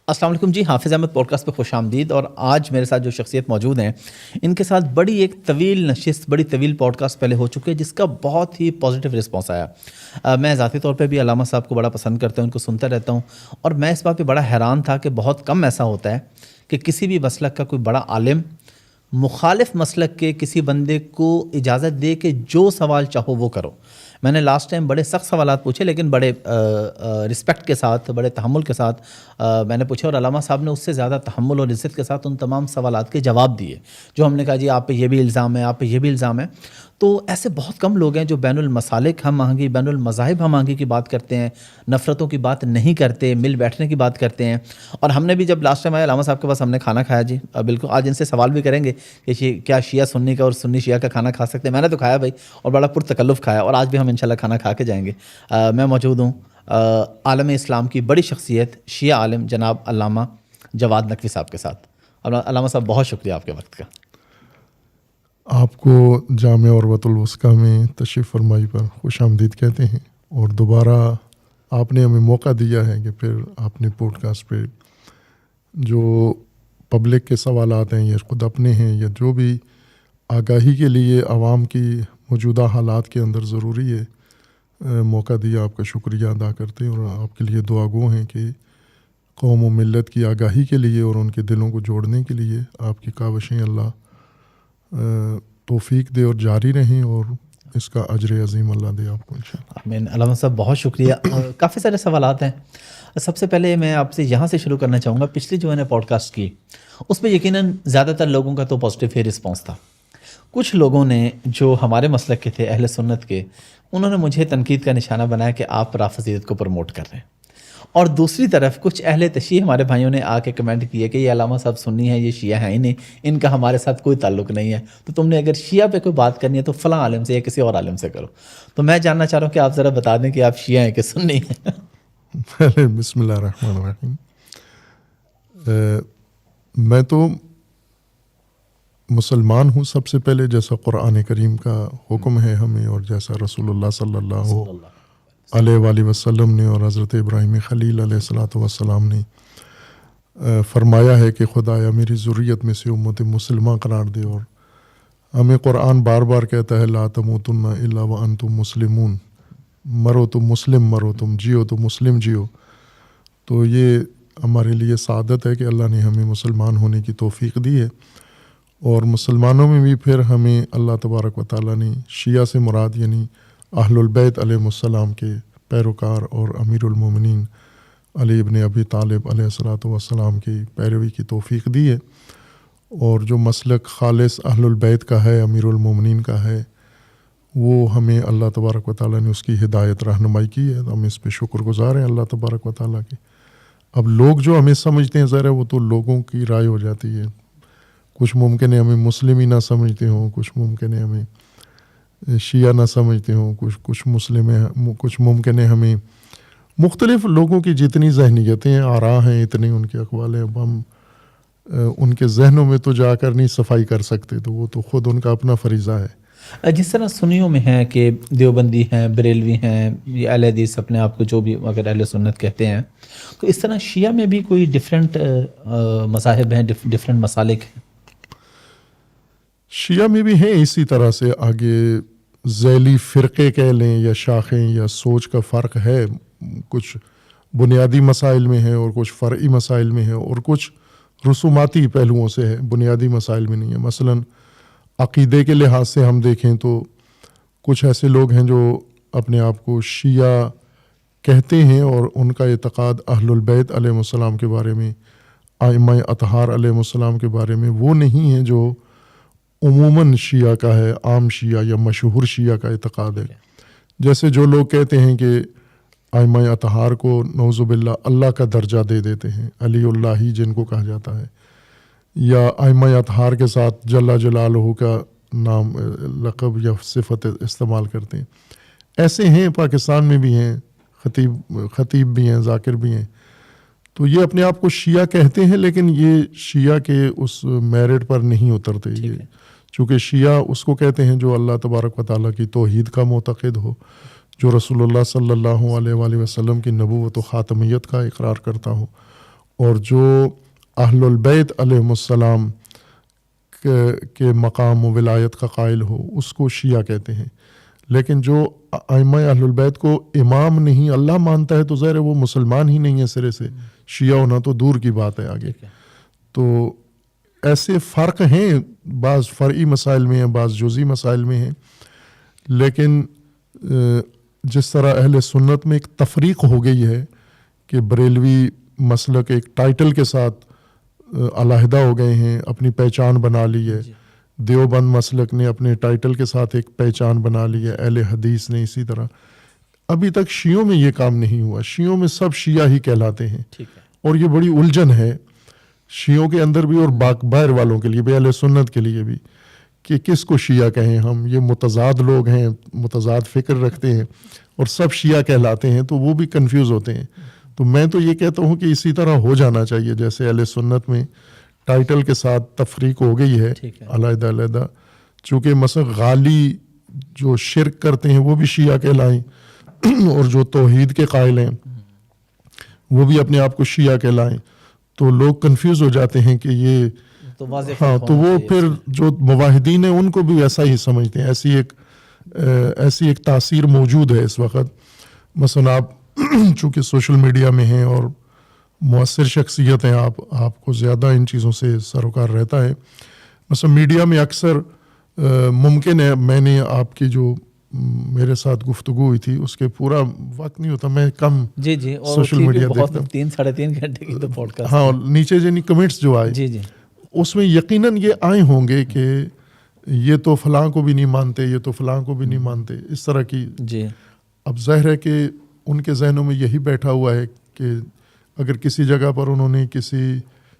السلام علیکم جی، حافظ احمد پوڈ کاسٹ پہ خوش آمدید. اور آج میرے ساتھ جو شخصیت موجود ہیں ان کے ساتھ بڑی ایک طویل نشست، بڑی طویل پوڈ کاسٹ پہلے ہو چکی ہے جس کا بہت ہی پازیٹیو رسپانس آیا. میں ذاتی طور پہ بھی علامہ صاحب کو بڑا پسند کرتا ہوں، ان کو سنتا رہتا ہوں، اور میں اس بات پہ بڑا حیران تھا کہ بہت کم ایسا ہوتا ہے کہ کسی بھی مسلک کا کوئی بڑا عالم مخالف مسلک کے کسی بندے کو اجازت دے کہ جو سوال چاہو وہ کرو. میں نے لاسٹ ٹائم بڑے سخت سوالات پوچھے لیکن بڑے رسپیکٹ کے ساتھ، بڑے تحمل کے ساتھ میں نے پوچھے، اور علامہ صاحب نے اس سے زیادہ تحمل اور عزت کے ساتھ ان تمام سوالات کے جواب دیے جو ہم نے کہا جی آپ پہ یہ بھی الزام ہے، آپ پہ یہ بھی الزام ہے. تو ایسے بہت کم لوگ ہیں جو بین المسالک ہم آہنگی، بین المذاہب ہم آہنگی کی بات کرتے ہیں، نفرتوں کی بات نہیں کرتے، مل بیٹھنے کی بات کرتے ہیں. اور ہم نے بھی جب لاسٹ ٹائم آئے علامہ صاحب کے پاس، ہم نے کھانا کھایا جی. بالکل آج ان سے سوال بھی کریں گے کہ کیا شیعہ سنی کا اور سنی شیعہ کا کھانا کھا سکتے ہیں. میں نے تو کھایا بھائی، اور بڑا پرتکلف کھایا، اور آج بھی ہم انشاءاللہ کھانا کھا کے جائیں گے. میں موجود ہوں عالم اسلام کی بڑی شخصیت شیعہ عالم جناب علامہ جواد نقوی صاحب کے ساتھ. علامہ صاحب بہت شکریہ آپ کے وقت کا. آپ کو جامع عروۃ الوثقیٰ میں تشریف فرمائی پر خوش آمدید کہتے ہیں، اور دوبارہ آپ نے ہمیں موقع دیا ہے کہ پھر آپ نے پوڈ کاسٹ پہ جو پبلک کے سوالات ہیں یا خود اپنے ہیں یا جو بھی آگاہی کے لیے عوام کی موجودہ حالات کے اندر ضروری ہے موقع دیا. آپ کا شکریہ ادا کرتے ہیں اور آپ کے لیے دعا گو ہیں کہ قوم و ملت کی آگاہی کے لیے اور ان کے دلوں کو جوڑنے کے لیے آپ کی کاوشیں اللہ توفیق دے اور جاری رہیں، اور اس کا اجر عظیم اللہ دے آپ کو انشاءاللہ. آمین. علامہ صاحب بہت شکریہ. کافی سارے سوالات ہیں. سب سے پہلے میں آپ سے یہاں سے شروع کرنا چاہوں گا. پچھلی جو میں نے پوڈ کاسٹ کی اس پہ یقیناً زیادہ تر لوگوں کا تو پازیٹیو ہی رسپانس تھا. کچھ لوگوں نے جو ہمارے مسلک کے تھے، اہل سنت کے، انہوں نے مجھے تنقید کا نشانہ بنایا کہ آپ رافضیت کو پروموٹ کر رہے ہیں. اور دوسری طرف کچھ اہل تشیع ہمارے بھائیوں نے آ کے کمنٹ کیے کہ یہ علامہ صاحب سنی ہیں، یہ شیعہ ہیں ہی نہیں، ان کا ہمارے ساتھ کوئی تعلق نہیں ہے، تو تم نے اگر شیعہ پہ کوئی بات کرنی ہے تو فلاں عالم سے یا کسی اور عالم سے کرو. تو میں جاننا چاہ رہا ہوں کہ آپ ذرا بتا دیں کہ آپ شیعہ ہیں کہ سنی ہیں. بسم اللہ الرحمن الرحیم. میں تو مسلمان ہوں سب سے پہلے، جیسا قرآن کریم کا حکم ہے ہمیں، اور جیسا رسول اللہ صلی اللہ علیہ وآلہ وسلم نے اور حضرت ابراہیم خلیل علیہ الصلاۃ والسلام نے فرمایا ہے کہ خدایا میری ذریت میں سے امت مسلمہ قرار دے. اور ہمیں قرآن بار بار کہتا ہے لا تموتن الا وانتم مسلمون، مرو تو مسلم مرو، تم جیو تو مسلم جیو. تو یہ ہمارے لیے سعادت ہے کہ اللہ نے ہمیں مسلمان ہونے کی توفیق دی ہے. اور مسلمانوں میں بھی پھر ہمیں اللہ تبارک و تعالیٰ نے شیعہ سے مراد یعنی اہل البیت علیہ السلام کے پیروکار اور امیر المومنین علی ابن ابی طالب علیہ الصلاۃ والسلام کی پیروی کی توفیق دی ہے. اور جو مسلک خالص اہل البیت کا ہے، امیر المومنین کا ہے، وہ ہمیں اللہ تبارک و تعالیٰ نے اس کی ہدایت رہنمائی کی ہے. ہم اس پہ شکر گزار ہیں اللہ تبارک و تعالیٰ کے. اب لوگ جو ہمیں سمجھتے ہیں ذرا وہ تو لوگوں کی رائے ہو جاتی ہے. کچھ ممکن ہے ہمیں مسلم ہی نہ سمجھتے ہوں، کچھ ممکن ہے ہمیں شیعہ نہ سمجھتے ہوں، کچھ مسلم ہیں، کچھ ممکن ہے ہمیں مختلف لوگوں کی جتنی ذہنیتیں ہیں، آراء ہیں، اتنے ان کے اقوال ہیں. اب ہم ان کے ذہنوں میں تو جا کر نہیں صفائی کر سکتے، تو وہ تو خود ان کا اپنا فریضہ ہے. جس طرح سنیوں میں ہیں کہ دیوبندی ہیں، بریلوی ہیں، یہ اہل حدیث اپنے آپ کو جو بھی اگر اہل سنت کہتے ہیں، تو اس طرح شیعہ میں بھی کوئی ڈفرینٹ مذاہب ہیں، ڈفرینٹ مسالک ہیں. شیعہ میں بھی ہیں اسی طرح سے. آگے ذیلی فرقے کہہ لیں یا شاخیں یا سوچ کا فرق ہے. کچھ بنیادی مسائل میں ہے اور کچھ فرعی مسائل میں ہے، اور کچھ رسوماتی پہلوؤں سے ہے، بنیادی مسائل میں نہیں ہے. مثلاً عقیدے کے لحاظ سے ہم دیکھیں تو کچھ ایسے لوگ ہیں جو اپنے آپ کو شیعہ کہتے ہیں اور ان کا اعتقاد اہل البیت علیہ السلام کے بارے میں، ائمہ اطہار علیہ السلام کے بارے میں وہ نہیں ہیں جو عموماً شیعہ کا ہے، عام شیعہ یا مشہور شیعہ کا اعتقاد ہے. جیسے جو لوگ کہتے ہیں کہ ائمہ اطہار کو نعوذ باللہ اللہ کا درجہ دے دیتے ہیں، علی اللہ ہی جن کو کہا جاتا ہے، یا ائمہ اطہار کے ساتھ جل جلالہ کا نام لقب یا صفت استعمال کرتے ہیں. ایسے ہیں، پاکستان میں بھی ہیں، خطیب بھی ہیں، ذاکر بھی ہیں. تو یہ اپنے آپ کو شیعہ کہتے ہیں، لیکن یہ شیعہ کے اس میرٹ پر نہیں اترتے. یہ چونکہ شیعہ اس کو کہتے ہیں جو اللہ تبارک و تعالیٰ کی توحید کا معتقد ہو، جو رسول اللہ صلی اللہ علیہ وآلہ وسلم کی نبوت و خاتمیت کا اقرار کرتا ہو، اور جو اہل البیت علیہم السلام کے مقام و ولایت کا قائل ہو اس کو شیعہ کہتے ہیں. لیکن جو ائمہ اہل البیت کو امام نہیں اللہ مانتا ہے تو ظاہر ہے وہ مسلمان ہی نہیں ہے سرے سے. شیعہ ہونا تو دور کی بات ہے آگے. تو ایسے فرق ہیں، بعض فرعی مسائل میں ہیں، بعض جزئی مسائل میں ہیں. لیکن جس طرح اہل سنت میں ایک تفریق ہو گئی ہے کہ بریلوی مسلک ایک ٹائٹل کے ساتھ علیحدہ ہو گئے ہیں، اپنی پہچان بنا لی ہے. دیوبند مسلک نے اپنے ٹائٹل کے ساتھ ایک پہچان بنا لی ہے، اہل حدیث نے اسی طرح. ابھی تک شیعوں میں یہ کام نہیں ہوا. شیعوں میں سب شیعہ ہی کہلاتے ہیں، اور یہ بڑی الجھن ہے شیعوں کے اندر بھی اور باہر والوں کے لیے بھی، اہل سنت کے لیے بھی، کہ کس کو شیعہ کہیں ہم. یہ متضاد لوگ ہیں، متضاد فکر رکھتے ہیں اور سب شیعہ کہلاتے ہیں، تو وہ بھی کنفیوز ہوتے ہیں. تو میں تو یہ کہتا ہوں کہ اسی طرح ہو جانا چاہیے جیسے اہل سنت میں ٹائٹل کے ساتھ تفریق ہو گئی ہے علیحدہ علیحدہ. چونکہ مثلا غالی جو شرک کرتے ہیں وہ بھی شیعہ کہلائیں، اور جو توحید کے قائل ہیں وہ بھی اپنے آپ کو شیعہ کہلائیں. تو لوگ کنفیوز ہو جاتے ہیں کہ یہ تو وہ پھر جو موحدین ہیں ان کو بھی ایسا ہی سمجھتے ہیں. ایسی ایک تاثیر موجود ہے اس وقت. مثلا آپ چونکہ سوشل میڈیا میں ہیں اور مؤثر شخصیت ہیں، آپ کو زیادہ ان چیزوں سے سروکار رہتا ہے. مثلا میڈیا میں اکثر ممکن ہے میں نے آپ کی جو میرے ساتھ گفتگو ہوئی تھی اس کے پورا وقت نہیں ہوتا، میں کم سوشل میڈیا دیکھتا ہوں. 3-3.5 گھنٹے کی تو پوڈکاسٹ. ہاں، نیچے جنی کمنٹس جو آئے اس میں یقیناً یہ آئے ہوں گے کہ یہ تو فلاں کو بھی نہیں مانتے، یہ تو فلاں کو بھی نہیں مانتے، اس طرح کی. اب ظاہر ہے کہ ان کے ذہنوں میں یہی بیٹھا ہوا ہے کہ اگر کسی جگہ پر انہوں نے کسی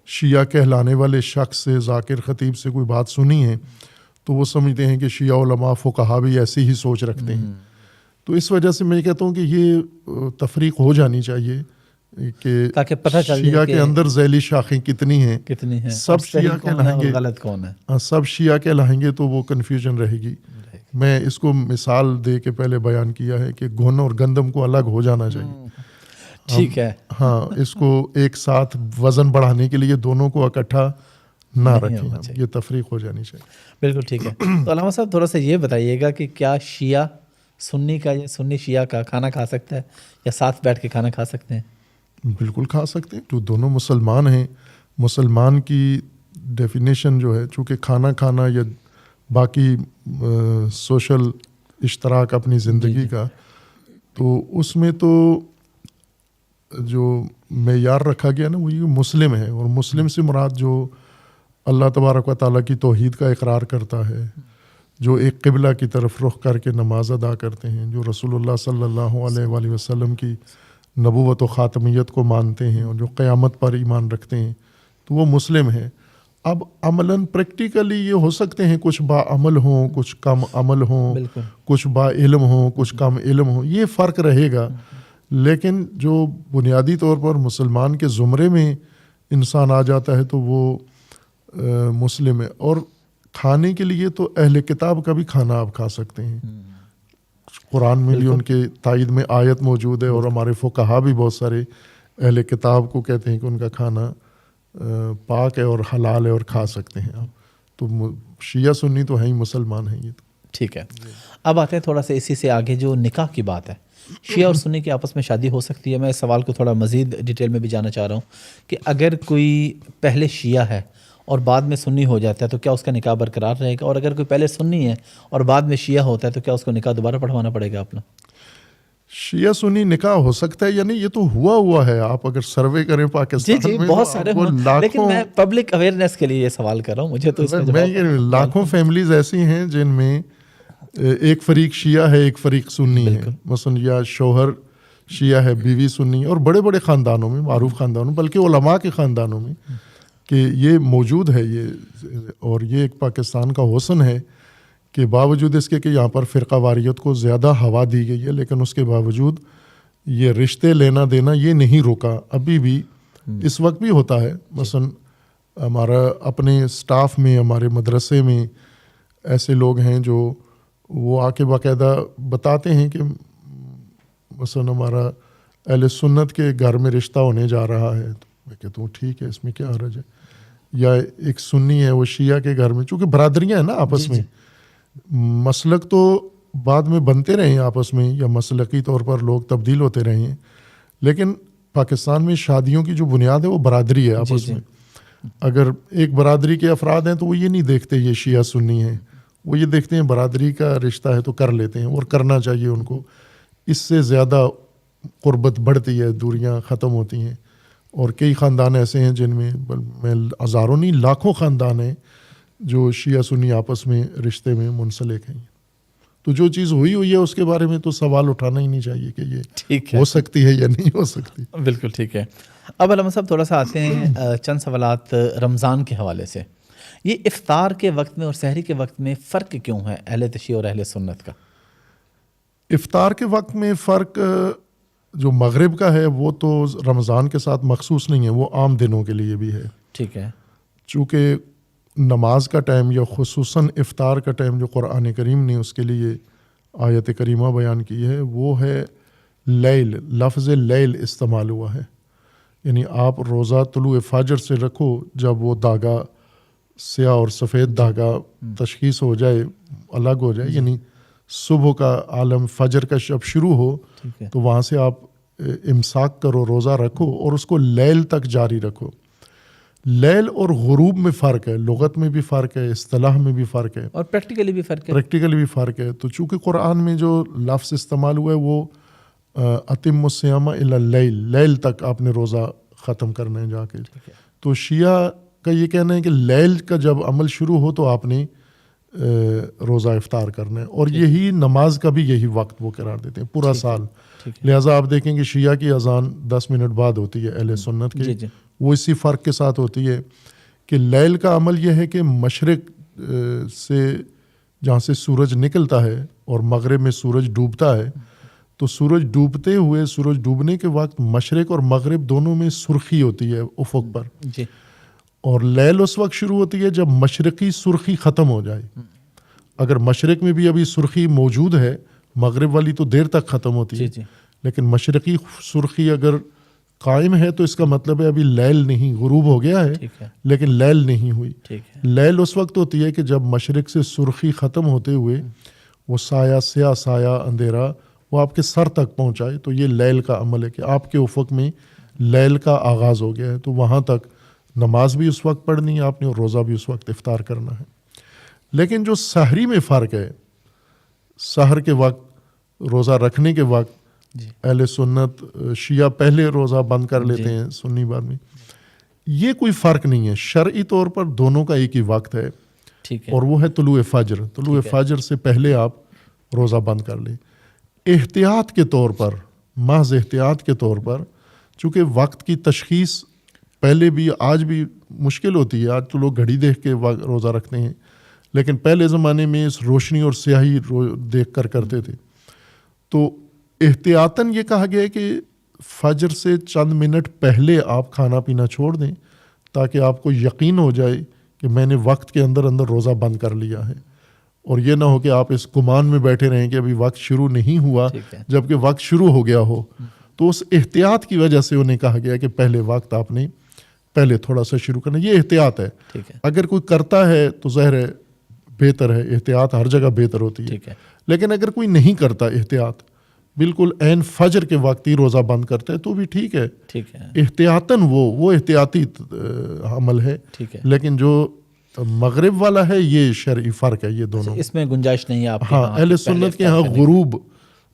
شیعہ کہلانے والے شخص سے، ذاکر خطیب سے کوئی بات سنی ہے تو وہ سمجھتے ہیں کہ شیعہ علماء فقہا بھی ایسی ہی سوچ رکھتے ہیں. تو اس وجہ سے میں کہتا ہوں کہ یہ تفریق ہو جانی چاہیے کہ شیعہ کے اندر ذیلی شاخیں کتنی ہیں، سب شیعہ کہلائیں گے، غلط کون ہے، سب شیعہ کہلائیں گے تو وہ کنفیوژن رہے گی. میں اس کو مثال دے کے پہلے بیان کیا ہے کہ گھن اور گندم کو الگ ہو جانا چاہیے. ٹھیک ہے. ہاں، اس کو ایک ساتھ وزن بڑھانے کے لیے دونوں کو اکٹھا نہ رکھیں، یہ تفریق ہو جانی چاہیے. بالکل ٹھیک ہے. تو علامہ صاحب تھوڑا سا یہ بتائیے گا کہ کیا شیعہ سنی کا یا سنی شیعہ کا کھانا کھا سکتا ہے یا ساتھ بیٹھ کے کھانا کھا سکتے ہیں؟ بالکل کھا سکتے ہیں. جو دونوں مسلمان ہیں، مسلمان کی ڈیفینیشن جو ہے چونکہ کھانا کھانا یا باقی سوشل اشتراک اپنی زندگی کا، تو اس میں تو جو معیار رکھا گیا نا وہ یہ مسلم ہے. اور مسلم سے مراد جو اللہ تبارک و تعالیٰ کی توحید کا اقرار کرتا ہے، جو ایک قبلہ کی طرف رخ کر کے نماز ادا کرتے ہیں، جو رسول اللہ صلی اللہ علیہ وآلہ وسلم کی نبوت و خاتمیت کو مانتے ہیں اور جو قیامت پر ایمان رکھتے ہیں، تو وہ مسلم ہیں. اب عملاً پریکٹیکلی یہ ہو سکتے ہیں کچھ با عمل ہوں، کچھ کم عمل ہوں، کچھ با علم ہوں، کچھ کم علم ہوں، یہ فرق رہے گا. لیکن جو بنیادی طور پر مسلمان کے زمرے میں انسان آ جاتا ہے تو وہ مسلم ہے. اور کھانے کے لیے تو اہل کتاب کا بھی کھانا آپ کھا سکتے ہیں. قرآن میں بھی ان کے تائید میں آیت موجود ہے، اور ہمارے فقہا بھی بہت سارے اہل کتاب کو کہتے ہیں کہ ان کا کھانا پاک ہے اور حلال ہے اور کھا سکتے ہیں آپ. تو شیعہ سنی تو ہیں ہی، مسلمان ہیں یہ تو. ٹھیک ہے. اب آتے ہیں تھوڑا سا اسی سے آگے جو نکاح کی بات ہے. شیعہ اور سنی کے آپس میں شادی ہو سکتی ہے؟ میں اس سوال کو تھوڑا مزید ڈیٹیل میں بھی جاننا چاہ رہا ہوں کہ اگر کوئی پہلے شیعہ ہے اور بعد میں سنی ہو جاتا ہے تو کیا اس کا نکاح برقرار رہے گا؟ اور اگر کوئی پہلے سنی ہے اور بعد میں شیعہ ہوتا ہے تو کیا اس کو نکاح دوبارہ پڑھوانا پڑے گا اپنا؟ شیعہ سنی نکاح ہو سکتا ہے یا نہیں، یہ تو ہوا ہے. آپ اگر سروے کریں پاکستان میں بہت سارے، لیکن میں پبلک اویئرنیس کے لیے یہ سوال کر رہا ہوں. مجھے تو اس میں لاکھوں فیملیز ایسی ہیں جن میں ایک فریق شیعہ ہے، ایک فریق سنی ہے. مثلا یا شوہر شیعہ ہے، بیوی سنی، اور بڑے بڑے خاندانوں میں، معروف خاندانوں، بلکہ علماء کے خاندانوں میں کہ یہ موجود ہے. اور یہ ایک پاکستان کا حسن ہے کہ باوجود اس کے کہ یہاں پر فرقہ واریت کو زیادہ ہوا دی گئی ہے، لیکن اس کے باوجود یہ رشتے لینا دینا یہ نہیں رکا. ابھی بھی اس وقت بھی ہوتا ہے. مثلا ہمارا اپنے اسٹاف میں، ہمارے مدرسے میں ایسے لوگ ہیں جو وہ آ کے باقاعدہ بتاتے ہیں کہ مثلا ہمارا اہل سنت کے گھر میں رشتہ ہونے جا رہا ہے، میں کہتا ہوں ٹھیک ہے، اس میں کیا حرج ہے. یا ایک سنی ہے وہ شیعہ کے گھر میں، چونکہ برادریاں ہیں نا آپس میں، مسلک تو بعد میں بنتے رہے ہیں آپس میں، یا مسلقی طور پر لوگ تبدیل ہوتے رہے ہیں، لیکن پاکستان میں شادیوں کی جو بنیاد ہے وہ برادری ہے آپس میں. اگر ایک برادری کے افراد ہیں تو وہ یہ نہیں دیکھتے یہ شیعہ سنی ہیں، وہ یہ دیکھتے ہیں برادری کا رشتہ ہے تو کر لیتے ہیں، اور کرنا چاہیے ان کو. اس سے زیادہ قربت بڑھتی ہے، دوریاں ختم ہوتی ہیں. اور کئی خاندان ایسے ہیں جن میں ہزاروں نہیں لاکھوں خاندان ہیں جو شیعہ سنی آپس میں رشتے میں منسلک ہیں. تو جو چیز ہوئی ہے اس کے بارے میں تو سوال اٹھانا ہی نہیں چاہیے کہ یہ ہو سکتی ہے یا نہیں ہو سکتی. بالکل ٹھیک ہے. اب علامہ صاحب تھوڑا سا آتے ہیں چند سوالات رمضان کے حوالے سے. یہ افطار کے وقت میں اور سحری کے وقت میں فرق کیوں ہے اہل تشیع اور اہل سنت کا؟ افطار کے وقت میں فرق جو مغرب کا ہے وہ تو رمضان کے ساتھ مخصوص نہیں ہے، وہ عام دنوں کے لیے بھی ہے. ٹھیک ہے. چونکہ نماز کا ٹائم یا خصوصاً افطار کا ٹائم جو قرآن کریم نے اس کے لیے آیت کریمہ بیان کی ہے وہ ہے لیل. لفظ لیل استعمال ہوا ہے، یعنی آپ روزہ طلوع فجر سے رکھو، جب وہ دھاگا سیاہ اور سفید دھاگا تشخیص ہو جائے، الگ ہو جائے، یعنی صبح کا عالم فجر کا جب شروع ہو تو وہاں سے آپ امساک کرو، روزہ رکھو اور اس کو لیل تک جاری رکھو. لیل اور غروب میں فرق ہے، لغت میں بھی فرق ہے، اصطلاح میں بھی فرق ہے، اور پریکٹیکلی بھی فرق ہے. پریکٹیکلی بھی فرق ہے. تو چونکہ قرآن میں جو لفظ استعمال ہوا ہے وہ اتم الصیام الی اللیل، لیل تک آپ نے روزہ ختم کرنا ہے جا کے. تو شیعہ کا یہ کہنا ہے کہ لیل کا جب عمل شروع ہو تو آپ نے روزہ افطار کرنا ہے، اور یہی نماز کا بھی یہی وقت وہ قرار دیتے ہیں پورا سال. لہٰذا آپ دیکھیں کہ شیعہ کی اذان 10 منٹ بعد ہوتی ہے، اہل سنت کی وہ اسی فرق کے ساتھ ہوتی ہے کہ لیل کا عمل یہ ہے کہ مشرق سے جہاں سے سورج نکلتا ہے اور مغرب میں سورج ڈوبتا ہے، تو سورج ڈوبتے ہوئے سورج ڈوبنے کے وقت مشرق اور مغرب دونوں میں سرخی ہوتی ہے افق پر. اور لیل اس وقت شروع ہوتی ہے جب مشرقی سرخی ختم ہو جائے. اگر مشرق میں بھی ابھی سرخی موجود ہے، مغرب والی تو دیر تک ختم ہوتی ہے، لیکن مشرقی سرخی اگر قائم ہے تو اس کا مطلب ہے ابھی لیل نہیں، غروب ہو گیا ہے لیکن لیل نہیں ہوئی. لیل اس وقت ہوتی ہے کہ جب مشرق سے سرخی ختم ہوتے ہوئے وہ سایہ، سیاہ سایہ اندھیرا وہ آپ کے سر تک پہنچائے، تو یہ لیل کا عمل ہے کہ آپ کے افق میں لیل کا آغاز ہو گیا ہے. تو وہاں تک نماز بھی اس وقت پڑھنی ہے آپ نے اور روزہ بھی اس وقت افطار کرنا ہے. لیکن جو سحری میں فرق ہے، سحر کے وقت روزہ رکھنے کے وقت اہل سنت شیعہ پہلے روزہ بند کر لیتے ہیں، سنی بعد میں. یہ کوئی فرق نہیں ہے، شرعی طور پر دونوں کا ایک ہی وقت ہے، اور وہ ہے طلوع فجر. طلوع فجر سے پہلے آپ روزہ بند کر لیں. احتیاط کے طور پر، محض احتیاط کے طور پر، چونکہ وقت کی تشخیص پہلے بھی آج بھی مشکل ہوتی ہے. آج تو لوگ گھڑی دیکھ کے روزہ رکھتے ہیں، لیکن پہلے زمانے میں اس روشنی اور سیاہی دیکھ کر کرتے تھے. تو احتیاطاً یہ کہا گیا ہے کہ فجر سے چند منٹ پہلے آپ کھانا پینا چھوڑ دیں تاکہ آپ کو یقین ہو جائے کہ میں نے وقت کے اندر اندر روزہ بند کر لیا ہے. اور یہ نہ ہو کہ آپ اس گمان میں بیٹھے رہیں کہ ابھی وقت شروع نہیں ہوا جبکہ وقت شروع ہو گیا ہو. تو اس احتیاط کی وجہ سے انہیں کہا گیا کہ پہلے وقت آپ نے پہلے تھوڑا سا شروع کرنا. یہ احتیاط ہے. اگر کوئی کرتا ہے تو ظاہر ہے بہتر ہے، احتیاط ہر جگہ بہتر ہوتی ہے. لیکن اگر کوئی نہیں کرتا احتیاط، بالکل عین فجر کے وقت ہی روزہ بند کرتا ہے تو بھی ٹھیک ہے. احتیاطاً وہ احتیاطی عمل ہے. لیکن جو مغرب والا ہے یہ شرعی فرق ہے، یہ دونوں اس میں گنجائش نہیں ہے آپ. ہاں، اہل سنت کے ہاں غروب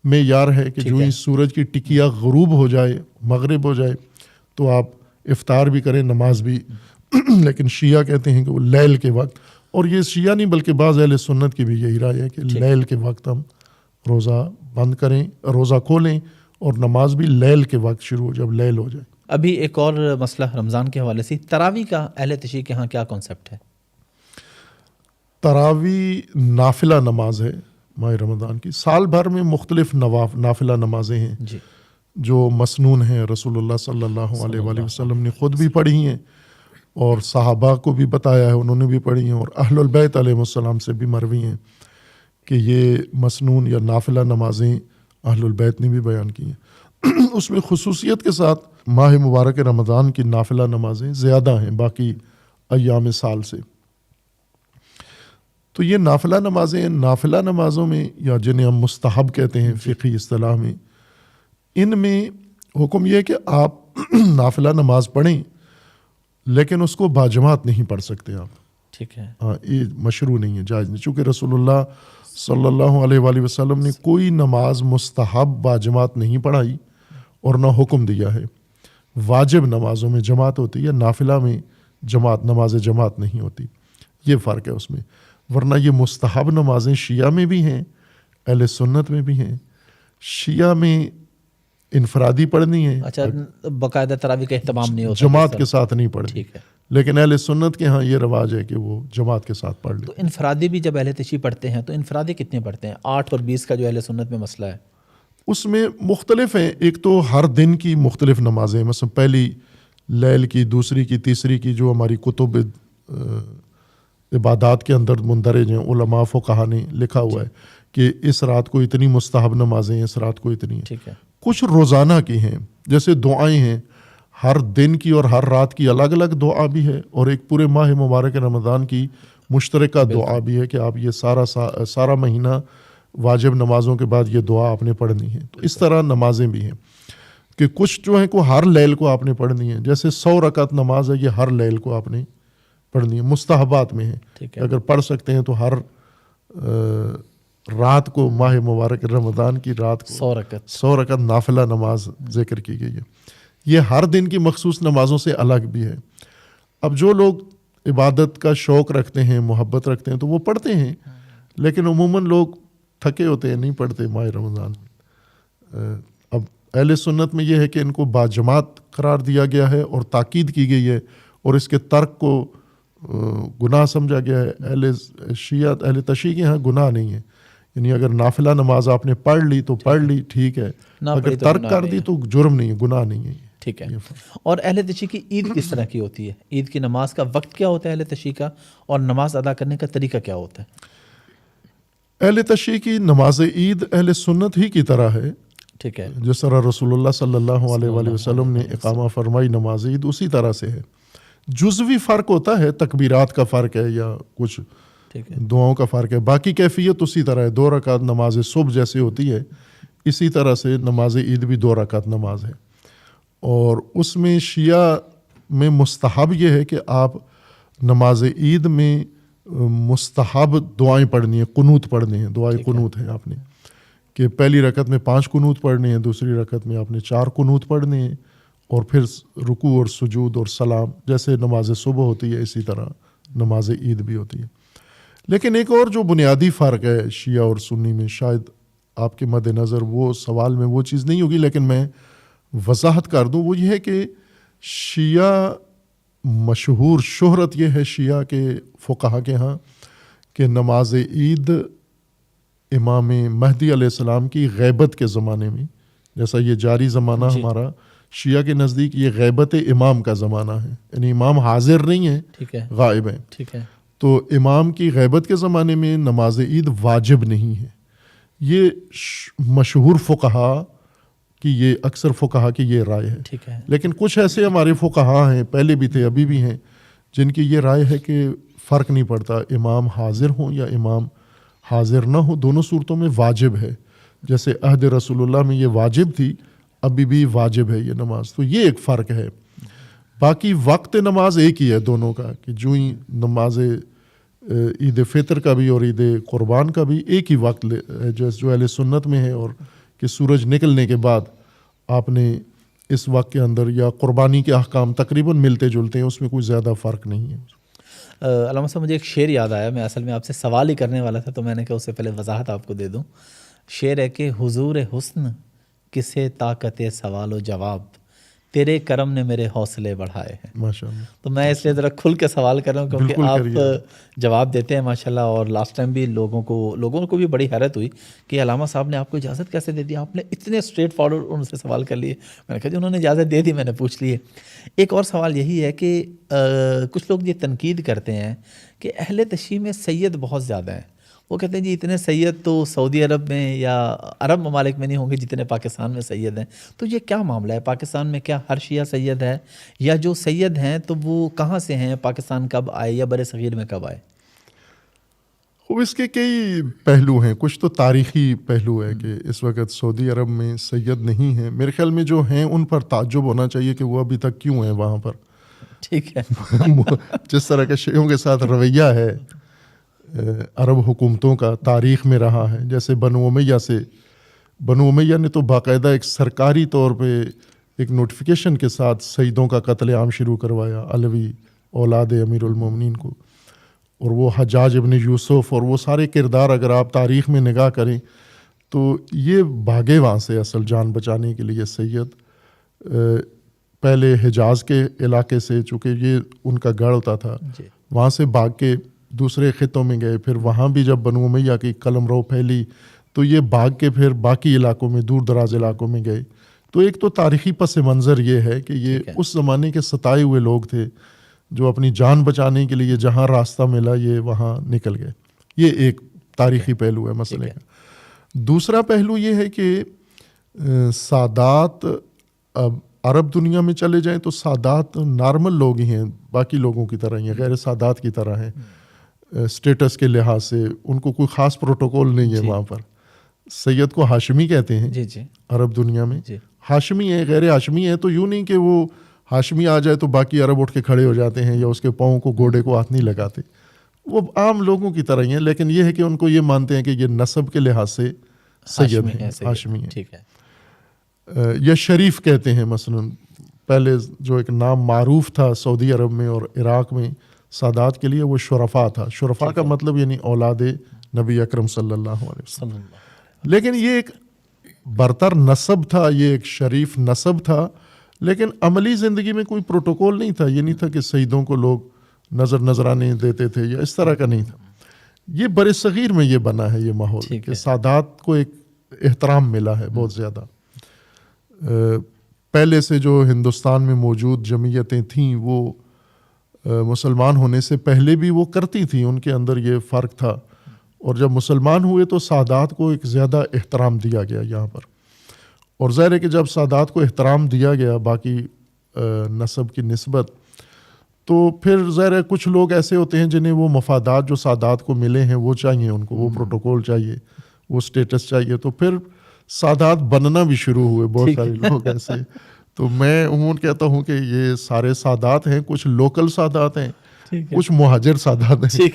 میں یار ہے کہ جو ہی سورج کی ٹکیا غروب ہو جائے، مغرب ہو جائے، تو آپ افطار بھی کریں، نماز بھی. لیکن شیعہ کہتے ہیں کہ وہ لیل کے وقت، اور یہ شیعہ نہیں بلکہ بعض اہل سنت کی بھی یہی رائے ہے کہ لیل کے وقت ہم روزہ بند کریں، روزہ کھولیں، اور نماز بھی لیل کے وقت شروع ہو جب لیل ہو جائے. ابھی ایک اور مسئلہ رمضان کے حوالے سے، تراویح کا اہل تشیع کے ہاں کیا کانسیپٹ ہے؟ تراویح نافلہ نماز ہے ماہ رمضان کی. سال بھر میں مختلف نافلہ نمازیں ہیں جو مسنون ہیں، رسول اللہ صلی اللہ علیہ وآلہ وسلم نے خود بھی پڑھی ہیں اور صحابہ کو بھی بتایا ہے، انہوں نے بھی پڑھی ہیں، اور اہل البیت علیہ السلام سے بھی مروی ہیں کہ یہ مسنون یا نافلہ نمازیں اہل البیت نے بھی بیان کی ہیں. اس میں خصوصیت کے ساتھ ماہ مبارک رمضان کی نافلہ نمازیں زیادہ ہیں باقی ایام سال سے. تو یہ نافلہ نمازیں، نافلہ نمازوں میں یا جنہیں ہم مستحب کہتے ہیں فقہی اصطلاح میں، ان میں حکم یہ ہے کہ آپ نافلہ نماز پڑھیں لیکن اس کو باجماعت نہیں پڑھ سکتے آپ. ٹھیک ہے. ہاں، یہ مشروع نہیں ہے، جائز نہیں، چونکہ رسول اللہ صلی اللہ علیہ وآلہ وسلم نے کوئی نماز مستحب باجماعت نہیں پڑھائی اور نہ حکم دیا ہے. واجب نمازوں میں جماعت ہوتی ہے، نافلہ میں جماعت، نماز جماعت نہیں ہوتی. یہ فرق ہے اس میں. ورنہ یہ مستحب نمازیں شیعہ میں بھی ہیں، اہل سنت میں بھی ہیں. شیعہ میں انفرادی پڑھنی ہے، اچھا، باقاعدہ تراویح کا اہتمام نہیں ہوتا جماعت کے ساتھ نہیں پڑھنی. ٹھیک ہے. لیکن اہل سنت کے ہاں یہ رواج ہے کہ وہ جماعت کے ساتھ پڑھ لیں. تو انفرادی بھی جب اہل تشیع پڑھتے ہیں تو انفرادی کتنے پڑھتے ہیں؟ 8 اور 20 کا جو اہل سنت میں مسئلہ ہے. اس میں مختلف ہیں. ایک تو ہر دن کی مختلف نمازیں، مثلا پہلی لیل کی، دوسری کی، تیسری کی، جو ہماری کتب عبادات کے اندر مندرج ہیں. علماء فقہا نے لکھا ہوا ہے کہ اس رات کو اتنی مستحب نمازیں ہیں، اس رات کو اتنی ہیں. ٹھیک ہے. کچھ روزانہ کی ہیں، جیسے دعائیں ہیں، ہر دن کی اور ہر رات کی الگ الگ دعا بھی ہے، اور ایک پورے ماہ مبارک رمضان کی مشترکہ دعا بھی ہے کہ آپ یہ سارا مہینہ واجب نمازوں کے بعد یہ دعا آپ نے پڑھنی ہے. تو اس طرح نمازیں بھی ہیں کہ کچھ جو ہیں کو ہر لیل کو آپ نے پڑھنی ہے. جیسے 100 رکعت نماز ہے، یہ ہر لیل کو آپ نے پڑھنی ہے. مستحبات میں ہے، اگر پڑھ سکتے ہیں تو ہر رات کو ماہ مبارک رمضان کی رات کو 100 رکعت نافلہ نماز ذکر کی گئی ہے. یہ ہر دن کی مخصوص نمازوں سے الگ بھی ہے. اب جو لوگ عبادت کا شوق رکھتے ہیں، محبت رکھتے ہیں، تو وہ پڑھتے ہیں، لیکن عموماً لوگ تھکے ہوتے ہیں، نہیں پڑھتے ماہ رمضان. اب اہل سنت میں یہ ہے کہ ان کو باجماعت قرار دیا گیا ہے اور تاکید کی گئی ہے، اور اس کے ترک کو گناہ سمجھا گیا ہے. اہل شیعہ، اہل تشیع کے ہاں گناہ نہیں ہے. یعنی اگر نافلہ نماز آپ نے پڑھ لی تو پڑھ لی، ٹھیک ہے، اگر ترک کر دی تو جرم نہیں ہے، گناہ نہیں ہے. ٹھیک ہے. اور اہل تشیع کی عید کس طرح کی ہوتی ہے؟ عید کی نماز کا وقت کیا ہوتا ہے اہل تشیع کا، اور نماز ادا کرنے کا طریقہ کیا ہوتا ہے؟ اہل تشیع کی نماز عید اہل سنت ہی کی طرح ہے. ٹھیک ہے. جس طرح رسول اللہ صلی اللہ علیہ وآلہ وسلم نے اقامہ فرمائی نماز عید، اسی طرح سے ہے. جزوی فرق ہوتا ہے، تکبیرات کا فرق ہے یا کچھ دعاؤں کا فرق ہے، باقی کیفیت اسی طرح ہے. 2 رکعت نماز صبح جیسے ہوتی ہے، اسی طرح سے نماز عید بھی 2 رکعت نماز ہے. اور اس میں شیعہ میں مستحب یہ ہے کہ آپ نماز عید میں مستحب دعائیں پڑھنی ہیں، قنوت پڑھنے ہیں. دعائیں قنوت ہیں آپ نے کہ پہلی رکعت میں 5 قنوت پڑھنے ہیں، دوسری رکعت میں آپ نے 4 قنوت پڑھنے ہیں، اور پھر رکوع اور سجود اور سلام. جیسے نماز صبح ہوتی ہے اسی طرح نماز عید بھی ہوتی ہے. لیکن ایک اور جو بنیادی فرق ہے شیعہ اور سنی میں، شاید آپ کے مد نظر وہ سوال میں وہ چیز نہیں ہوگی، لیکن میں وضاحت کر دوں، وہ یہ ہے کہ شیعہ مشہور شہرت یہ ہے شیعہ کے فقہا کے ہاں کہ نماز عید امام مہدی علیہ السلام کی غیبت کے زمانے میں، جیسا یہ جاری زمانہ ہمارا شیعہ کے نزدیک یہ غیبت امام کا زمانہ ہے، یعنی امام حاضر نہیں ہے، غائب ہیں. ٹھیک ہے. تو امام کی غیبت کے زمانے میں نماز عید واجب نہیں ہے. یہ مشہور فقہا کی، یہ اکثر فقہا کی یہ رائے ہے. ٹھیک ہے. لیکن کچھ ایسے ہمارے فقہا ہیں، پہلے بھی تھے ابھی بھی ہیں، جن کی یہ رائے ہے کہ فرق نہیں پڑتا، امام حاضر ہوں یا امام حاضر نہ ہو، دونوں صورتوں میں واجب ہے. جیسے عہد رسول اللہ میں یہ واجب تھی، ابھی بھی واجب ہے یہ نماز. تو یہ ایک فرق ہے. باقی وقت نماز ایک ہی ہے دونوں کا، کہ جو ہی نماز عید فطر کا بھی اور عید قربان کا بھی ایک ہی وقت ہے، جو اہل سنت میں ہے، اور کہ سورج نکلنے کے بعد آپ نے اس وقت کے اندر، یا قربانی کے احکام تقریباً ملتے جلتے ہیں، اس میں کوئی زیادہ فرق نہیں ہے. علامہ صاحب مجھے ایک شعر یاد آیا، میں اصل میں آپ سے سوال ہی کرنے والا تھا، تو میں نے کہا اس سے پہلے وضاحت آپ کو دے دوں. شعر ہے کہ حضور حسن کسے طاقت سوال و جواب، تیرے کرم نے میرے حوصلے بڑھائے ہیں. ماشاءاللہ. تو میں اس لیے ذرا کھل کے سوال کر رہا ہوں، کیونکہ آپ جواب دیتے ہیں ماشاءاللہ. اور لاسٹ ٹائم بھی لوگوں کو بھی بڑی حیرت ہوئی کہ علامہ صاحب نے آپ کو اجازت کیسے دے دی، آپ نے اتنے اسٹریٹ فارورڈ ان سے سوال کر لیے. میں نے کہا جی انہوں نے اجازت دے دی، میں نے پوچھ لیے. ایک اور سوال یہی ہے کہ کچھ لوگ یہ تنقید کرتے ہیں کہ اہل تشیع میں سید بہت زیادہ ہیں، وہ کہتے ہیں جی اتنے سید تو سعودی عرب میں یا عرب ممالک میں نہیں ہوں گے جتنے پاکستان میں سید ہیں. تو یہ کیا معاملہ ہے؟ پاکستان میں کیا ہر شیعہ سید ہے؟ یا جو سید ہیں تو وہ کہاں سے ہیں؟ پاکستان کب آئے یا بر صغیر میں کب آئے؟ اس کے کئی پہلو ہیں. کچھ تو تاریخی پہلو ہے کہ اس وقت سعودی عرب میں سید نہیں ہیں. میرے خیال میں جو ہیں ان پر تعجب ہونا چاہیے کہ وہ ابھی تک کیوں ہیں وہاں پر. ٹھیک ہے. جس طرح کے شیعوں کے ساتھ رویہ ہے عرب حکومتوں کا تاریخ میں رہا ہے. جیسے بنو امیہ نے تو باقاعدہ ایک سرکاری طور پہ ایک نوٹیفیکیشن کے ساتھ سیدوں کا قتل عام شروع کروایا, علوی اولاد امیر المومنین کو. اور وہ حجاج ابن یوسف اور وہ سارے کردار اگر آپ تاریخ میں نگاہ کریں تو یہ بھاگے وہاں سے اصل جان بچانے کے لیے سید. پہلے حجاز کے علاقے سے, چونکہ یہ ان کا گڑھ ہوتا تھا, وہاں سے بھاگ کے دوسرے خطوں میں گئے. پھر وہاں بھی جب بنو امیہ کی قلم رو پھیلی تو یہ بھاگ کے پھر باقی علاقوں میں, دور دراز علاقوں میں گئے. تو ایک تو تاریخی پس منظر یہ ہے کہ یہ اس زمانے کے ستائے ہوئے لوگ تھے جو اپنی جان بچانے کے لیے جہاں راستہ ملا یہ وہاں نکل گئے. یہ ایک تاریخی پہلو ہے مسئلے کا. دوسرا پہلو یہ ہے کہ سادات, اب عرب دنیا میں چلے جائیں تو سادات نارمل لوگ ہی ہیں, باقی لوگوں کی طرح ہی ہیں, غیر سادات کی طرح ہیں. اسٹیٹس کے لحاظ سے ان کو کوئی خاص پروٹوکول نہیں ہے وہاں پر. سید کو ہاشمی کہتے ہیں عرب دنیا میں. ہاشمی ہے, غیر ہاشمی ہے تو یوں نہیں کہ وہ ہاشمی آ جائے تو باقی عرب اٹھ کے کھڑے ہو جاتے ہیں یا اس کے پاؤں کو گھوڑے کو ہاتھ نہیں لگاتے. وہ عام لوگوں کی طرح ہی ہیں, لیکن یہ ہے کہ ان کو یہ مانتے ہیں کہ یہ نسب کے لحاظ سے سید ہیں, ہاشمی ہیں. ٹھیک ہے. یا شریف کہتے ہیں. مثلا پہلے جو ایک نام معروف تھا سعودی عرب میں اور عراق میں سادات کے لیے وہ شرفا تھا. شرفا کا مطلب یعنی اولاد نبی اکرم صلی اللہ علیہ وسلم. لیکن یہ ایک برتر نسب تھا, یہ ایک شریف نسب تھا, لیکن عملی زندگی میں کوئی پروٹوکول نہیں تھا. یہ نہیں تھا کہ سیدوں کو لوگ نذرانے دیتے تھے یا اس طرح کا نہیں تھا. یہ بر صغیر میں یہ بنا ہے یہ ماحول کہ سادات کو ایک احترام ملا ہے بہت زیادہ. پہلے سے جو ہندوستان میں موجود جمعیتیں تھیں وہ مسلمان ہونے سے پہلے بھی وہ کرتی تھیں, ان کے اندر یہ فرق تھا. اور جب مسلمان ہوئے تو سادات کو ایک زیادہ احترام دیا گیا یہاں پر. اور ظاہر ہے کہ جب سادات کو احترام دیا گیا باقی نسب کی نسبت, تو پھر ظاہر ہے کچھ لوگ ایسے ہوتے ہیں جنہیں وہ مفادات جو سادات کو ملے ہیں وہ چاہیے, ان کو وہ پروٹوکول چاہیے, وہ اسٹیٹس چاہیے. تو پھر سادات بننا بھی شروع ہوئے بہت سارے لوگ ایسے. تو میں عموماً کہتا ہوں کہ یہ سارے سادات ہیں. کچھ لوکل سادات ہیں, کچھ مہاجر سادات ہیں,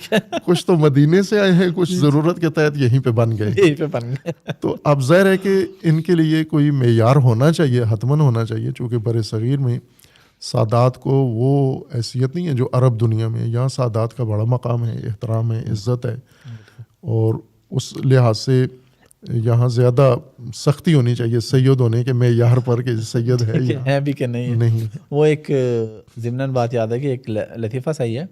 کچھ تو مدینے سے آئے ہیں, کچھ ضرورت کے تحت یہیں پہ بن گئے. تو اب ظاہر ہے کہ ان کے لیے کوئی معیار ہونا چاہیے, حتماً ہونا چاہیے, چونکہ بر صغیر میں سادات کو وہ حیثیت نہیں ہے جو عرب دنیا میں. یہاں سادات کا بڑا مقام ہے, احترام ہے, عزت ہے, اور اس لحاظ سے یہاں زیادہ سختی ہونی چاہیے سید ہونے کے معیار پر کہ سید ہے بھی کہ نہیں. وہ ایک ضمناً بات یاد ہے کہ ایک لطیفہ صحیح ہے,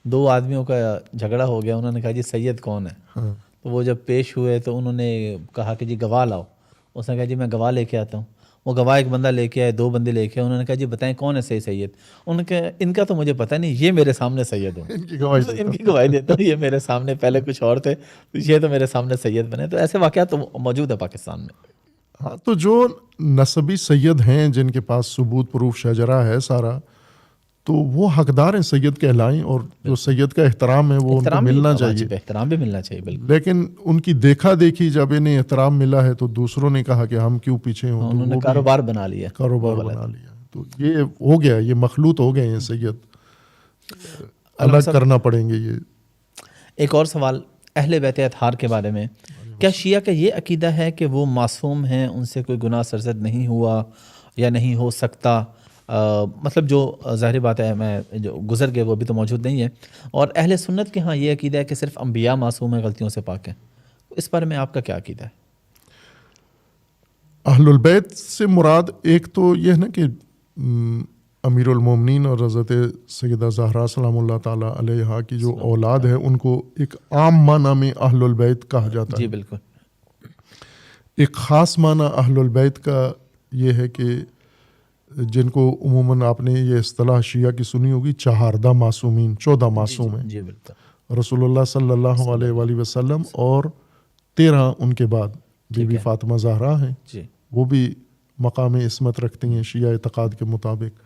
2 آدمیوں کا جھگڑا ہو گیا. انہوں نے کہا جی سید کون ہے؟ تو وہ جب پیش ہوئے تو انہوں نے کہا کہ جی گواہ لاؤ. اس نے کہا جی میں گواہ لے کے آتا ہوں. وہ گواہ ایک بندہ لے کے آئے, 2 بندے لے کے آئے. انہوں نے کہا جی بتائیں کون ہے صحیح سید؟ انہوں نے کہا ان کا تو مجھے پتہ نہیں, یہ میرے سامنے سید ہوں, ان کی گواہی دیتا ہوں. یہ میرے سامنے, پہلے کچھ اور تھے, یہ تو میرے سامنے سید بنے. تو ایسے واقعات تو موجود ہے پاکستان میں. ہاں, تو جو نسبی سید ہیں جن کے پاس ثبوت پروف شجرہ ہے سارا, تو وہ حقدار ہیں سید کہلائیں, اور جو سید کا احترام ہے وہ ان کو ملنا چاہیے. احترام بھی ملنا چاہیے بالکل. لیکن ان کی دیکھا دیکھی جب انہیں احترام ملا ہے تو دوسروں نے کہا کہ ہم کیوں پیچھے ہوں, انہوں نے کاروبار بنا لیا. تو یہ ہو گیا, یہ مخلوط ہو گئے ہیں سید, الگ کرنا پڑیں گے. یہ ایک اور سوال اہل بیت اطہار کے بارے میں, کیا شیعہ کا یہ عقیدہ ہے کہ وہ معصوم ہیں, ان سے کوئی گناہ سرزد نہیں ہوا یا نہیں ہو سکتا؟ مطلب جو ظاہری بات ہے, میں جو گزر گئے وہ بھی تو موجود نہیں ہے. اور اہل سنت کے ہاں یہ عقیدہ ہے کہ صرف انبیاء معصوم ہیں, غلطیوں سے پاک ہیں. اس بارے میں آپ کا کیا عقیدہ ہے؟ اہل البیت سے مراد ایک تو یہ ہے نا کہ امیر المومنین اور حضرت سیدہ زہرا سلام اللہ تعالیٰ علیہا کی جو اولاد ہے ان کو ایک عام معنی میں اہل البیت کہا جاتا ہے. جی بالکل. ایک خاص معنی اہل البیت کا یہ ہے کہ جن کو عموماً آپ نے یہ اصطلاح شیعہ کی سنی ہوگی, 14 معصومین, 14 معصوم ہیں. جی بالکل. رسول اللہ صلی اللہ علیہ وآلہ وسلم اور 13 ان کے بعد بی بی فاطمہ زہرا ہیں، جی وہ بھی مقام عصمت رکھتی ہیں شیعہ اعتقاد کے مطابق،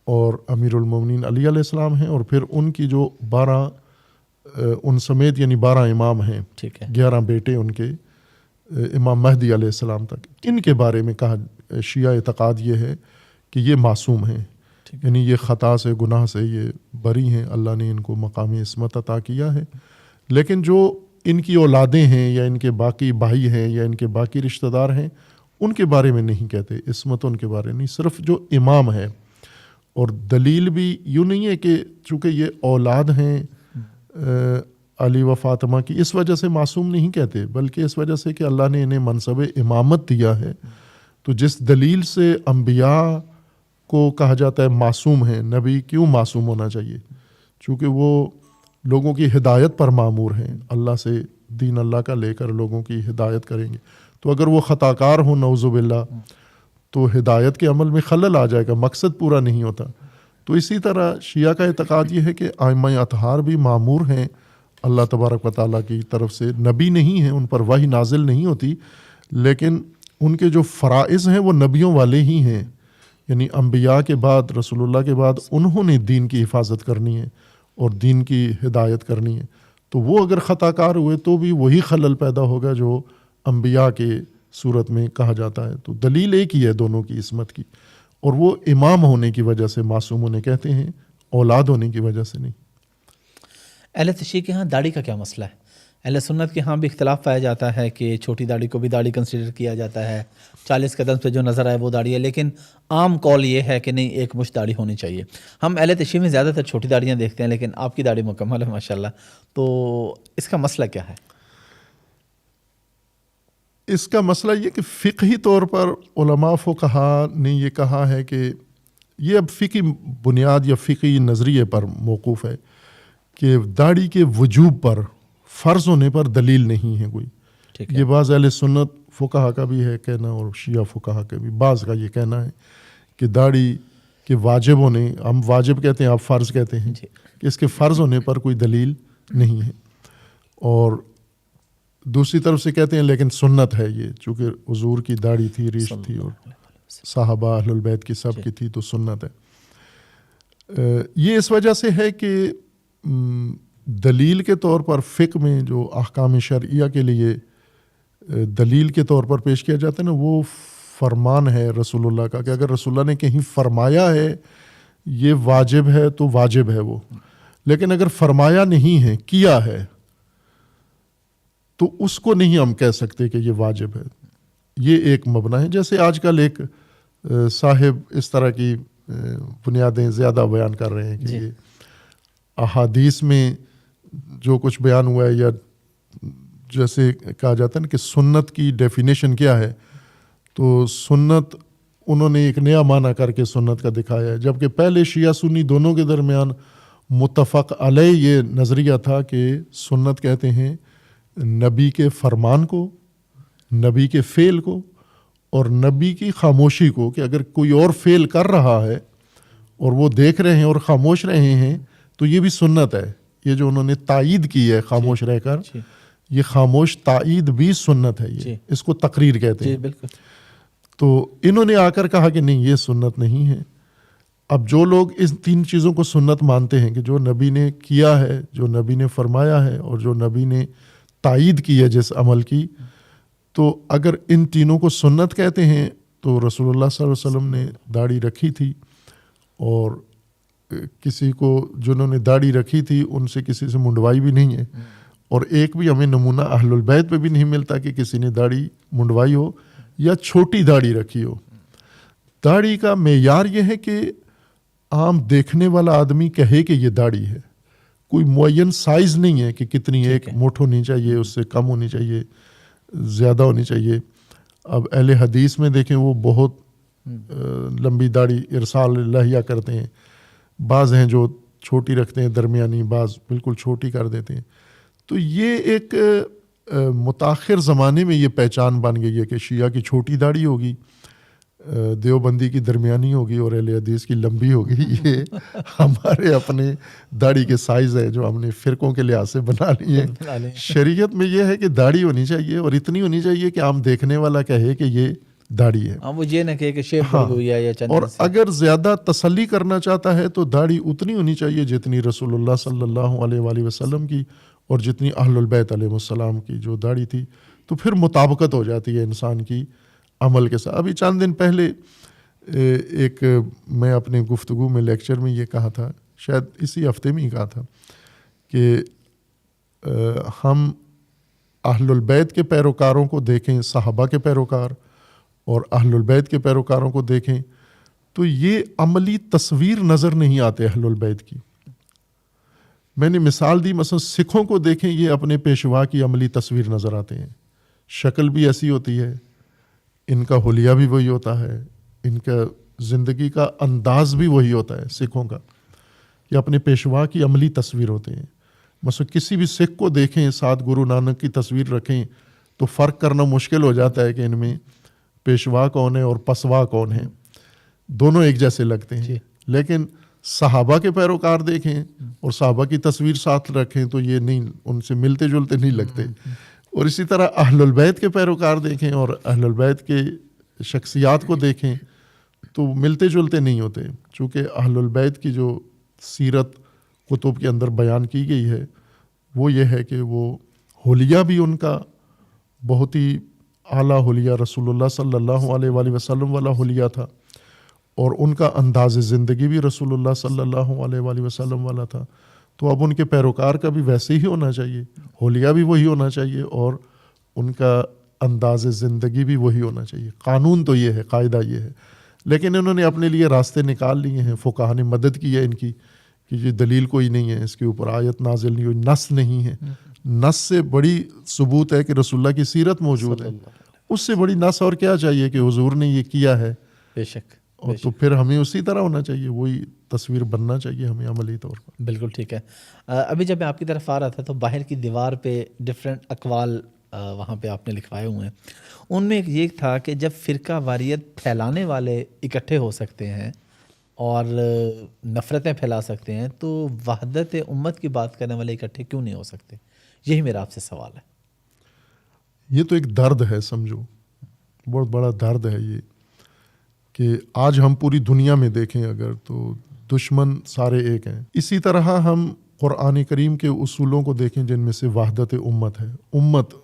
اور امیر المومنین علی علیہ السلام ہیں، اور پھر ان کی جو 12 ان سمیت یعنی 12 امام ہیں، ٹھیک ہے 11 بیٹے ان کے امام مہدی علیہ السلام تک، ان کے بارے میں کہا شیعہ اعتقاد یہ ہے کہ یہ معصوم ہیں، یعنی یہ خطا سے گناہ سے یہ بری ہیں، اللہ نے ان کو مقام عصمت عطا کیا ہے۔ لیکن جو ان کی اولادیں ہیں یا ان کے باقی بھائی ہیں یا ان کے باقی رشتہ دار ہیں، ان کے بارے میں نہیں کہتے، عصمت ان کے بارے نہیں، صرف جو امام ہے۔ اور دلیل بھی یوں نہیں ہے کہ چونکہ یہ اولاد ہیں علی و فاطمہ کی اس وجہ سے معصوم نہیں کہتے، بلکہ اس وجہ سے کہ اللہ نے انہیں منصب امامت دیا ہے۔ تو جس دلیل سے انبیاء کو کہا جاتا ہے معصوم ہیں، نبی کیوں معصوم ہونا چاہیے؟ چونکہ وہ لوگوں کی ہدایت پر مامور ہیں، اللہ سے دین اللہ کا لے کر لوگوں کی ہدایت کریں گے۔ تو اگر وہ خطا کار ہوں نعوذ باللہ تو ہدایت کے عمل میں خلل آ جائے گا، مقصد پورا نہیں ہوتا۔ تو اسی طرح شیعہ کا اعتقاد یہ ہے کہ ائمہ اطہار بھی مامور ہیں اللہ تبارک و تعالیٰ کی طرف سے، نبی نہیں ہیں، ان پر وحی نازل نہیں ہوتی، لیکن ان کے جو فرائض ہیں وہ نبیوں والے ہی ہیں، یعنی انبیاء کے بعد رسول اللہ کے بعد انہوں نے دین کی حفاظت کرنی ہے اور دین کی ہدایت کرنی ہے۔ تو وہ اگر خطا کار ہوئے تو بھی وہی خلل پیدا ہوگا جو انبیاء کے صورت میں کہا جاتا ہے۔ تو دلیل ایک ہی ہے دونوں کی عصمت کی، اور وہ امام ہونے کی وجہ سے معصوم ہونے کہتے ہیں، اولاد ہونے کی وجہ سے نہیں۔ اہل تشیع کے ہاں داڑھی کا کیا مسئلہ ہے؟ اہل سنت کے ہاں بھی اختلاف پایا جاتا ہے کہ چھوٹی داڑھی کو بھی داڑھی کنسیڈر کیا جاتا ہے، 40 قدم سے جو نظر آئے وہ داڑھی ہے، لیکن عام قول یہ ہے کہ نہیں، ایک مشت داڑھی ہونی چاہیے۔ ہم اہل تشیع میں زیادہ تر چھوٹی داڑیاں دیکھتے ہیں، لیکن آپ کی داڑھی مکمل ہے ماشاءاللہ، تو اس کا مسئلہ کیا ہے؟ اس کا مسئلہ یہ کہ فقہی طور پر علماء فقہا نے یہ کہا ہے کہ یہ اب فقہی بنیاد یا فقہی نظریے پر موقوف ہے کہ داڑھی کے وجوب پر، فرض ہونے پر دلیل نہیں ہے کوئی۔ یہ بعض اہل سنت فقہا کا بھی ہے کہنا، اور شیعہ فقہا کا بھی بعض کا یہ کہنا ہے کہ داڑھی کے واجب ہونے، ہم واجب کہتے ہیں، آپ فرض کہتے ہیں، کہ اس کے فرض ہونے پر کوئی دلیل نہیں ہے۔ اور دوسری طرف سے کہتے ہیں لیکن سنت ہے یہ، چونکہ حضور کی داڑھی تھی، ریش تھی، اور صحابہ اہل البیت کی سب کی تھی، تو سنت ہے۔ یہ اس وجہ سے ہے کہ دلیل کے طور پر فقہ میں جو احکام شرعیہ کے لیے دلیل کے طور پر پیش کیا جاتا ہے نا، وہ فرمان ہے رسول اللہ کا، کہ اگر رسول اللہ نے کہیں فرمایا ہے یہ واجب ہے تو واجب ہے وہ، لیکن اگر فرمایا نہیں ہے، کیا ہے، تو اس کو نہیں ہم کہہ سکتے کہ یہ واجب ہے۔ یہ ایک مبنی ہے۔ جیسے آج کل ایک صاحب اس طرح کی بنیادیں زیادہ بیان کر رہے ہیں کہ یہ احادیث میں جو کچھ بیان ہوا ہے، یا جیسے کہا جاتا ہے نا کہ سنت کی ڈیفینیشن کیا ہے، تو سنت انہوں نے ایک نیا معنی کر کے سنت کا دکھایا ہے، جبکہ پہلے شیعہ سنی دونوں کے درمیان متفق علیہ یہ نظریہ تھا کہ سنت کہتے ہیں نبی کے فرمان کو، نبی کے فعل کو، اور نبی کی خاموشی کو، کہ اگر کوئی اور فعل کر رہا ہے اور وہ دیکھ رہے ہیں اور خاموش رہے ہیں تو یہ بھی سنت ہے۔ یہ جو انہوں نے تائید کی ہے خاموش رہ کر، یہ خاموش تائید بھی سنت ہے، یہ اس کو تقریر کہتے ہیں۔ بالکل۔ تو انہوں نے آ کر کہا کہ نہیں، یہ سنت نہیں ہے۔ اب جو لوگ اس 3 چیزوں کو سنت مانتے ہیں کہ جو نبی نے کیا ہے، جو نبی نے فرمایا ہے، اور جو نبی نے تائید کی ہے جس عمل کی، تو اگر ان تینوں کو سنت کہتے ہیں تو رسول اللہ صلی اللہ علیہ وسلم نے داڑھی رکھی تھی، اور کسی کو جنہوں نے داڑھی رکھی تھی ان سے کسی سے منڈوائی بھی نہیں ہے، اور ایک بھی ہمیں نمونہ اہل البیت پہ بھی نہیں ملتا کہ کسی نے داڑھی منڈوائی ہو یا چھوٹی داڑھی رکھی ہو۔ داڑھی کا معیار یہ ہے کہ عام دیکھنے والا آدمی کہے کہ یہ داڑھی ہے، کوئی معین سائز نہیں ہے کہ کتنی، ایک مٹھ ہونی چاہیے، اس سے کم ہونی چاہیے، زیادہ ہونی چاہیے۔ اب اہل حدیث میں دیکھیں وہ بہت لمبی داڑھی ارسال لحیہ کرتے ہیں، بعض ہیں جو چھوٹی رکھتے ہیں درمیانی، بعض بالکل چھوٹی کر دیتے ہیں۔ تو یہ ایک متاخر زمانے میں یہ پہچان بن گئی ہے کہ شیعہ کی چھوٹی داڑھی ہوگی، دیوبندی کی درمیانی ہوگی اور اہل حدیث کی لمبی ہوگی. یہ ہمارے اپنے داڑھی کے سائز ہے جو ہم نے فرقوں کے لحاظ سے بنا لی ہے. شریعت میں یہ ہے کہ داڑھی ہونی چاہیے اور اتنی ہونی چاہیے کہ عام دیکھنے والا کہے کہ یہ داڑھی ہے. وہ یہ نہ کہ شیپ ہوئی ہے یا چند. اور اگر زیادہ تسلی کرنا چاہتا ہے تو داڑھی اتنی ہونی چاہیے جتنی رسول اللہ صلی اللہ علیہ وآلہ وسلم کی اور جتنی اہل البیت علیہ السلام کی جو داڑھی تھی. تو پھر مطابقت ہو جاتی ہے انسان کی عمل کے ساتھ. ابھی چند دن پہلے ایک میں اپنے گفتگو میں لیکچر میں یہ کہا تھا, شاید اسی ہفتے میں ہی کہا تھا, کہ ہم اہل البیت کے پیروکاروں کو دیکھیں, صحابہ کے پیروکار اور اہل البیت کے پیروکاروں کو دیکھیں تو یہ عملی تصویر نظر نہیں آتے اہل البیت کی. میں نے مثال دی, مثلا سکھوں کو دیکھیں, یہ اپنے پیشوا کی عملی تصویر نظر آتے ہیں. شکل بھی ایسی ہوتی ہے, ان کا حلیہ بھی وہی ہوتا ہے, ان کا زندگی کا انداز بھی وہی ہوتا ہے سکھوں کا. یہ اپنے پیشوا کی عملی تصویر ہوتے ہیں. مثلا کسی بھی سکھ کو دیکھیں, ساتھ گرو نانک کی تصویر رکھیں تو فرق کرنا مشکل ہو جاتا ہے کہ ان میں پیشوا کون ہے اور پسوا کون ہے. دونوں ایک جیسے لگتے ہیں. لیکن صحابہ کے پیروکار دیکھیں اور صحابہ کی تصویر ساتھ رکھیں تو یہ نہیں, ان سے ملتے جلتے نہیں لگتے. اور اسی طرح اہل البیت کے پیروکار دیکھیں اور اہل البیت کے شخصیات کو دیکھیں تو ملتے جلتے نہیں ہوتے. چونکہ اہل البیت کی جو سیرت کتب کے اندر بیان کی گئی ہے وہ یہ ہے کہ وہ حلیہ بھی ان کا بہت ہی اعلیٰ حلیہ رسول اللہ صلی اللہ علیہ وآلہ وسلم والا حلیہ تھا, اور ان کا انداز زندگی بھی رسول اللہ صلی اللہ علیہ وآلہ وسلم والا تھا. تو اب ان کے پیروکار کا بھی ویسے ہی ہونا چاہیے, حلیہ بھی وہی ہونا چاہیے اور ان کا انداز زندگی بھی وہی ہونا چاہیے. قانون تو یہ ہے, قاعدہ یہ ہے, لیکن انہوں نے اپنے لیے راستے نکال لیے ہیں. فقہا نے مدد کی ہے ان کی کہ یہ دلیل کوئی نہیں ہے, اس کے اوپر آیت نازل نہیں ہوئی, نص نہیں ہے. نص سے بڑی ثبوت ہے کہ رسول اللہ کی سیرت موجود ہے, اس سے بڑی نص اور کیا چاہیے کہ حضور نے یہ کیا ہے. بے شک. اور تو پھر ہمیں اسی طرح ہونا چاہیے, وہی تصویر بننا چاہیے ہمیں عملی طور پر. بالکل ٹھیک ہے. ابھی جب میں آپ کی طرف آ رہا تھا تو باہر کی دیوار پہ ڈفرینٹ اقوال وہاں پہ آپ نے لکھوائے ہوئے ہیں. ان میں یہ تھا کہ جب فرقہ واریت پھیلانے والے اکٹھے ہو سکتے ہیں اور نفرتیں پھیلا سکتے ہیں تو وحدت امت کی بات کرنے والے اکٹھے کیوں نہیں ہو سکتے؟ یہی میرا آپ سے سوال ہے. یہ تو ایک درد ہے, سمجھو بہت بڑا درد ہے یہ, کہ آج ہم پوری دنیا میں دیکھیں اگر تو دشمن سارے ایک ہیں. اسی طرح ہم قرآن کریم کے اصولوں کو دیکھیں جن میں سے وحدت امت ہے. امت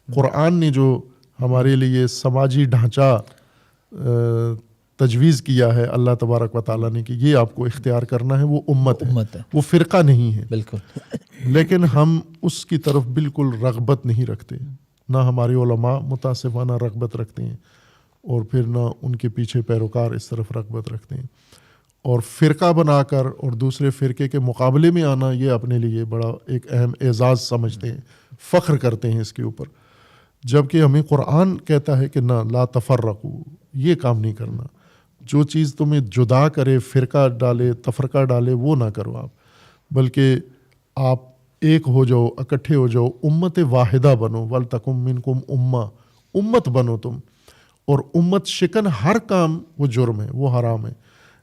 قرآن نے جو ہمارے لیے سماجی ڈھانچہ تجویز کیا ہے اللہ تبارک و تعالیٰ نے کہ یہ آپ کو اختیار کرنا ہے, وہ امت ہے, وہ فرقہ نہیں ہے. بالکل. لیکن ہم اس کی طرف بالکل رغبت نہیں رکھتے, نہ ہمارے علماء متاسفانہ رغبت رکھتے ہیں اور پھر نہ ان کے پیچھے پیروکار اس طرف رغبت رکھتے ہیں. اور فرقہ بنا کر اور دوسرے فرقے کے مقابلے میں آنا یہ اپنے لیے بڑا ایک اہم اعزاز سمجھتے ہیں, فخر کرتے ہیں اس کے اوپر. جبکہ ہمیں قرآن کہتا ہے کہ نہ, لا تفرقوا, یہ کام نہیں کرنا. جو چیز تمہیں جدا کرے, فرقہ ڈالے, تفرقہ ڈالے, وہ نہ کرو آپ, بلکہ آپ ایک ہو جاؤ, اکٹھے ہو جاؤ, امت واحدہ بنو. وَلْتَكُمْ مِنْكُمْ أُمَّةٌ, امت بنو تم. اور امت شکن ہر کام وہ جرم ہے, وہ حرام ہے,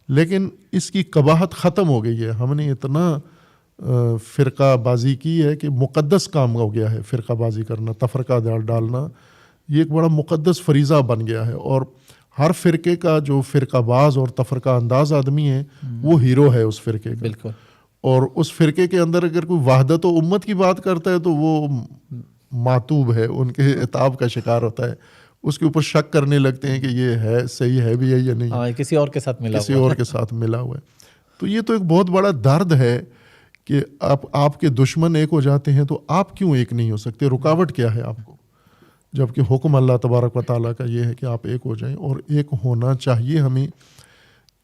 لیکن اس کی قباحت ختم ہو گئی ہے. ہم نے اتنا فرقہ بازی کی ہے کہ مقدس کام ہو گیا ہے فرقہ بازی کرنا, تفرقہ ڈالنا, یہ ایک بڑا مقدس فریضہ بن گیا ہے. اور ہر فرقے کا جو فرقہ باز اور تفرقہ انداز آدمی ہے وہ ہیرو ہے اس فرقے کا. بالکل. اور اس فرقے کے اندر اگر کوئی وحدت و امت کی بات کرتا ہے تو وہ معتوب ہے, ان کے عتاب کا شکار ہوتا ہے, اس کے اوپر شک کرنے لگتے ہیں کہ یہ ہے صحیح ہے بھی ہے یا نہیں, کسی اور کے ساتھ ملا, کسی اور کے ساتھ ملا ہوا ہے. تو یہ تو ایک بہت بڑا درد ہے کہ آپ کے دشمن ایک ہو جاتے ہیں تو آپ کیوں ایک نہیں ہو سکتے؟ رکاوٹ کیا ہے آپ کو؟ جبکہ حکم اللہ تبارک و تعالیٰ کا یہ ہے کہ آپ ایک ہو جائیں, اور ایک ہونا چاہیے ہمیں.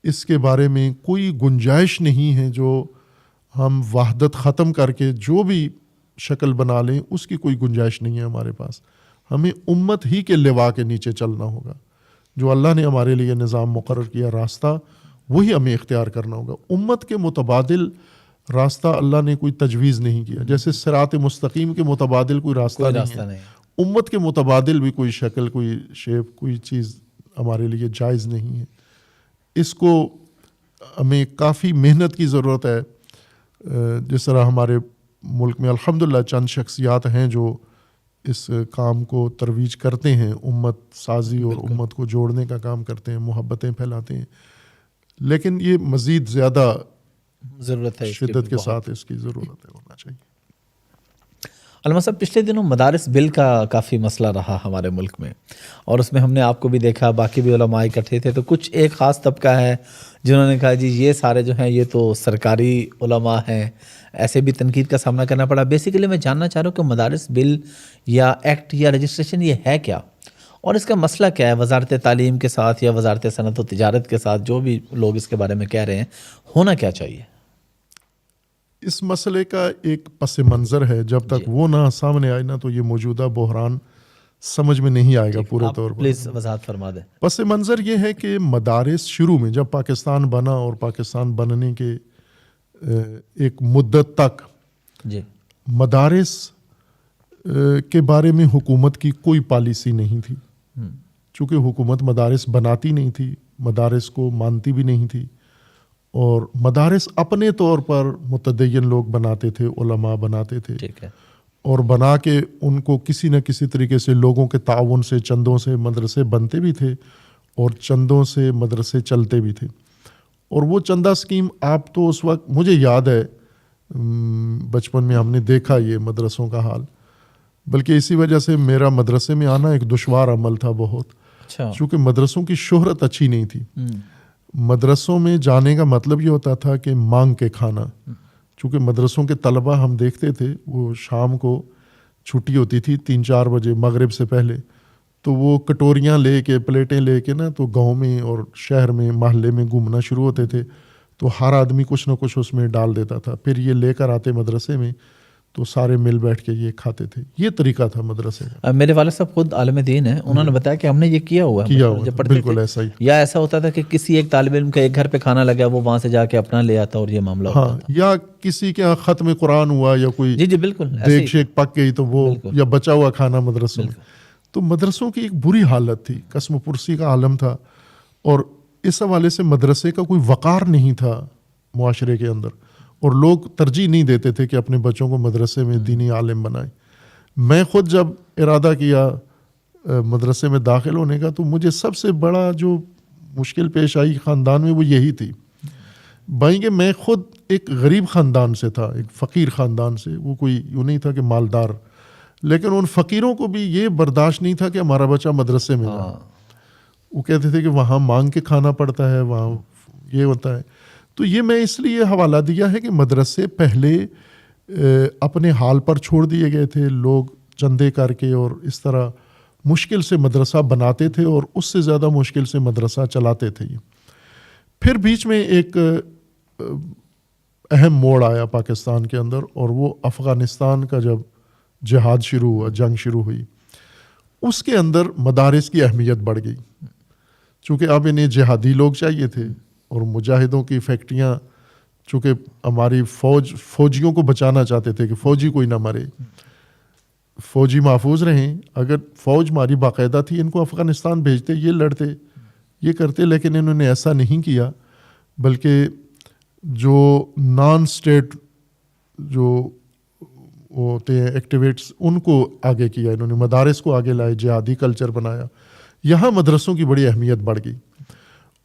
اس کے بارے میں کوئی گنجائش نہیں ہے جو ہم وحدت ختم کر کے جو بھی شکل بنا لیں, اس کی کوئی گنجائش نہیں ہے ہمارے پاس. ہمیں امت ہی کے لوا کے نیچے چلنا ہوگا. جو اللہ نے ہمارے لیے نظام مقرر کیا راستہ, وہی ہمیں اختیار کرنا ہوگا. امت کے متبادل راستہ اللہ نے کوئی تجویز نہیں کیا. جیسے صراط مستقیم کے متبادل کوئی راستہ نہیں ہے, امت کے متبادل بھی کوئی شکل, کوئی شیپ, کوئی چیز ہمارے لیے جائز نہیں ہے. اس کو ہمیں کافی محنت کی ضرورت ہے. جس طرح ہمارے ملک میں الحمدللہ چند شخصیات ہیں جو اس کام کو ترویج کرتے ہیں, امت سازی اور امت کو جوڑنے کا کام کرتے ہیں, محبتیں پھیلاتے ہیں, لیکن یہ مزید زیادہ ضرورت ہے, شدت کے ساتھ اس کی ضرورت ہے, ہونا چاہیے. علامہ صاحب, پچھلے دنوں مدارس بل کا کافی مسئلہ رہا ہمارے ملک میں, اور اس میں ہم نے آپ کو بھی دیکھا, باقی بھی علماء اکٹھے تھے, تو کچھ ایک خاص طبقہ ہے جنہوں نے کہا جی یہ سارے جو ہیں یہ تو سرکاری علماء ہیں, ایسے بھی تنقید کا سامنا کرنا پڑا. بیسیکلی میں جاننا چاہ رہا ہوں کہ مدارس بل یا ایکٹ یا رجسٹریشن یہ ہے کیا, اور اس کا مسئلہ کیا ہے وزارت تعلیم کے ساتھ یا وزارت صنعت و تجارت کے ساتھ, جو بھی لوگ اس کے بارے میں کہہ رہے ہیں, ہونا کیا چاہیے؟ اس مسئلے کا ایک پس منظر ہے, جب تک وہ نہ سامنے آئے نا تو یہ موجودہ بحران سمجھ میں نہیں آئے گا پورے طور پر. پلیز وضاحت فرما دیں. پس منظر یہ ہے کہ مدارس شروع میں جب پاکستان بنا اور پاکستان بننے کے ایک مدت تک جی مدارس کے بارے میں حکومت کی کوئی پالیسی نہیں تھی, چونکہ حکومت مدارس بناتی نہیں تھی, مدارس کو مانتی بھی نہیں تھی, اور مدارس اپنے طور پر متدین لوگ بناتے تھے, علماء بناتے تھے, ٹھیک ہے, اور بنا کے ان کو کسی نہ کسی طریقے سے لوگوں کے تعاون سے چندوں سے مدرسے بنتے بھی تھے اور چندوں سے مدرسے چلتے بھی تھے. اور وہ چندہ اسکیم آپ تو اس وقت مجھے یاد ہے بچپن میں ہم نے دیکھا یہ مدرسوں کا حال, بلکہ اسی وجہ سے میرا مدرسے میں آنا ایک دشوار عمل تھا بہت, چونکہ مدرسوں کی شہرت اچھی نہیں تھی. مدرسوں میں جانے کا مطلب یہ ہوتا تھا کہ مانگ کے کھانا, چونکہ مدرسوں کے طلبہ ہم دیکھتے تھے وہ شام کو چھٹی ہوتی تھی 3-4 بجے مغرب سے پہلے, تو وہ کٹوریاں لے کے پلیٹیں لے کے نا تو گاؤں میں اور شہر میں محلے میں گھومنا شروع ہوتے تھے, تو ہر آدمی کچھ نہ کچھ اس میں ڈال دیتا تھا, پھر یہ لے کر آتے مدرسے میں تو سارے مل بیٹھ کے یہ کھاتے تھے. یہ طریقہ تھا مدرسے کا. میرے والد صاحب خود عالم دین ہیں, انہوں نے بتایا کہ ہم نے یہ کیا ہوا بالکل ایسا ہی, یا ایسا ہوتا تھا کہ کسی ایک طالب علم کا ایک گھر پہ کھانا لگا وہ وہاں سے جا کے اپنا لے آتا اور یہ معاملہ ہوتا تھا, یا کسی کے یہاں ختم قرآن ہوا یا کوئی جی بالکل دیگ شیک پک گئی تو وہ یا بچا ہوا کھانا مدرسوں میں. تو مدرسوں کی ایک بری حالت تھی, قسم پرسی کا عالم تھا, اور اس حوالے سے مدرسے کا کوئی وقار نہیں تھا معاشرے کے اندر, اور لوگ ترجیح نہیں دیتے تھے کہ اپنے بچوں کو مدرسے میں دینی عالم بنائیں. میں خود جب ارادہ کیا مدرسے میں داخل ہونے کا تو مجھے سب سے بڑا جو مشکل پیش آئی خاندان میں وہ یہی تھی بھائی کہ میں خود ایک غریب خاندان سے تھا, ایک فقیر خاندان سے, وہ کوئی یوں نہیں تھا کہ مالدار, لیکن ان فقیروں کو بھی یہ برداشت نہیں تھا کہ ہمارا بچہ مدرسے میں جائے. وہ کہتے تھے کہ وہاں مانگ کے کھانا پڑتا ہے, وہاں یہ ہوتا ہے. تو یہ میں اس لیے حوالہ دیا ہے کہ مدرسے پہلے اپنے حال پر چھوڑ دیے گئے تھے, لوگ چندے کر کے اور اس طرح مشکل سے مدرسہ بناتے تھے اور اس سے زیادہ مشکل سے مدرسہ چلاتے تھے. پھر بیچ میں ایک اہم موڑ آیا پاکستان کے اندر, اور وہ افغانستان کا جب جہاد شروع ہوا, جنگ شروع ہوئی, اس کے اندر مدارس کی اہمیت بڑھ گئی, چونکہ اب انہیں جہادی لوگ چاہیے تھے اور مجاہدوں کی فیکٹریاں, چونکہ ہماری فوجیوں کو بچانا چاہتے تھے کہ فوجی کوئی نہ مرے, فوجی محفوظ رہیں. اگر فوج ہماری باقاعدہ تھی ان کو افغانستان بھیجتے, یہ لڑتے یہ کرتے, لیکن انہوں نے ایسا نہیں کیا, بلکہ جو نان اسٹیٹ جو ہوتے ہیں ایکٹیویٹس ان کو آگے کیا, انہوں نے مدارس کو آگے لائے, جہادی کلچر بنایا. یہاں مدرسوں کی بڑی اہمیت بڑھ گئی,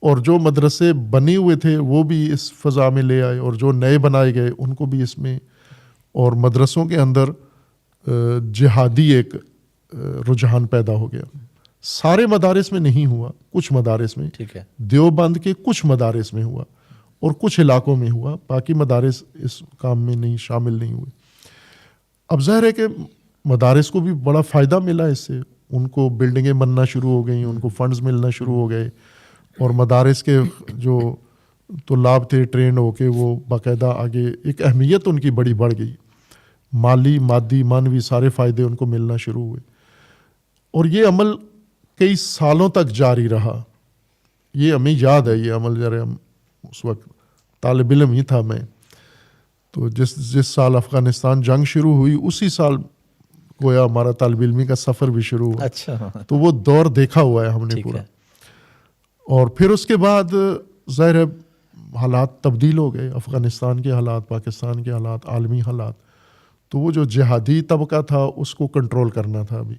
اور جو مدرسے بنے ہوئے تھے وہ بھی اس فضا میں لے آئے, اور جو نئے بنائے گئے ان کو بھی اس میں, اور مدرسوں کے اندر جہادی ایک رجحان پیدا ہو گیا. سارے مدارس میں نہیں ہوا, کچھ مدارس میں, دیوبند کے کچھ مدارس میں ہوا اور کچھ علاقوں میں ہوا, باقی مدارس اس کام میں نہیں شامل نہیں ہوئے. اب ظاہر ہے کہ مدارس کو بھی بڑا فائدہ ملا اس سے, ان کو بلڈنگیں بننا شروع ہو گئیں, ان کو فنڈز ملنا شروع ہو گئے, اور مدارس کے جو طلاب تھے ٹرین ہو کے وہ باقاعدہ آگے, ایک اہمیت ان کی بڑی بڑھ گئی, مالی مادی مانوی سارے فائدے ان کو ملنا شروع ہوئے. اور یہ عمل کئی سالوں تک جاری رہا. یہ ہمیں یاد ہے یہ عمل, ذرا ہم اس وقت طالب علم ہی تھا میں, تو جس سال افغانستان جنگ شروع ہوئی اسی سال گویا ہمارا طالب علمی کا سفر بھی شروع ہوا. اچھا, تو وہ دور دیکھا ہوا ہے ہم نے پورا. اور پھر اس کے بعد ظاہر ہے حالات تبدیل ہو گئے، افغانستان کے حالات، پاکستان کے حالات، عالمی حالات. تو وہ جو جہادی طبقہ تھا اس کو کنٹرول کرنا تھا، ابھی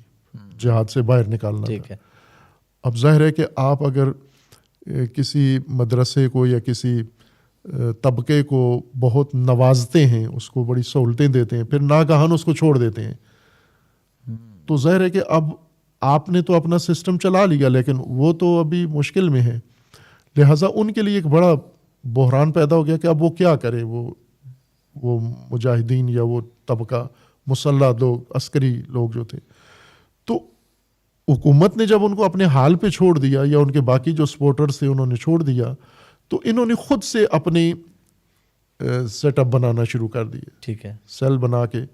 جہاد سے باہر نکالنا تھا. اب ظاہر ہے کہ آپ اگر کسی مدرسے کو یا کسی طبقے کو بہت نوازتے ہیں، اس کو بڑی سہولتیں دیتے ہیں، پھر ناگہان اس کو چھوڑ دیتے ہیں، تو ظاہر ہے کہ اب آپ نے تو اپنا سسٹم چلا لیا لیکن وہ تو ابھی مشکل میں ہے. لہٰذا ان کے لیے ایک بڑا بحران پیدا ہو گیا کہ اب وہ کیا کریں. وہ مجاہدین یا وہ طبقہ مسلح لوگ، عسکری لوگ جو تھے، تو حکومت نے جب ان کو اپنے حال پہ چھوڑ دیا یا ان کے باقی جو سپورٹرز تھے انہوں نے چھوڑ دیا، تو انہوں نے خود سے اپنے سیٹ اپ بنانا شروع کر دیے. ٹھیک ہے، سیل بنا کے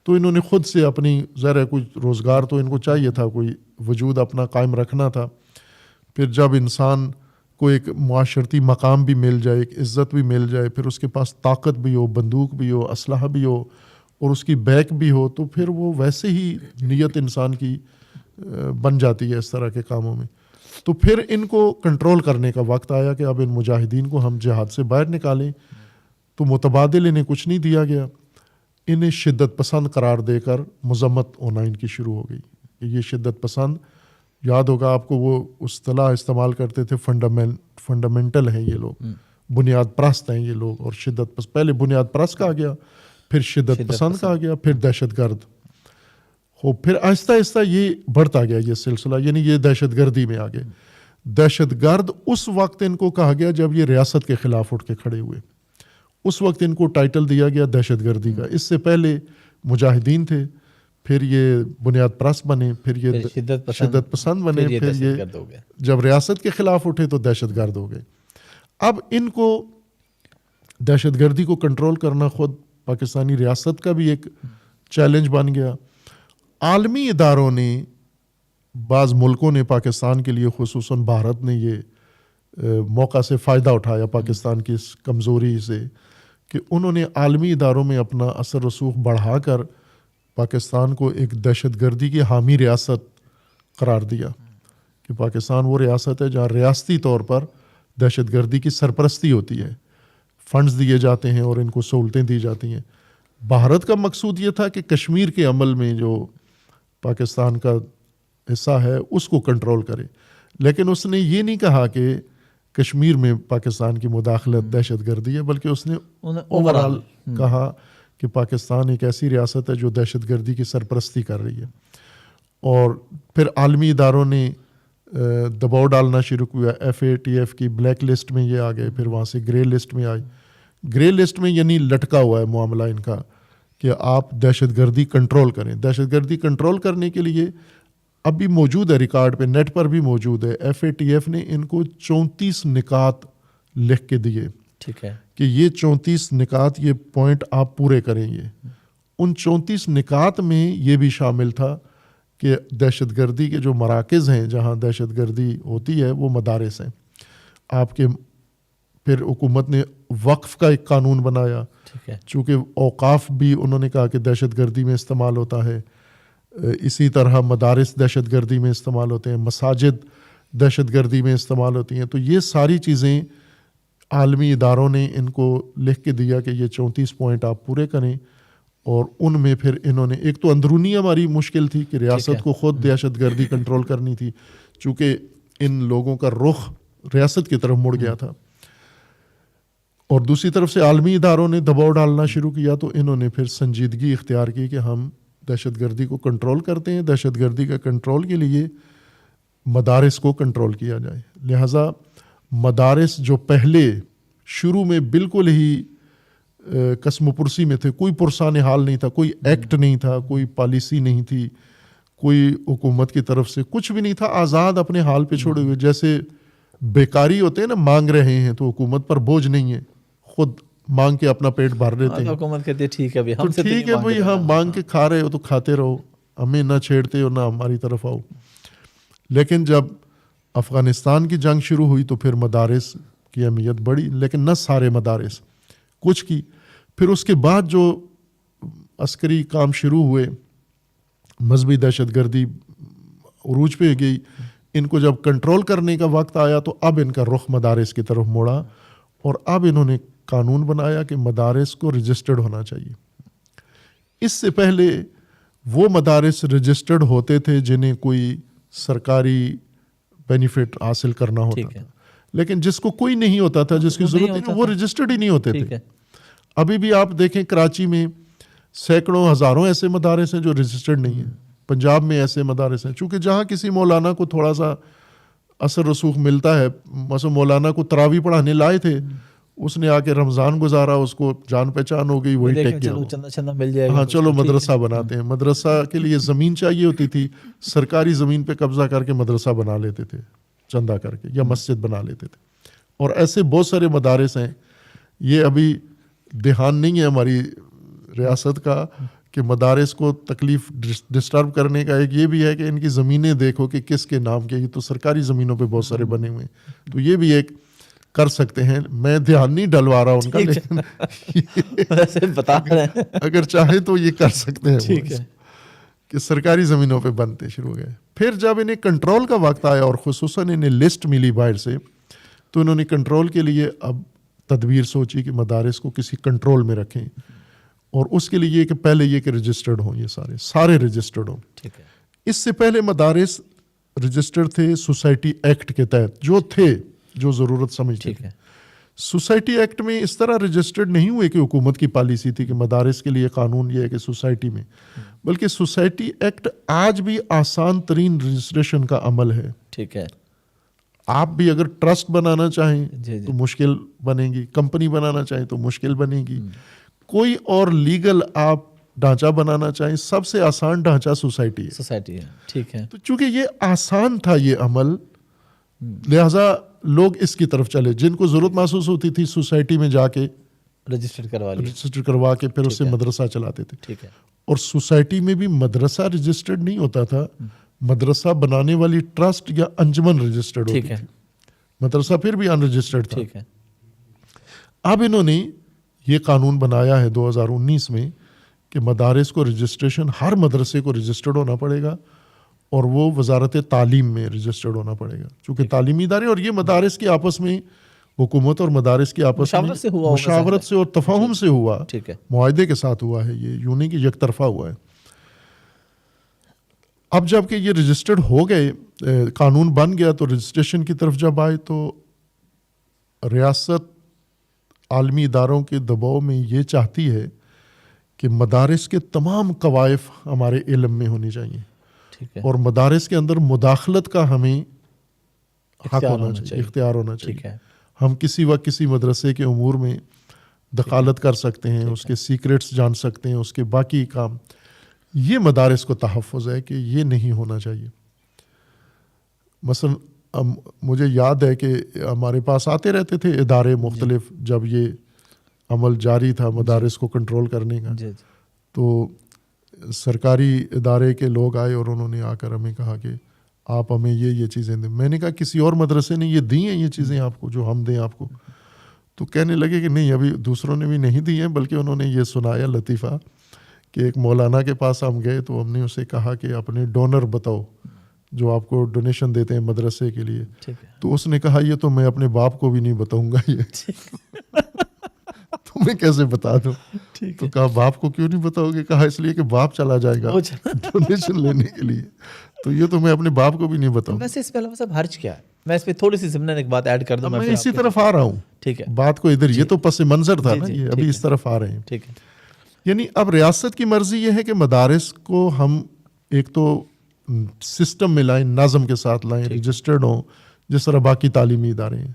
تو انہوں نے خود سے اپنی، ظاہر ہے کوئی روزگار تو ان کو چاہیے تھا، کوئی وجود اپنا قائم رکھنا تھا. پھر جب انسان کو ایک معاشرتی مقام بھی مل جائے، ایک عزت بھی مل جائے، پھر اس کے پاس طاقت بھی ہو، بندوق بھی ہو، اسلحہ بھی ہو اور اس کی بیک بھی ہو، تو پھر وہ ویسے ہی نیت انسان کی بن جاتی ہے اس طرح کے کاموں میں. تو پھر ان کو کنٹرول کرنے کا وقت آیا کہ اب ان مجاہدین کو ہم جہاد سے باہر نکالیں. تو متبادل انہیں کچھ نہیں دیا گیا، انہیں شدت پسند قرار دے کر مذمت ہونا ان کی شروع ہو گئی. یہ شدت پسند، یاد ہوگا آپ کو وہ اصطلاح استعمال کرتے تھے، فنڈامنٹل ہیں یہ لوگ، بنیاد پرست ہیں یہ لوگ. اور شدت پسند، پہلے بنیاد پرست کہا گیا، پھر شدت پسند کہا گیا، پھر دہشت گرد. پھر آہستہ آہستہ یہ بڑھتا گیا یہ سلسلہ، یعنی یہ دہشت گردی میں آ گئے. دہشت گرد اس وقت ان کو کہا گیا جب یہ ریاست کے خلاف اٹھ کے کھڑے ہوئے، اس وقت ان کو ٹائٹل دیا گیا دہشت گردی کا. اس سے پہلے مجاہدین تھے، پھر یہ بنیاد پرست بنے، پھر یہ شدت پسند بنے، پھر یہ جب ریاست کے خلاف اٹھے تو دہشت گرد ہو گئے. اب ان کو دہشت گردی کو کنٹرول کرنا خود پاکستانی ریاست کا بھی ایک چیلنج بن گیا. عالمی اداروں نے، بعض ملکوں نے پاکستان کے لیے، خصوصاً بھارت نے یہ موقع سے فائدہ اٹھایا پاکستان کی اس کمزوری سے، کہ انہوں نے عالمی اداروں میں اپنا اثر رسوخ بڑھا کر پاکستان کو ایک دہشت گردی کی حامی ریاست قرار دیا. کہ پاکستان وہ ریاست ہے جہاں ریاستی طور پر دہشت گردی کی سرپرستی ہوتی ہے، فنڈز دیے جاتے ہیں اور ان کو سہولتیں دی جاتی ہیں. بھارت کا مقصود یہ تھا کہ کشمیر کے عمل میں جو پاکستان کا حصہ ہے اس کو کنٹرول کرے، لیکن اس نے یہ نہیں کہا کہ کشمیر میں پاکستان کی مداخلت دہشت گردی ہے، بلکہ اس نے اوورال کہا کہ پاکستان ایک ایسی ریاست ہے جو دہشت گردی کی سرپرستی کر رہی ہے. اور پھر عالمی اداروں نے دباؤ ڈالنا شروع کیا. FATF کی بلیک لسٹ میں یہ آ گئے، پھر وہاں سے گرے لسٹ میں آئے. گرے لسٹ میں یعنی لٹکا ہوا ہے معاملہ ان کا کہ آپ دہشت گردی کنٹرول کریں. دہشت گردی کنٹرول کرنے کے لیے اب بھی موجود ہے، ریکارڈ پہ نیٹ پر بھی موجود ہے. FATF نے ان کو 34 نکات لکھ کے دیے، ٹھیک ہے، کہ یہ 34 نکات، یہ پوائنٹ آپ پورے کریں گے. ان 34 نکات میں یہ بھی شامل تھا کہ دہشت گردی کے جو مراکز ہیں جہاں دہشت گردی ہوتی ہے وہ مدارس ہیں آپ کے. پھر حکومت نے وقف کا ایک قانون بنایا، چونکہ اوقاف بھی انہوں نے کہا کہ دہشت گردی میں استعمال ہوتا ہے. اسی طرح مدارس دہشت گردی میں استعمال ہوتے ہیں، مساجد دہشت گردی میں استعمال ہوتی ہیں. تو یہ ساری چیزیں عالمی اداروں نے ان کو لکھ کے دیا کہ یہ 34 پوائنٹ آپ پورے کریں. اور ان میں پھر انہوں نے، ایک تو اندرونی ہماری مشکل تھی کہ ریاست کو خود دہشت گردی کنٹرول کرنی تھی، چونکہ ان لوگوں کا رخ ریاست کی طرف مڑ گیا تھا. اور دوسری طرف سے عالمی اداروں نے دباؤ ڈالنا شروع کیا، تو انہوں نے پھر سنجیدگی اختیار کی کہ ہم دہشت گردی کو کنٹرول کرتے ہیں. دہشت گردی کا کنٹرول کے لیے مدارس کو کنٹرول کیا جائے. لہٰذا مدارس جو پہلے شروع میں بالکل ہی قسم پرسی میں تھے، کوئی پرسان حال نہیں تھا، کوئی ایکٹ نہیں تھا، کوئی پالیسی نہیں تھی، کوئی حکومت کی طرف سے کچھ بھی نہیں تھا، آزاد اپنے حال پہ چھوڑے ہوئے. جیسے بیکاری ہوتے ہیں نا، مانگ رہے ہیں تو حکومت پر بوجھ نہیں ہے، خود مانگ کے اپنا پیٹ بھر لیتے ہیں. حکومت کہتی ہے ٹھیک ہے بھائی، تو ٹھیک ہے بھائی، ہم مانگ کے کھا رہے ہو تو کھاتے رہو، ہمیں نہ چھیڑتے ہو نہ ہماری طرف آؤ. لیکن جب افغانستان کی جنگ شروع ہوئی تو پھر مدارس کی اہمیت بڑھی، لیکن نہ سارے مدارس، کچھ کی. پھر اس کے بعد جو عسکری کام شروع ہوئے، مذہبی دہشت گردی عروج پہ گئی، ان کو جب کنٹرول کرنے کا وقت آیا تو اب ان کا رخ مدارس کی طرف موڑا اور اب انہوں نے قانون بنایا کہ مدارس کو رجسٹرڈ ہونا چاہیے. اس سے پہلے وہ مدارس رجسٹرڈ ہوتے تھے جنہیں کوئی سرکاری بینیفٹ حاصل کرنا ہوتا تھا, لیکن جس کو کوئی نہیں ہوتا تھا, جس کی ضرورت نہیں, وہ رجسٹرڈ ہی نہیں ہوتے تھے. ابھی بھی آپ دیکھیں کراچی میں سینکڑوں ہزاروں ایسے مدارس ہیں جو رجسٹرڈ نہیں ہیں. پنجاب میں ایسے مدارس ہیں, چونکہ جہاں کسی مولانا کو تھوڑا سا اثر رسوخ ملتا ہے, مثلا مولانا کو تراویح پڑھانے لائے تھے, اس نے آ کے رمضان گزارا, اس کو جان پہچان ہو گئی, وہی ٹیک کیا, ہاں چلو مدرسہ بناتے ہیں. مدرسہ کے لیے زمین چاہیے ہوتی تھی, سرکاری زمین پہ قبضہ کر کے مدرسہ بنا لیتے تھے چندہ کر کے, یا مسجد بنا لیتے تھے. اور ایسے بہت سارے مدارس ہیں. یہ ابھی دھیان نہیں ہے ہماری ریاست کا کہ مدارس کو تکلیف ڈسٹرب کرنے کا. ایک یہ بھی ہے کہ ان کی زمینیں دیکھو کہ کس کے نام کے, یہ تو سرکاری زمینوں پہ بہت سارے بنے ہوئے ہیں, تو یہ بھی ایک کر سکتے ہیں. میں دھیان نہیں ڈلوا رہا ان کا, لیکن بتا رہے ہیں اگر چاہیں تو یہ کر سکتے ہیں کہ سرکاری زمینوں پہ بنتے شروع ہو گئے. پھر جب انہیں کنٹرول کا وقت آیا اور خصوصاً انہیں لسٹ ملی باہر سے, تو انہوں نے کنٹرول کے لیے اب تدبیر سوچی کہ مدارس کو کسی کنٹرول میں رکھیں, اور اس کے لیے کہ پہلے یہ کہ رجسٹرڈ ہوں, یہ سارے رجسٹرڈ ہوں. اس سے پہلے مدارس رجسٹرڈ تھے سوسائٹی ایکٹ کے تحت, جو تھے جو ضرورت سمجھتے تھے. سوسائٹی ایکٹ میں اس طرح رجسٹرڈ نہیں ہوئے کہ حکومت کی پالیسی تھی کہ مدارس کے لیے قانون یہ ہے کہ سوسائٹی میں, بلکہ سوسائٹی ایکٹ آج بھی آسان ترین رجسٹریشن کا عمل ہے. ٹھیک ہے, آپ بھی اگر ٹرسٹ بنانا چاہیں تو مشکل بنے گی, کمپنی بنانا چاہیں تو مشکل بنے گی, کوئی اور لیگل آپ ڈھانچہ بنانا چاہیں, سب سے آسان ڈھانچہ سوسائٹی ہے. ٹھیک ہے, تو چونکہ یہ آسان تھا یہ عمل, لہٰذا لوگ اس کی طرف چلے. جن کو ضرورت محسوس ہوتی تھی سوسائٹی میں جا کے رجسٹر کروا کے پھر اس سے مدرسہ چلاتے تھے. ٹھیک ہے, اور سوسائٹی میں بھی مدرسہ رجسٹرڈ نہیں ہوتا تھا, مدرسہ بنانے والی ٹرسٹ یا انجمن رجسٹرڈ ہوتی تھی, مدرسہ پھر بھی ان رجسٹرڈ تھا. ٹھیک ہے, اب انہوں نے یہ قانون بنایا ہے 2019 میں کہ مدارس کو رجسٹریشن ہر مدرسے کو رجسٹرڈ ہونا پڑے گا, اور وہ وزارت تعلیم میں رجسٹرڈ ہونا پڑے گا, چونکہ تعلیمی ادارے اور یہ مدارس کے آپس میں, حکومت اور مدارس کے آپس میں مشاورت سے اور تفاہم سے ہوا, معاہدے کے ساتھ ہوا ہے, یہ یوں نہیں کہ یک طرفہ ہوا ہے. اب جب کہ یہ رجسٹرڈ ہو گئے, قانون بن گیا, تو رجسٹریشن کی طرف جب آئے تو ریاست عالمی اداروں کے دباؤ میں یہ چاہتی ہے کہ مدارس کے تمام قوائف ہمارے علم میں ہونی چاہیے, اور مدارس کے اندر مداخلت کا ہمیں حق ہونا چاہیے, اختیار ہونا چاہیے. ہم کسی وقت کسی مدرسے کے امور میں دخالت کر سکتے ہیں, اس کے سیکرٹس جان سکتے ہیں, اس کے باقی کام. یہ مدارس کو تحفظ ہے کہ یہ نہیں ہونا چاہیے. مثلا مجھے یاد ہے کہ ہمارے پاس آتے رہتے تھے ادارے مختلف, جب یہ عمل جاری تھا مدارس کو کنٹرول کرنے کا, تو سرکاری ادارے کے لوگ آئے اور انہوں نے آ کر ہمیں کہا کہ آپ ہمیں یہ چیزیں دیں. میں نے کہا کسی اور مدرسے نے یہ دی ہیں یہ چیزیں آپ کو جو ہم دیں آپ کو؟ تو کہنے لگے کہ نہیں, ابھی دوسروں نے بھی نہیں دی ہیں, بلکہ انہوں نے یہ سنایا لطیفہ کہ ایک مولانا کے پاس ہم گئے تو ہم نے اسے کہا کہ اپنے ڈونر بتاؤ جو آپ کو ڈونیشن دیتے ہیں مدرسے کے لیے. تو اس نے کہا یہ تو میں اپنے باپ کو بھی نہیں بتاؤں گا, یہ تمہیں کیسے بتا دوں؟ تو کہا باپ کو کیوں نہیں بتاؤ گے؟ کہا اس لیے کہ باپ چلا جائے گا ڈونیشن لینے کے لیے, تو یہ تو میں اپنے باپ کو بھی نہیں بتاؤں. ویسے اس پہ علامہ صاحب حرج کیا ہے؟ میں اس پہ تھوڑی سی ضمن ایک بات ایڈ کر دوں. میں اسی طرف آ رہا ہوں. ٹھیک ہے, بات کو ادھر, یہ تو پس منظر تھا نا, یہ ابھی اس طرف آ رہے ہیں. ٹھیک ہے, یعنی اب ریاست کی مرضی یہ ہے کہ مدارس کو ہم ایک تو سسٹم میں لائیں, نظم کے ساتھ لائیں, رجسٹرڈ ہوں جس طرح باقی تعلیمی ادارے ہیں.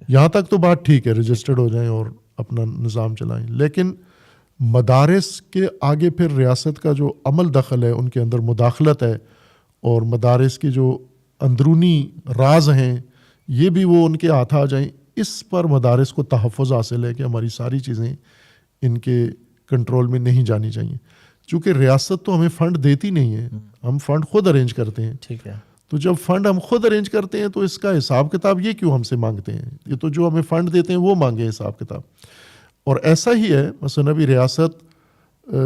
یہاں تک تو بات ٹھیک ہے, رجسٹرڈ ہو جائیں اور اپنا نظام چلائیں, لیکن مدارس کے آگے پھر ریاست کا جو عمل دخل ہے, ان کے اندر مداخلت ہے, اور مدارس کی جو اندرونی راز ہیں یہ بھی وہ ان کے ہاتھ آ جائیں. اس پر مدارس کو تحفظ حاصل ہے کہ ہماری ساری چیزیں ان کے کنٹرول میں نہیں جانی چاہیے, چونکہ ریاست تو ہمیں فنڈ دیتی نہیں ہے, ہم فنڈ خود ارینج کرتے ہیں. ٹھیک ہے, تو جب فنڈ ہم خود ارینج کرتے ہیں تو اس کا حساب کتاب یہ کیوں ہم سے مانگتے ہیں؟ یہ تو جو ہمیں فنڈ دیتے ہیں وہ مانگے حساب کتاب. اور ایسا ہی ہے, مثلا ابھی ریاست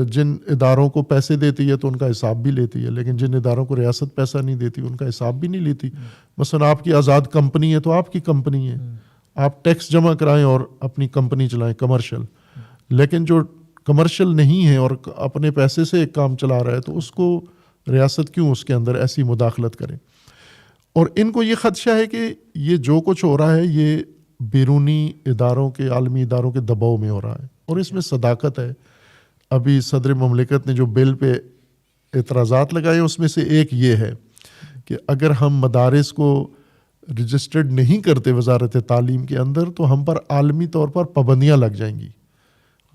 جن اداروں کو پیسے دیتی ہے تو ان کا حساب بھی لیتی ہے، لیکن جن اداروں کو ریاست پیسہ نہیں دیتی ان کا حساب بھی نہیں لیتی. مثلا آپ کی آزاد کمپنی ہے تو آپ کی کمپنی ہے، آپ ٹیکس جمع کرائیں اور اپنی کمپنی چلائیں کمرشل. لیکن جو کمرشل نہیں ہے اور اپنے پیسے سے ایک کام چلا رہا ہے تو اس کو ریاست کیوں اس کے اندر ایسی مداخلت کرے. اور ان کو یہ خدشہ ہے کہ یہ جو کچھ ہو رہا ہے یہ بیرونی اداروں کے، عالمی اداروں کے دباؤ میں ہو رہا ہے، اور اس میں صداقت ہے. ابھی صدر مملکت نے جو بل پہ اعتراضات لگائے اس میں سے ایک یہ ہے کہ اگر ہم مدارس کو رجسٹرڈ نہیں کرتے وزارت تعلیم کے اندر تو ہم پر عالمی طور پر پابندیاں لگ جائیں گی.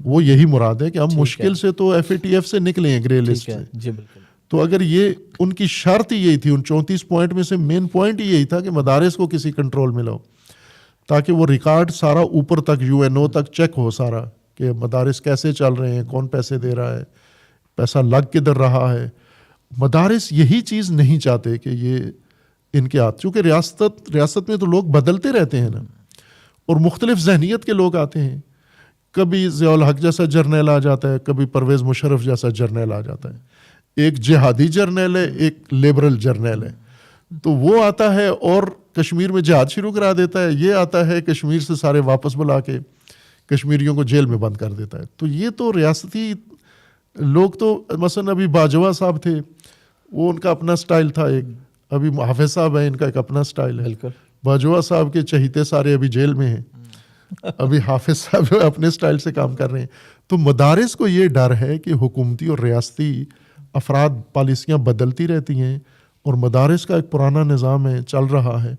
وہ یہی مراد ہے کہ ہم مشکل سے تو FATF سے نکلیں ہیں گرے لسٹ سے. جی بالکل. تو اگر یہ ان کی شرط یہی تھی، ان 34 پوائنٹ میں سے مین پوائنٹ یہی تھا کہ مدارس کو کسی کنٹرول میں لاؤ تاکہ وہ ریکارڈ سارا اوپر تک UNO تک چیک ہو سارا کہ مدارس کیسے چل رہے ہیں، کون پیسے دے رہا ہے، پیسہ لگ کدھر رہا ہے. مدارس یہی چیز نہیں چاہتے کہ یہ ان کے ہاتھ، چونکہ ریاست میں تو لوگ بدلتے رہتے ہیں نا، اور مختلف ذہنیت کے لوگ آتے ہیں. کبھی ضیاء الحق جیسا جرنیل آ جاتا ہے، کبھی پرویز مشرف جیسا جرنیل آ جاتا ہے. ایک جہادی جرنیل ہے، ایک لیبرل جرنیل ہے. تو وہ آتا ہے اور کشمیر میں جہاد شروع کرا دیتا ہے، یہ آتا ہے کشمیر سے سارے واپس بلا کے کشمیریوں کو جیل میں بند کر دیتا ہے. تو یہ تو ریاستی لوگ تو مثلا ابھی باجوہ صاحب تھے، وہ ان کا اپنا سٹائل تھا ایک. ابھی حافظ صاحب ہیں، ان کا ایک اپنا سٹائل ہے. بالکل. باجوہ صاحب کے چہیتے سارے ابھی جیل میں ہیں. ابھی حافظ صاحب اپنے سٹائل سے کام کر رہے ہیں. تو مدارس کو یہ ڈر ہے کہ حکومتی اور ریاستی افراد پالیسیاں بدلتی رہتی ہیں اور مدارس کا ایک پرانا نظام ہے، چل رہا ہے.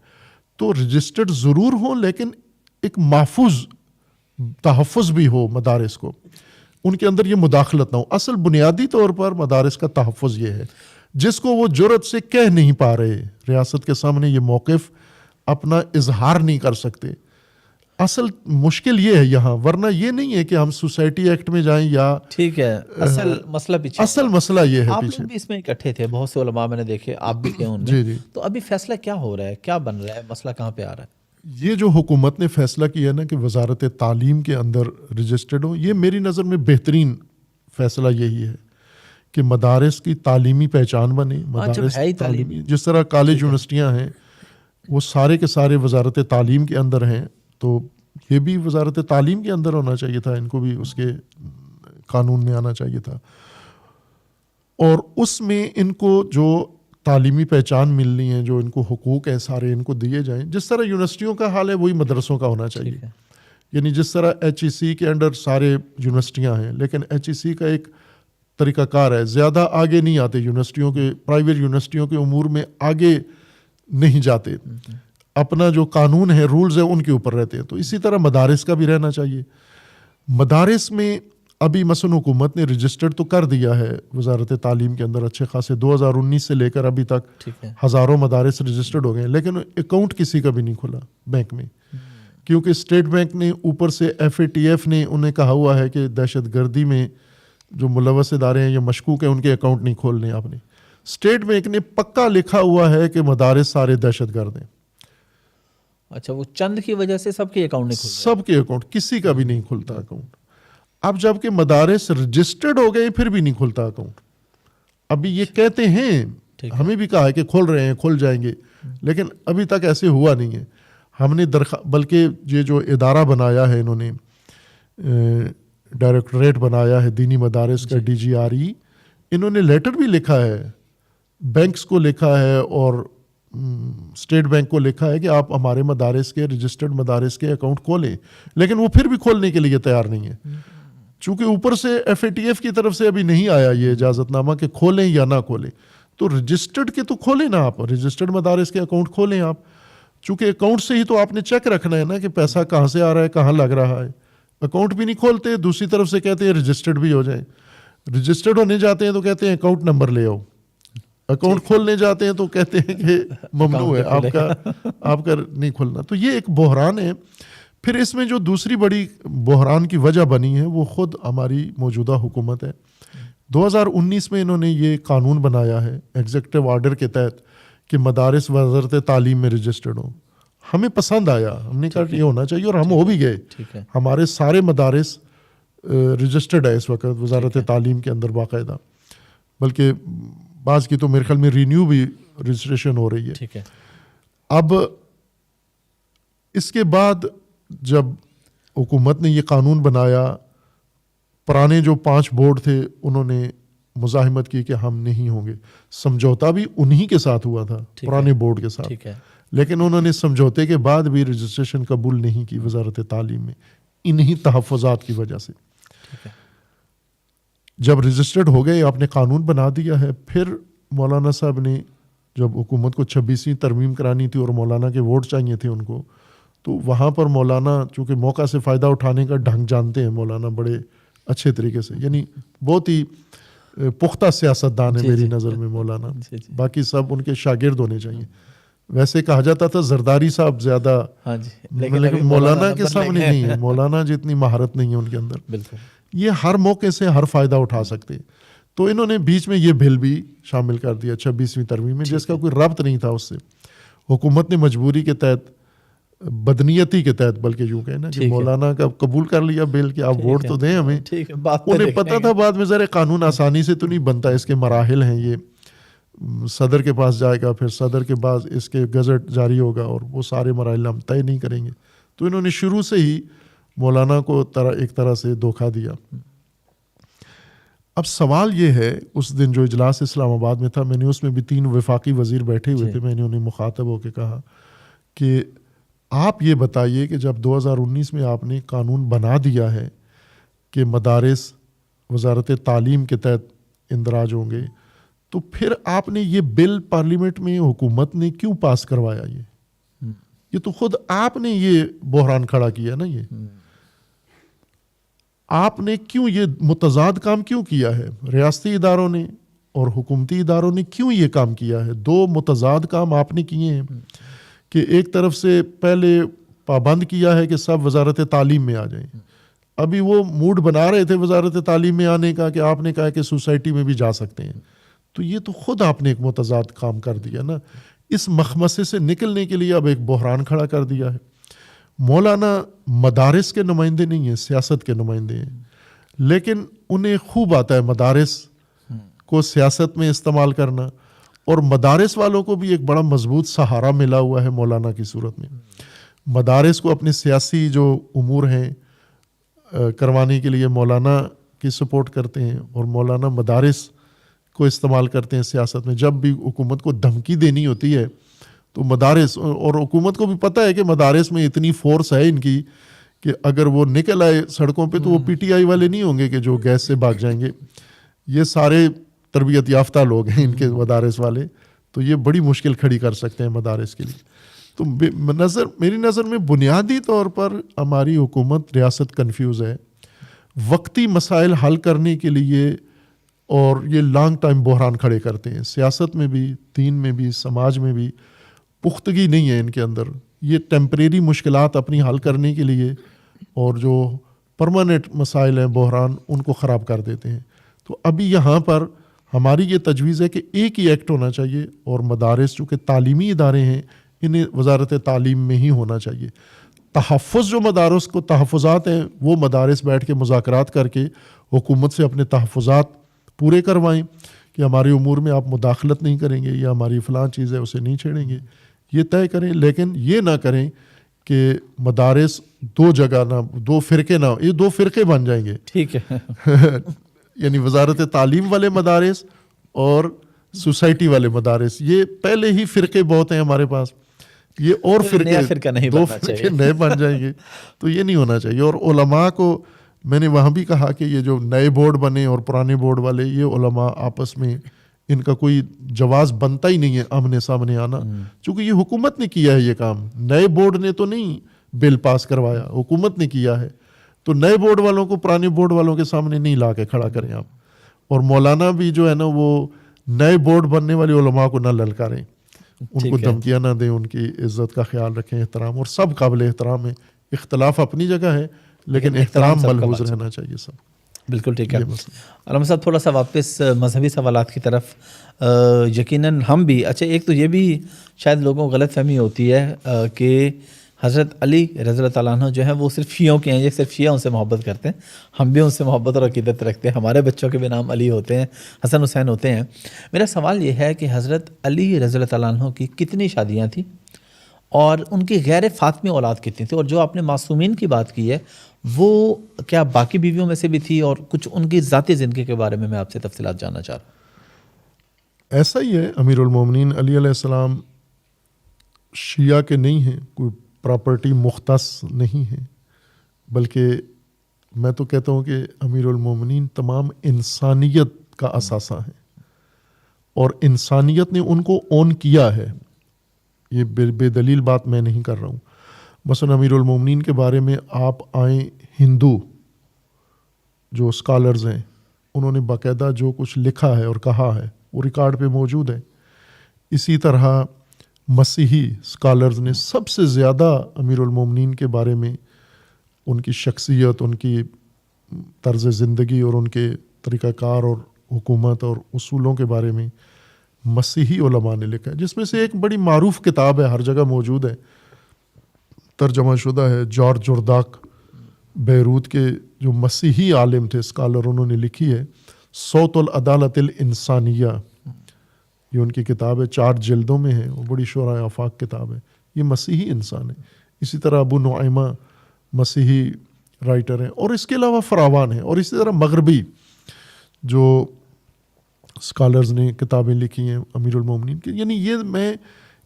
تو رجسٹرڈ ضرور ہوں لیکن ایک محفوظ تحفظ بھی ہو مدارس کو، ان کے اندر یہ مداخلت نہ ہو. اصل بنیادی طور پر مدارس کا تحفظ یہ ہے جس کو وہ جرأت سے کہہ نہیں پا رہے، ریاست کے سامنے یہ موقف اپنا اظہار نہیں کر سکتے. اصل مشکل یہ ہے یہاں، ورنہ یہ نہیں ہے کہ ہم سوسائٹی ایکٹ میں جائیں یا ٹھیک ہے. اصل مسئلہ پیچھے، اصل مسئلہ یہ ہے آپ پیچھے. لوگ بھی اس میں اکٹھے تھے، بہت سے علماء میں نے دیکھے، آپ بھی تھے ان میں. جی جی. تو ابھی فیصلہ کیا ہو رہا ہے، کیا بن رہا ہے، مسئلہ کہاں پہ آ رہا ہے؟ یہ جو حکومت نے فیصلہ کیا نا کہ وزارت تعلیم کے اندر رجسٹرڈ ہو، یہ میری نظر میں بہترین فیصلہ یہی ہے کہ مدارس کی تعلیمی پہچان بنے. مدارس تعلیمی، جس طرح کالج یونیورسٹیاں ہیں وہ سارے کے سارے وزارت تعلیم کے اندر ہیں، تو یہ بھی وزارت تعلیم کے اندر ہونا چاہیے تھا، ان کو بھی اس کے قانون میں آنا چاہیے تھا. اور اس میں ان کو جو تعلیمی پہچان ملنی ہے، جو ان کو حقوق ہیں سارے ان کو دیے جائیں. جس طرح یونیورسٹیوں کا حال ہے وہی مدرسوں کا ہونا چاہیے. یعنی جس طرح HEC کے انڈر سارے یونیورسٹیاں ہیں، لیکن HEC کا ایک طریقہ کار ہے، زیادہ آگے نہیں آتے یونیورسٹیوں کے، پرائیویٹ یونیورسٹیوں کے امور میں آگے نہیں جاتے، اپنا جو قانون ہے، رولز ہیں ان کے اوپر رہتے ہیں. تو اسی طرح مدارس کا بھی رہنا چاہیے. مدارس میں ابھی مثلا حکومت نے رجسٹرڈ تو کر دیا ہے وزارت تعلیم کے اندر اچھے خاصے، 2019 سے لے کر ابھی تک ہزاروں مدارس رجسٹرڈ ہو گئے، لیکن اکاؤنٹ کسی کا بھی نہیں کھلا بینک میں، کیونکہ اسٹیٹ بینک نے اوپر سے FATF نے انہیں کہا ہوا ہے کہ دہشت گردی میں جو ملوث ادارے ہیں یا مشکوک ہیں ان کے اکاؤنٹ نہیں کھولنے آپ نے. اسٹیٹ بینک نے پکا لکھا ہوا ہے کہ مدارس سارے دہشت گرد ہیں. اچھا، وہ چند کی وجہ سے سب کے اکاؤنٹ نہیں کھلتے؟ سب کے اکاؤنٹ، کسی کا بھی نہیں کھلتا اکاؤنٹ. اب جب کہ مدارس رجسٹرڈ ہو گئے پھر بھی نہیں کھلتا اکاؤنٹ. ابھی یہ کہتے ہیں، ہمیں بھی کہا ہے کہ کھول رہے ہیں، کھل جائیں گے، لیکن ابھی تک ایسے ہوا نہیں ہے. ہم نے بلکہ یہ جو ادارہ بنایا ہے انہوں نے، ڈائریکٹوریٹ بنایا ہے دینی مدارس کا، DGRE، انہوں نے لیٹر بھی لکھا ہے، بینکس کو لکھا ہے اور اسٹیٹ بینک کو لکھا ہے کہ آپ ہمارے مدارس کے، رجسٹرڈ مدارس کے اکاؤنٹ کھولیں، لیکن وہ پھر بھی کھولنے کے لیے تیار نہیں ہے. چونکہ اوپر سے FATF کی طرف سے ابھی نہیں آیا یہ اجازت نامہ کہ کھولیں یا نہ کھولیں. تو رجسٹرڈ کے تو کھولیں نا آپ، رجسٹرڈ مدارس کے اکاؤنٹ کھولیں آپ، چونکہ اکاؤنٹ سے ہی تو آپ نے چیک رکھنا ہے نا کہ پیسہ کہاں سے آ رہا ہے، کہاں لگ رہا ہے. اکاؤنٹ بھی نہیں کھولتے، دوسری طرف سے کہتے ہیں رجسٹرڈ بھی ہو جائیں. رجسٹرڈ ہونے جاتے ہیں تو کہتے ہیں اکاؤنٹ نمبر لے آؤ، اکاؤنٹ کھولنے جاتے ہیں تو کہتے ہیں کہ ممنوع ہے آپ کا نہیں کھولنا. تو یہ ایک بحران ہے. پھر اس میں جو دوسری بڑی بحران کی وجہ بنی ہے وہ خود ہماری موجودہ حکومت ہے. 2019 میں انہوں نے یہ قانون بنایا ہے ایگزیکٹو آرڈر کے تحت کہ مدارس وزارت تعلیم میں رجسٹرڈ ہوں. ہمیں پسند آیا، ہم نے کہا کہ یہ ہونا چاہیے اور ہم ہو بھی گئے. ہمارے سارے مدارس رجسٹرڈ ہے اس وقت وزارت تعلیم کے اندر باقاعدہ، بلکہ بعض کی تو میرے خیال میں رینیو بھی رجسٹریشن ہو رہی ہے. ٹھیک ہے. اب اس کے بعد جب حکومت نے یہ قانون بنایا، پرانے جو 5 بورڈ تھے انہوں نے مزاحمت کی کہ ہم نہیں ہوں گے. سمجھوتا بھی انہی کے ساتھ ہوا تھا، پرانے بورڈ کے ساتھ، ٹھیک ہے. لیکن انہوں نے سمجھوتے کے بعد بھی رجسٹریشن قبول نہیں کی وزارت تعلیم میں، انہی تحفظات کی وجہ سے. جب رجسٹرڈ ہو گئے، آپ نے قانون بنا دیا ہے، پھر مولانا صاحب نے جب حکومت کو 26ویں ترمیم کرانی تھی اور مولانا کے ووٹ چاہیے تھے ان کو، تو وہاں پر مولانا چونکہ موقع سے فائدہ اٹھانے کا ڈھنگ جانتے ہیں مولانا بڑے اچھے طریقے سے، یعنی بہت ہی پختہ سیاستدان ہے میری نظر میں مولانا. باقی سب ان کے شاگرد ہونے چاہیے. ویسے کہا جاتا تھا زرداری صاحب زیادہ، لیکن مولانا کے سامنے نہیں ہے، مولانا جتنی مہارت نہیں ہے ان کے اندر. بالکل. یہ ہر موقع سے ہر فائدہ اٹھا سکتے. تو انہوں نے بیچ میں یہ بل بھی شامل کر دیا 26ویں ترمیم میں، جس کا کوئی ربط نہیں تھا اس سے. حکومت نے مجبوری کے تحت، بدنیتی کے تحت بلکہ یوں کہیں نا، کہ مولانا کا قبول کر لیا بل کہ آپ ووٹ تو دیں ہمیں. انہیں پتہ تھا بعد میں ذرا قانون آسانی سے تو نہیں بنتا، اس کے مراحل ہیں، یہ صدر کے پاس جائے گا، پھر صدر کے بعد اس کے گزٹ جاری ہوگا، اور وہ سارے مراحل ہم طے نہیں کریں گے. تو انہوں نے شروع سے ہی مولانا کو ایک طرح سے دھوکہ دیا. اب سوال یہ ہے، اس دن جو اجلاس اسلام آباد میں تھا، میں نے اس میں بھی 3 وفاقی وزیر بیٹھے ہوئے تھے، میں نے انہیں مخاطب ہو کے کہا کہ آپ یہ بتائیے کہ جب 2019 میں آپ نے قانون بنا دیا ہے کہ مدارس وزارت تعلیم کے تحت اندراج ہوں گے، تو پھر آپ نے یہ بل پارلیمنٹ میں حکومت نے کیوں پاس کروایا؟ یہ تو خود آپ نے یہ بحران کھڑا کیا نا. یہ آپ نے کیوں یہ متضاد کام کیوں کیا ہے؟ ریاستی اداروں نے اور حکومتی اداروں نے کیوں یہ کام کیا ہے؟ 2 متضاد کام آپ نے کیے ہیں کہ ایک طرف سے پہلے پابند کیا ہے کہ سب وزارت تعلیم میں آ جائیں. ابھی وہ موڈ بنا رہے تھے وزارت تعلیم میں آنے کا کہ آپ نے کہا کہ سوسائٹی میں بھی جا سکتے ہیں. تو یہ تو خود آپ نے ایک متضاد کام کر دیا نا. اس مخمصے سے نکلنے کے لیے اب ایک بحران کھڑا کر دیا ہے. مولانا مدارس کے نمائندے نہیں ہیں، سیاست کے نمائندے ہیں، لیکن انہیں خوب آتا ہے مدارس کو سیاست میں استعمال کرنا. اور مدارس والوں کو بھی ایک بڑا مضبوط سہارا ملا ہوا ہے مولانا کی صورت میں. مدارس کو اپنے سیاسی جو امور ہیں کروانے کے لیے مولانا کی سپورٹ کرتے ہیں، اور مولانا مدارس کو استعمال کرتے ہیں سیاست میں. جب بھی حکومت کو دھمکی دینی ہوتی ہے تو مدارس، اور حکومت کو بھی پتہ ہے کہ مدارس میں اتنی فورس ہے ان کی کہ اگر وہ نکل آئے سڑکوں پہ تو وہ پی ٹی آئی والے نہیں ہوں گے کہ جو گیس سے بھاگ جائیں گے. یہ سارے تربیت یافتہ لوگ ہیں ان کے مدارس والے، تو یہ بڑی مشکل کھڑی کر سکتے ہیں مدارس کے لیے. تو میری نظر میں بنیادی طور پر ہماری حکومت ریاست کنفیوز ہے. وقتی مسائل حل کرنے کے لیے اور یہ لانگ ٹائم بحران کھڑے کرتے ہیں. سیاست میں بھی، دین میں بھی، سماج میں بھی پختگی نہیں ہے ان کے اندر. یہ ٹیمپریری مشکلات اپنی حل کرنے کے لیے اور جو پرماننٹ مسائل ہیں، بحران، ان کو خراب کر دیتے ہیں. تو ابھی یہاں پر ہماری یہ تجویز ہے کہ ایک ہی ایکٹ ہونا چاہیے، اور مدارس چونکہ تعلیمی ادارے ہیں انہیں وزارت تعلیم میں ہی ہونا چاہیے. تحفظ جو مدارس کو تحفظات ہیں، وہ مدارس بیٹھ کے مذاکرات کر کے حکومت سے اپنے تحفظات پورے کروائیں کہ ہمارے امور میں آپ مداخلت نہیں کریں گے، یا ہماری فلاں چیز ہے اسے نہیں چھیڑیں گے، یہ طے کریں. لیکن یہ نہ کریں کہ مدارس 2 جگہ نہ، 2 فرقے نہ، یہ 2 فرقے بن جائیں گے. ٹھیک ہے. یعنی وزارت تعلیم والے مدارس اور سوسائٹی والے مدارس، یہ پہلے ہی فرقے بہت ہیں ہمارے پاس، یہ اور فرقے 2 فرقے نئے بن جائیں گے. تو یہ نہیں ہونا چاہیے. اور علماء کو میں نے وہاں بھی کہا کہ یہ جو نئے بورڈ بنے اور پرانے بورڈ والے، یہ علماء آپس میں ان کا کوئی جواز بنتا ہی نہیں ہے آمنے سامنے آنا، چونکہ یہ حکومت نے کیا ہے یہ کام. نئے بورڈ نے تو نہیں بل پاس کروایا، حکومت نے کیا ہے. تو نئے بورڈ والوں کو پرانے بورڈ والوں کے سامنے نہیں لا کے کھڑا کریں آپ. اور مولانا بھی جو ہے نا، وہ نئے بورڈ بننے والے علماء کو نہ للکاریں، ان کو دھمکیاں نہ دیں، ان کی عزت کا خیال رکھیں، احترام. اور سب قابل احترام ہے، اختلاف اپنی جگہ ہے، لیکن احترام ملحوظ رہنا چاہیے سب. بالکل ٹھیک ہے. علامہ صاحب تھوڑا سا واپس مذہبی سوالات کی طرف. یقیناً ہم بھی، اچھا ایک تو یہ بھی شاید لوگوں کو غلط فہمی ہوتی ہے کہ حضرت علی رضی اللہ تعالیٰ عنہ جو ہے وہ صرف شیعوں کے ہیں، یہ صرف شیعہ ان سے محبت کرتے ہیں، ہم بھی ان سے محبت اور عقیدت رکھتے ہیں، ہمارے بچوں کے بھی نام علی ہوتے ہیں، حسن حسین ہوتے ہیں۔ میرا سوال یہ ہے کہ حضرت علی رضی اللہ تعالیٰ عنہ کی کتنی شادیاں تھیں اور ان کی غیر فاطمی اولاد کتنی تھی؟ اور جو آپ نے معصومین کی بات کی ہے وہ کیا باقی بیویوں میں سے بھی تھی؟ اور کچھ ان کی ذاتی زندگی کے بارے میں آپ سے تفصیلات جاننا چاہ رہا ہوں۔ ایسا ہی ہے، امیر المومنین علی علیہ السلام شیعہ کے نہیں ہیں، کوئی پراپرٹی مختص نہیں ہے، بلکہ میں تو کہتا ہوں کہ امیر المومنین تمام انسانیت کا اثاثہ ہے، اور انسانیت نے ان کو اون کیا ہے۔ یہ بے دلیل بات میں نہیں کر رہا ہوں۔ مثلا امیر المومنین کے بارے میں آپ آئیں، ہندو جو اسکالرز ہیں انہوں نے باقاعدہ جو کچھ لکھا ہے اور کہا ہے وہ ریکارڈ پہ موجود ہے۔ اسی طرح مسیحی اسکالرز نے سب سے زیادہ امیر المومنین کے بارے میں، ان کی شخصیت، ان کی طرز زندگی اور ان کے طریقہ کار اور حکومت اور اصولوں کے بارے میں مسیحی علماء نے لکھا ہے، جس میں سے ایک بڑی معروف کتاب ہے، ہر جگہ موجود ہے، ترجمہ شدہ ہے، جارج جورداک بیروت کے جو مسیحی عالم تھے، اسکالر، انہوں نے لکھی ہے، صوت العدالت الانسانیہ، یہ ان کی کتاب ہے، 4 جلدوں میں ہے، وہ بڑی شورائے آفاق کتاب ہے۔ یہ مسیحی انسان ہے۔ اسی طرح ابو نعیمہ مسیحی رائٹر ہیں، اور اس کے علاوہ فراوان ہیں، اور اسی طرح مغربی جو اسکالرز نے کتابیں لکھی ہیں امیر المومنین کی۔ یعنی یہ میں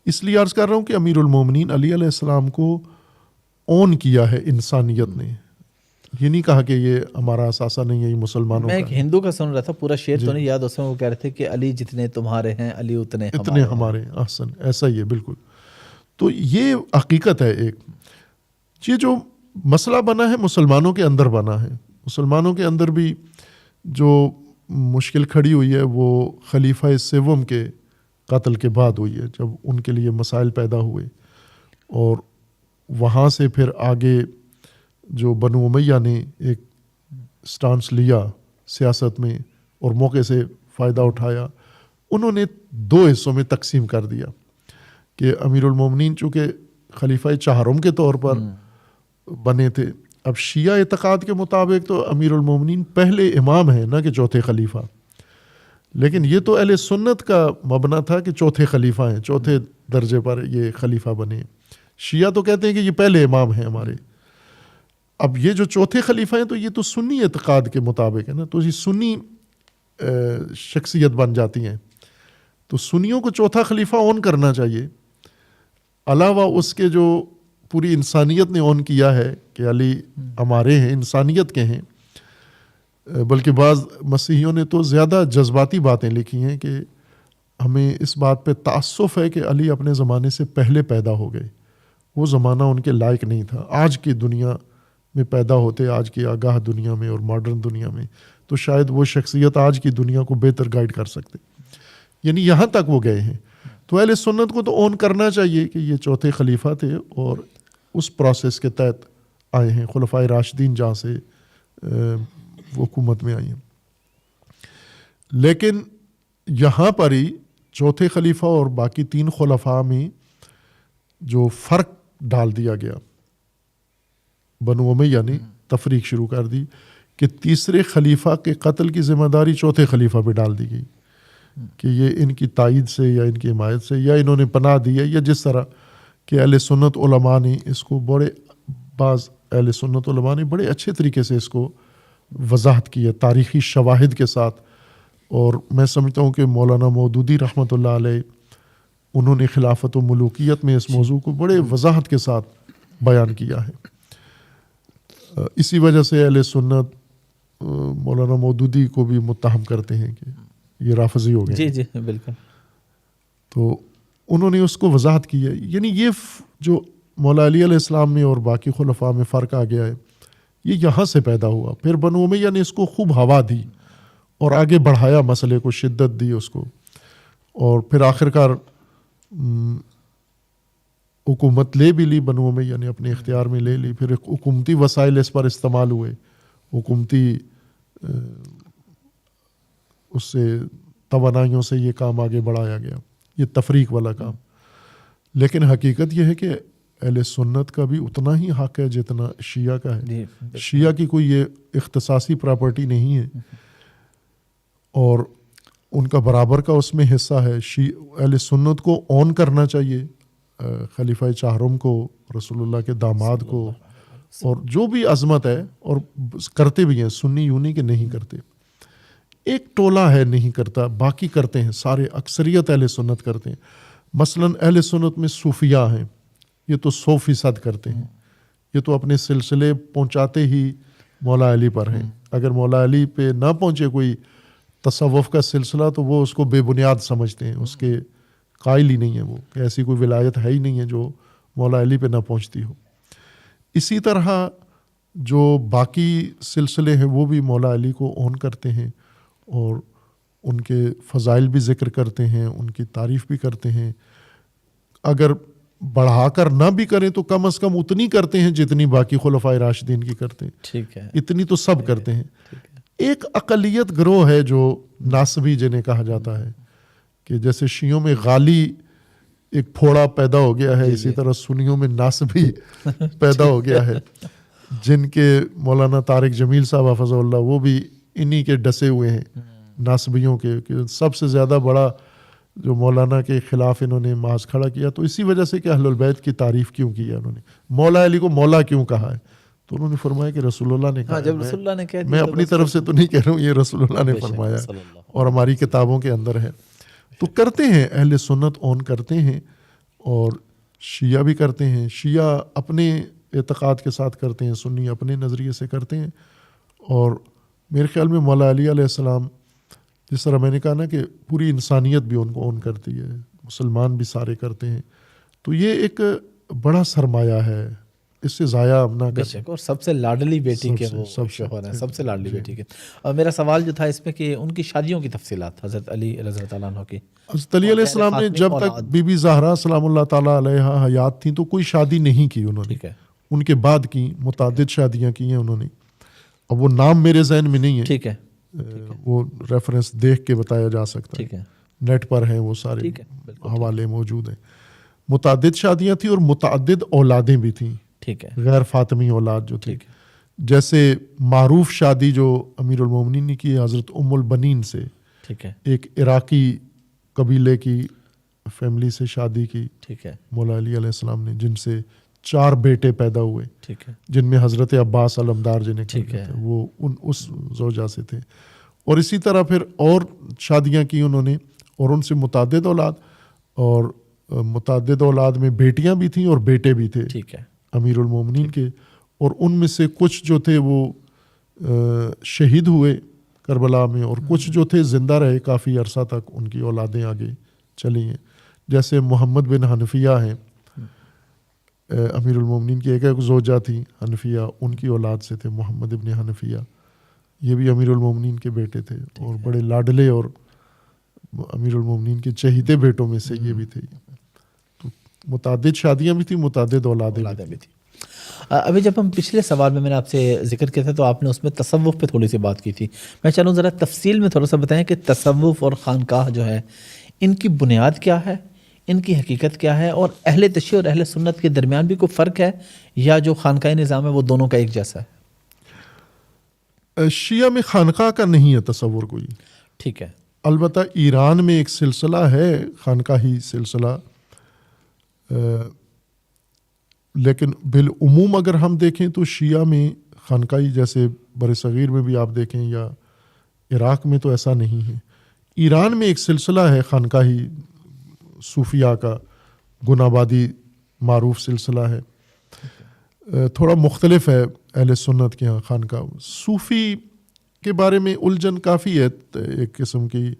اس لیے عرض کر رہا ہوں کہ امیر المومنین علی علیہ السلام کو اون کیا ہے انسانیت نے، یہ نہیں کہا کہ یہ ہمارا اثاثہ نہیں ہے، یہ مسلمانوں میں کا ایک ہے۔ ہندو کا سن رہا تھا، پورا شعر تو نہیں یاد، اس میں وہ کہہ رہے تھے کہ علی جتنے تمہارے ہیں علی اتنے ہمارے ہیں۔ احسن، ایسا ہی ہے بالکل۔ تو یہ حقیقت ہے ایک، یہ جو مسئلہ بنا ہے مسلمانوں کے اندر بنا ہے، مسلمانوں کے اندر بھی جو مشکل کھڑی ہوئی ہے وہ خلیفہ سوم کے قتل کے بعد ہوئی ہے، جب ان کے لیے مسائل پیدا ہوئے، اور وہاں سے پھر آگے جو بنو امیہ نے ایک سٹانس لیا سیاست میں اور موقع سے فائدہ اٹھایا، انہوں نے 2 حصوں میں تقسیم کر دیا کہ امیر المومنین چونکہ خلیفہ چہارم کے طور پر بنے تھے، اب شیعہ اعتقاد کے مطابق تو امیر المومنین پہلے امام ہیں نہ کہ چوتھے خلیفہ، لیکن یہ تو اہل سنت کا مبنا تھا کہ چوتھے خلیفہ ہیں، چوتھے درجے پر یہ خلیفہ بنے۔ شیعہ تو کہتے ہیں کہ یہ پہلے امام ہیں ہمارے۔ اب یہ جو چوتھے خلیفہ ہیں تو یہ تو سنی اعتقاد کے مطابق ہے نا، تو یہ سنی شخصیت بن جاتی ہیں، تو سنیوں کو چوتھا خلیفہ اون کرنا چاہیے، علاوہ اس کے جو پوری انسانیت نے اون کیا ہے کہ علی ہمارے ہیں، انسانیت کے ہیں۔ بلکہ بعض مسیحیوں نے تو زیادہ جذباتی باتیں لکھی ہیں کہ ہمیں اس بات پہ تأسف ہے کہ علی اپنے زمانے سے پہلے پیدا ہو گئے، وہ زمانہ ان کے لائق نہیں تھا، آج کی دنیا میں پیدا ہوتے، آج کی آگاہ دنیا میں اور ماڈرن دنیا میں، تو شاید وہ شخصیت آج کی دنیا کو بہتر گائیڈ کر سکتے، یعنی یہاں تک وہ گئے ہیں۔ تو اہل سنت کو تو اون کرنا چاہیے کہ یہ چوتھے خلیفہ تھے اور اس پروسیس کے تحت آئے ہیں، خلفائے راشدین جہاں سے وہ حکومت میں آئی ہیں۔ لیکن یہاں پر ہی چوتھے خلیفہ اور باقی 3 خلفاء میں جو فرق ڈال دیا گیا، بنو امیہ نے تفریق شروع کر دی کہ تیسرے خلیفہ کے قتل کی ذمہ داری چوتھے خلیفہ پہ ڈال دی گئی کہ یہ ان کی تائید سے یا ان کی حمایت سے یا انہوں نے پناہ دی ہے، یا جس طرح کہ اہل سنت علماء نے اس کو بعض اہل سنت علماء نے بڑے اچھے طریقے سے اس کو وضاحت کی ہے تاریخی شواہد کے ساتھ، اور میں سمجھتا ہوں کہ مولانا مودودی رحمۃ اللہ علیہ انہوں نے خلافت و ملوکیت میں اس موضوع کو بڑے وضاحت کے ساتھ بیان کیا ہے۔ اسی وجہ سے اہل سنت مولانا مودودی کو بھی متہم کرتے ہیں کہ یہ رافضی ہو گئے۔ جی بالکل۔ تو انہوں نے اس کو وضاحت کی ہے، یعنی یہ جو مولا علی علیہ السلام میں اور باقی خلفاء میں فرق آ گیا ہے، یہ یہاں سے پیدا ہوا۔ پھر بنو امیہ نے اس کو خوب ہوا دی اور آگے بڑھایا مسئلے کو، شدت دی اس کو، اور پھر آخرکار حکومت لے بھی لی بنو امیہ نے، اپنے اختیار میں لے لی۔ پھر حکومتی وسائل اس پر استعمال ہوئے، حکومتی اس سے توانائیوں سے یہ کام آگے بڑھایا گیا، یہ تفریق والا کام۔ لیکن حقیقت یہ ہے کہ اہل سنت کا بھی اتنا ہی حق ہے جتنا شیعہ کا ہے. جی شیعہ کی کوئی یہ اختصاصی پراپرٹی نہیں ہے اور ان کا برابر کا اس میں حصہ ہے. اہل سنت کو اون کرنا چاہیے خلیفہ چہارم کو, رسول اللہ کے داماد کو, اور جو بھی عظمت ہے, اور کرتے بھی ہیں. سنی یونی کے نہیں کرتے, ایک ٹولہ ہے نہیں کرتا, باقی کرتے ہیں سارے. اکثریت اہل سنت کرتے ہیں. مثلا اہل سنت میں صوفیاء ہیں, یہ تو 100% کرتے ہیں. یہ تو اپنے سلسلے پہنچاتے ہی مولا علی پر ہیں. اگر مولا علی پہ نہ پہنچے کوئی تصوف کا سلسلہ تو وہ اس کو بے بنیاد سمجھتے ہیں, اس کے قائل ہی نہیں ہے وہ, کہ ایسی کوئی ولایت ہے ہی نہیں ہے جو مولا علی پہ نہ پہنچتی ہو. اسی طرح جو باقی سلسلے ہیں وہ بھی مولا علی کو اون کرتے ہیں اور ان کے فضائل بھی ذکر کرتے ہیں, ان کی تعریف بھی کرتے ہیں. اگر بڑھا کر نہ بھی کریں تو کم از کم اتنی کرتے ہیں جتنی باقی خلفائے راشدین کی کرتے ہیں. ٹھیک ہے, اتنی تو سب کرتے ہیں. ایک اقلیت گروہ ہے جو ناصبی جنہیں کہا جاتا ہے, کہ جیسے شیعوں میں غالی ایک پھوڑا پیدا ہو گیا ہے, اسی طرح سنیوں میں ناصبی پیدا ہو گیا ہے, جن کے مولانا طارق جمیل صاحب حفظ اللہ وہ بھی انہی کے ڈسے ہوئے ہیں, ناصبیوں کے. کہ سب سے زیادہ بڑا جو مولانا کے خلاف انہوں نے ماس کھڑا کیا تو اسی وجہ سے کہ اہل البیت کی تعریف کیوں کی ہے انہوں نے, مولا علی کو مولا کیوں کہا ہے, تو انہوں نے فرمایا کہ رسول اللہ نے کہا. جب رسول اللہ نے کہہ دیا, میں اپنی طرف سے تو نہیں کہہ رہا ہوں, یہ رسول اللہ نے فرمایا اور ہماری کتابوں کے اندر ہے. تو کرتے ہیں اہل سنت اون کرتے ہیں, اور شیعہ بھی کرتے ہیں. شیعہ اپنے اعتقاد کے ساتھ کرتے ہیں, سنی اپنے نظریے سے کرتے ہیں. اور میرے خیال میں مولا علی علیہ السلام, جس طرح میں نے کہا نا کہ پوری انسانیت بھی ان کو اون کرتی ہے, مسلمان بھی سارے کرتے ہیں, تو یہ ایک بڑا سرمایہ ہے, اس سے ضائع نہ کریں. اور سب سے لاڈلی بیٹی کے وہ شوہر ہیں, سب سے لاڈلی بیٹی کے. اور میرا سوال جو تھا اس میں کہ ان کی شادیوں کی تفصیلات, حضرت علی رضی اللہ تعالیٰ عنہ کی. حضرت علی علیہ السلام نے جب تک بی بی زہرا سلام اللہ تعالیٰ علیہا حیات تھیں تو کوئی شادی نہیں کی انہوں نے. ان کے بعد کی متعدد شادیاں کی ہیں انہوں نے. اب وہ نام میرے ذہن میں نہیں ہے, ٹھیک ہے, وہ ریفرنس دیکھ کے بتایا جا سکتا ہے, نیٹ پر ہیں وہ سارے حوالے موجود ہیں. متعدد شادیاں تھیں اور متعدد اولادیں بھی تھیں, ٹھیک ہے, غیر فاطمی اولاد جو تھی. جیسے معروف شادی جو امیر المومنین نے کی حضرت ام البنین سے, ٹھیک ہے, ایک عراقی قبیلے کی فیملی سے شادی کی, ٹھیک ہے, مولا علی علیہ السلام نے, جن سے 4 بیٹے پیدا ہوئے, ٹھیک ہے, جن میں حضرت عباس علمدار جنہیں کہتے ہیں وہ اس زوجہ سے تھے. اور اسی طرح پھر اور شادیاں کی انہوں نے, اور ان سے متعدد اولاد, اور متعدد اولاد میں بیٹیاں بھی تھیں اور بیٹے بھی تھے, ٹھیک ہے, امیر المومنین کے. اور ان میں سے کچھ جو تھے وہ شہید ہوئے کربلا میں, اور کچھ جو تھے زندہ رہے کافی عرصہ تک, ان کی اولادیں آگے چلی ہیں. جیسے محمد بن حنفیہ ہیں, امیر المومنین کی ایک زوجہ تھی حنفیہ, ان کی اولاد سے تھے محمد ابن حنفیہ. یہ بھی امیر المومنین کے بیٹے تھے, اور بڑے لاڈلے اور امیر المومنین کے چہیتے بیٹوں میں سے یہ بھی تھے. تو متعدد شادیاں بھی تھیں, متعدد اولادیں بھی تھیں. ابھی جب ہم پچھلے سوال میں نے آپ سے ذکر کیا تھا تو آپ نے اس میں تصوف پہ تھوڑی سی بات کی تھی. میں چاہوں ذرا تفصیل میں تھوڑا سا بتائیں کہ تصوف اور خانقاہ جو ہے ان کی بنیاد کیا ہے, ان کی حقیقت کیا ہے, اور اہل تشیع اور اہل سنت کے درمیان بھی کوئی فرق ہے, یا جو خانقاہ نظام ہے وہ دونوں کا ایک جیسا ہے؟ شیعہ میں خانقاہ کا نہیں ہے تصور کوئی, ٹھیک ہے. البتہ ایران میں ایک سلسلہ ہے خانقاہی سلسلہ, لیکن بالعموم اگر ہم دیکھیں تو شیعہ میں خانقاہی, جیسے بر صغیر میں بھی آپ دیکھیں یا عراق میں, تو ایسا نہیں ہے. ایران میں ایک سلسلہ ہے خانقاہی صوفیاء کا, گنابادی معروف سلسلہ ہے, تھوڑا مختلف ہے اہل سنت کے ہاں خانقاہ. صوفی کے بارے میں الجھن کافی ہے, ایک قسم کی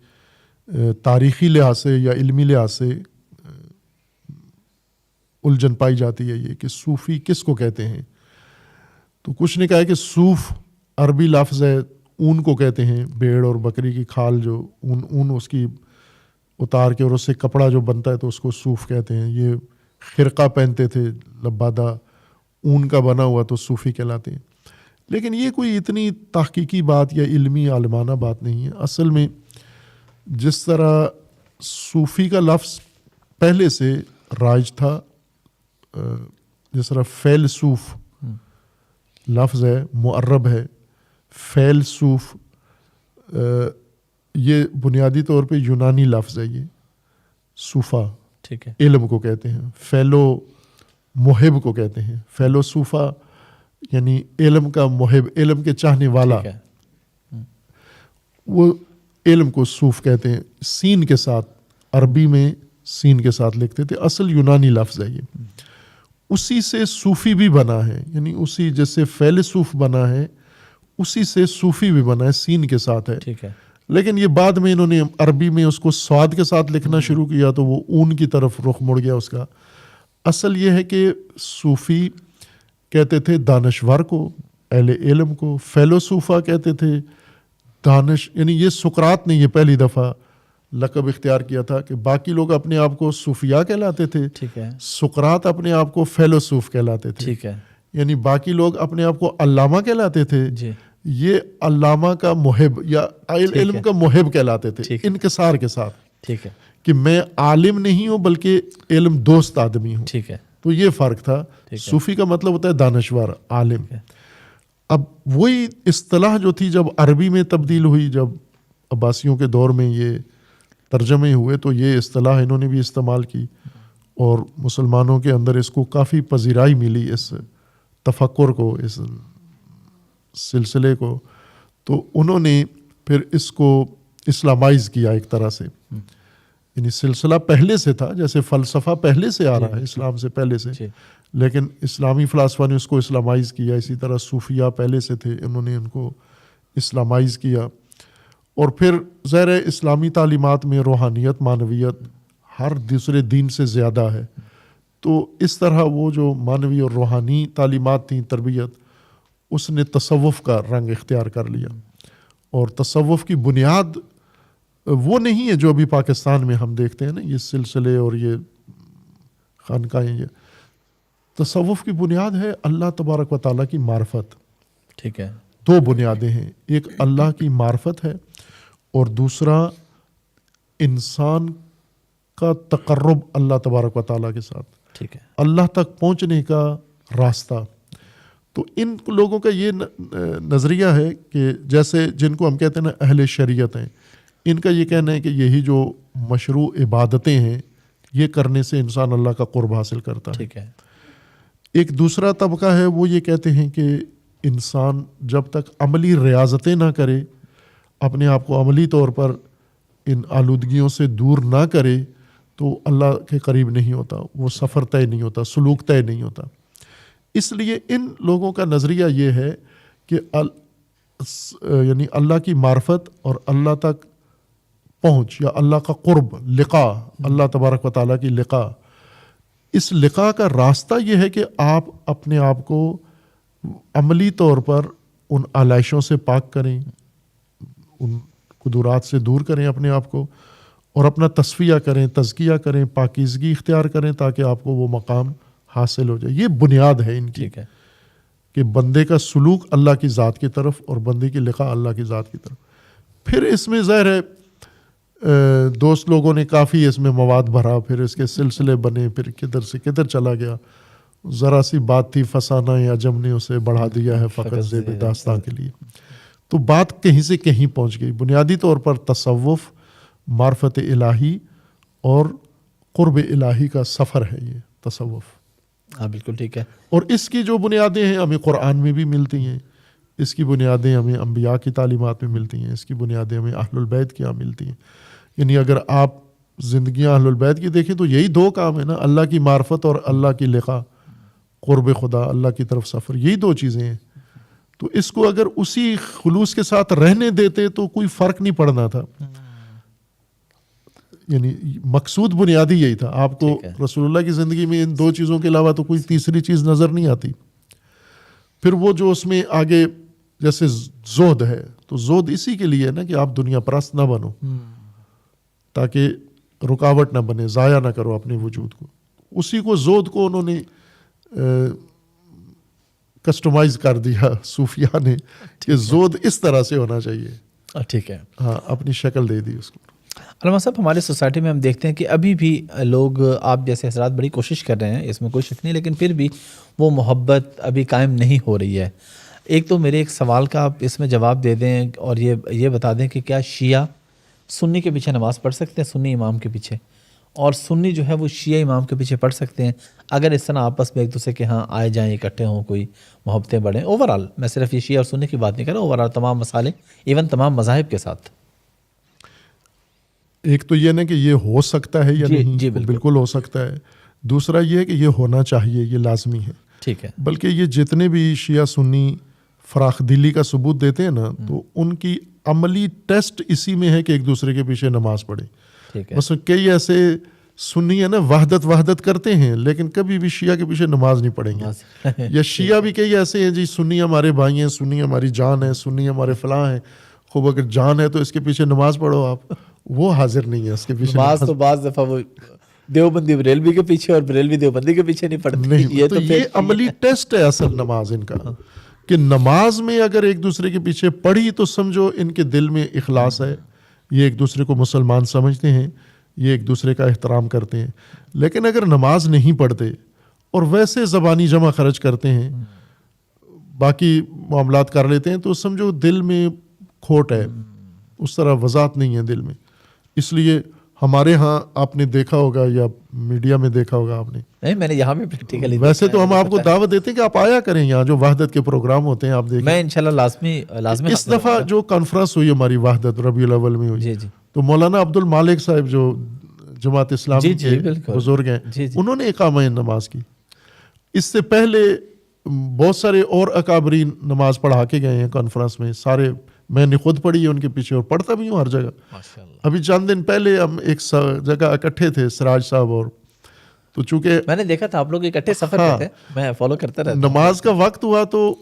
تاریخی لحاظ سے یا علمی لحاظ سے الجھن پائی جاتی ہے یہ کہ صوفی کس کو کہتے ہیں. تو کچھ نے کہا ہے کہ صوف عربی لفظ ہے, اون کو کہتے ہیں, بھیڑ اور بکری کی کھال جو اون اس کی اتار کے اور اس سے کپڑا جو بنتا ہے تو اس کو صوف کہتے ہیں. یہ خرقہ پہنتے تھے لبادہ اون کا بنا ہوا, تو صوفی کہلاتے ہیں. لیکن یہ کوئی اتنی تحقیقی بات یا علمی عالمانہ بات نہیں ہے. اصل میں جس طرح صوفی کا لفظ پہلے سے رائج تھا جس طرح فیلسوف لفظ ہے، معرب ہے. فیلسوف یہ بنیادی طور پہ یونانی لفظ ہے. یہ صوفہ ٹھیک ہے، علم کو کہتے ہیں. فیلو محب کو کہتے ہیں. فیلوسوفا یعنی علم کا محب، علم کے چاہنے والا. ٹھیک ہے، وہ علم کو صوف کہتے ہیں. سین کے ساتھ، عربی میں سین کے ساتھ لکھتے تھے. اصل یونانی لفظ ہے یہ. اسی سے صوفی بھی بنا ہے، یعنی اسی جیسے فیلسوف بنا ہے اسی سے صوفی بھی بنا ہے، سین کے ساتھ ہے. ٹھیک ہے، لیکن یہ بعد میں انہوں نے عربی میں اس کو صاد کے ساتھ لکھنا شروع کیا تو وہ اون کی طرف رخ مڑ گیا اس کا. اصل یہ ہے کہ صوفی کہتے تھے دانشور کو، اہل علم کو. فیلوسوفا کہتے تھے دانش، یعنی یہ سقراط نے یہ پہلی دفعہ لقب اختیار کیا تھا کہ باقی لوگ اپنے آپ کو صوفیاء کہلاتے تھے، ٹھیک ہے، سقراط اپنے آپ کو فیلوسوف کہلاتے تھے. ٹھیک ہے یعنی باقی لوگ اپنے آپ کو علامہ کہلاتے تھے، جی، یہ علامہ کا محب یا علم کا محب کہلاتے تھے. ٹھیک ہے، انکسار کے ساتھ ٹھیک ہے، کہ میں عالم نہیں ہوں بلکہ علم دوست آدمی ہوں. ٹھیک ہے، تو یہ فرق تھا. ٹھیک ہے. صوفی کا مطلب ہوتا ہے دانشور، عالم. ٹھیک ہے. اب وہی اصطلاح جو تھی جب عربی میں تبدیل ہوئی، جب عباسیوں کے دور میں یہ ترجمے ہوئے تو یہ اصطلاح انہوں نے بھی استعمال کی اور مسلمانوں کے اندر اس کو کافی پذیرائی ملی، اس تفکر کو، اس سلسلے کو. تو انہوں نے پھر اس کو اسلامائز کیا ایک طرح سے. یعنی سلسلہ پہلے سے تھا، جیسے فلسفہ پہلے سے آ رہا ہے اسلام سے پہلے سے، لیکن اسلامی فلاسفہ نے اس کو اسلامائز کیا. اسی طرح صوفیہ پہلے سے تھے، انہوں نے ان کو اسلامائز کیا. اور پھر ظاہر ہے اسلامی تعلیمات میں روحانیت، معنویت ہر دوسرے دین سے زیادہ ہے. تو اس طرح وہ جو معنوی اور روحانی تعلیمات تھیں، تربیت، اس نے تصوف کا رنگ اختیار کر لیا. اور تصوف کی بنیاد وہ نہیں ہے جو ابھی پاکستان میں ہم دیکھتے ہیں نا، یہ سلسلے اور یہ خانقاہیں. یہ تصوف کی بنیاد ہے اللہ تبارک و تعالیٰ کی معرفت. ٹھیک ہے، دو بنیادیں ہیں، ایک اللہ کی معرفت ہے اور دوسرا انسان کا تقرب اللہ تبارک و تعالیٰ کے ساتھ، ٹھیک ہے، اللہ تک پہنچنے کا راستہ. تو ان لوگوں کا یہ نظریہ ہے کہ جیسے جن کو ہم کہتے ہیں نا اہل شریعت ہیں، ان کا یہ کہنا ہے کہ یہی جو مشروع عبادتیں ہیں یہ کرنے سے انسان اللہ کا قرب حاصل کرتا ہے. ٹھیک ہے، ایک دوسرا طبقہ ہے، وہ یہ کہتے ہیں کہ انسان جب تک عملی ریاضتیں نہ کرے، اپنے آپ کو عملی طور پر ان آلودگیوں سے دور نہ کرے تو اللہ کے قریب نہیں ہوتا، وہ سفر طے نہیں ہوتا، سلوک طے نہیں ہوتا. اس لیے ان لوگوں کا نظریہ یہ ہے کہ یعنی اللہ کی معرفت اور اللہ تک پہنچ یا اللہ کا قرب، لقاء، اللہ تبارک و تعالیٰ کی لقاء، اس لقاء کا راستہ یہ ہے کہ آپ اپنے آپ کو عملی طور پر ان آلائشوں سے پاک کریں، ان قدرات سے دور کریں اپنے آپ کو، اور اپنا تصفیہ کریں، تزکیہ کریں، پاکیزگی اختیار کریں تاکہ آپ کو وہ مقام حاصل ہو جائے. یہ بنیاد ہے ان کی، ٹھیک ہے، کہ بندے کا سلوک اللہ کی ذات کی طرف اور بندے کی لقاء اللہ کی ذات کی طرف. پھر اس میں ظاہر ہے دوست لوگوں نے کافی اس میں مواد بھرا، پھر اس کے سلسلے بنے، پھر کدھر سے کدھر چلا گیا. ذرا سی بات تھی فسانہ عجم نے اسے بڑھا دیا ہے فقط زیب داستان کے لیے. تو بات کہیں سے کہیں پہنچ گئی. بنیادی طور پر تصوف، معرفت الہی اور قرب الہی کا سفر ہے یہ تصوف. ہاں بالکل ٹھیک ہے. اور اس کی جو بنیادیں ہیں ہمیں قرآن میں بھی ملتی ہیں، اس کی بنیادیں ہمیں انبیاء کی تعلیمات میں ملتی ہیں، اس کی بنیادیں ہمیں اہل البیت کی یہاں ملتی ہیں. یعنی اگر آپ زندگیاں اہل البیت کی دیکھیں تو یہی دو کام ہیں نا، اللہ کی معرفت اور اللہ کی لقاء، قرب خدا، اللہ کی طرف سفر، یہی دو چیزیں ہیں. تو اس کو اگر اسی خلوص کے ساتھ رہنے دیتے تو کوئی فرق نہیں پڑنا تھا. یعنی مقصود بنیادی یہی تھا. آپ کو رسول اللہ کی زندگی میں ان دو چیزوں کے علاوہ تو کوئی تیسری چیز نظر نہیں آتی. پھر وہ جو اس میں آگے جیسے زہد ہے، تو زہد اسی کے لیے ہے نا کہ آپ دنیا پرست نہ بنو، تاکہ رکاوٹ نہ بنے، ضائع نہ کرو اپنے وجود کو. اسی کو زہد کو انہوں نے کسٹمائز کر دیا صوفیہ نے کہ زہد اس طرح سے ہونا چاہیے. ٹھیک ہے، ہاں، اپنی شکل دے دی اس کو. علامہ صاحب ہمارے سوسائٹی میں ہم دیکھتے ہیں کہ ابھی بھی لوگ آپ جیسے حضرات بڑی کوشش کر رہے ہیں، اس میں کوئی شک نہیں، لیکن پھر بھی وہ محبت ابھی قائم نہیں ہو رہی ہے. ایک تو میرے ایک سوال کا آپ اس میں جواب دے دیں اور یہ بتا دیں کہ کیا شیعہ سنی کے پیچھے نماز پڑھ سکتے ہیں، سنی امام کے پیچھے، اور سنی جو ہے وہ شیعہ امام کے پیچھے پڑھ سکتے ہیں اگر اس طرح آپس میں ایک دوسرے کے ہاں آئے جائیں، اکٹھے ہوں، کوئی محبتیں بڑھیں؟ اوورآل میں صرف یہ شیعہ اور سنی کی بات نہیں کر رہا، اوورآل تمام مسائل، ایون تمام مذاہب کے ساتھ. ایک تو یہ نا کہ یہ ہو سکتا ہے یا نہیں، جی بالکل ہو سکتا ہے. دوسرا یہ ہے کہ یہ ہونا چاہیے، یہ لازمی ہے. ٹھیک ہے. بلکہ یہ جتنے بھی شیعہ سنی فراخ دلی کا ثبوت دیتے ہیں نا، تو ان کی عملی ٹیسٹ اسی میں ہے کہ ایک دوسرے کے پیچھے نماز پڑھیں. ٹھیک ہے. بس کئی ایسے سنی ہے نا وحدت کرتے ہیں لیکن کبھی بھی شیعہ کے پیچھے نماز نہیں پڑھیں گے. یا شیعہ بھی کئی ایسے ہیں جی، سنی ہمارے بھائی ہیں، سنی ہماری جان ہے، سنی ہمارے فلاں ہیں، خوب اگر جان ہے تو اس کے پیچھے نماز پڑھو آپ. وہ حاضر نہیں ہے اس کے پیچھے نماز. تو بعض دفعہ وہ دیوبندی بریلوی کے پیچھے اور بریلوی دیوبندی کے پیچھے نہیں پڑھتے. نہیں. تو یہ عملی ٹیسٹ ہے اصل نماز ان کا، کہ نماز میں اگر ایک دوسرے کے پیچھے پڑھی تو سمجھو ان کے دل میں اخلاص ہے، یہ ایک دوسرے کو مسلمان سمجھتے ہیں، یہ ایک دوسرے کا احترام کرتے ہیں. لیکن اگر نماز نہیں پڑھتے اور ویسے زبانی جمع خرچ کرتے ہیں، باقی معاملات کر لیتے ہیں، تو سمجھو دل میں کھوٹ ہے، اس طرح وضاحت نہیں ہے دل میں. اس لیے ہمارے ہاں آپ نے دیکھا ہوگا یا میڈیا میں دیکھا ہوگا آپ نے، نہیں میں نے یہاں بھی پریکٹیکلی، ویسے تو ہم آپ کو دعوت دیتے ہیں کہ آپ آیا کریں یہاں، جو وحدت کے پروگرام ہوتے ہیں آپ دیکھیں. میں انشاءاللہ لازمی. اس دفعہ جو کانفرنس ہوئی ہماری وحدت ربیع الاول میں ہوئی، جی تو مولانا عبد المالک صاحب جو جماعت اسلامی کے بزرگ ہیں، انہوں نے اقامہ نماز کی. اس سے پہلے بہت سارے اور اکابرین نماز پڑھا کے گئے ہیں کانفرنس میں، سارے میں نے خود پڑھی ہے ان کے پیچھے اور پڑھتا بھی ہوں ہر جگہ. ابھی چند دن پہلے ہم ایک جگہ اکٹھے تھے، سراج صاحب، اور تو چونکہ میں نے دیکھا تھا آپ لوگ اکٹھے سفر پہ تھے، میں فالو کرتا رہتا. نماز کا وقت ہوا تو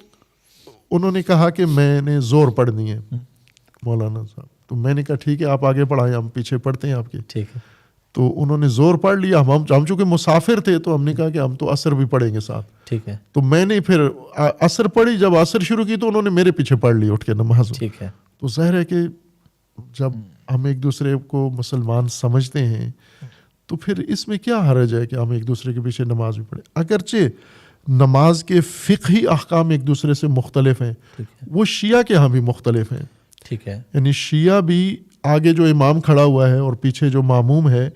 انہوں نے کہا کہ میں نے زور پڑھنی ہے مولانا صاحب. تو میں نے کہا ٹھیک ہے آپ آگے پڑھائیں، ہم پیچھے پڑھتے ہیں آپ کے. ٹھیک ہے. تو انہوں نے زور پڑھ لیا. ہم چونکہ مسافر تھے تو ہم نے کہا کہ ہم تو عصر بھی پڑھیں گے ساتھ. ٹھیک ہے. تو میں نے پھر عصر پڑھی. جب عصر شروع کی تو انہوں نے میرے پیچھے پڑھ لی اٹھ کے نماز. ٹھیک ہے. تو ظاہر ہے کہ جب ہم ایک دوسرے کو مسلمان سمجھتے ہیں تو پھر اس میں کیا حرج ہے کہ ہم ایک دوسرے کے پیچھے نماز بھی پڑھیں. اگرچہ نماز کے فقہی احکام ایک دوسرے سے مختلف ہیں، وہ شیعہ کے ہاں بھی مختلف ہیں. ٹھیک ہے. یعنی شیعہ بھی آگے جو امام کھڑا ہوا ہے اور پیچھے جو ماموم ہے،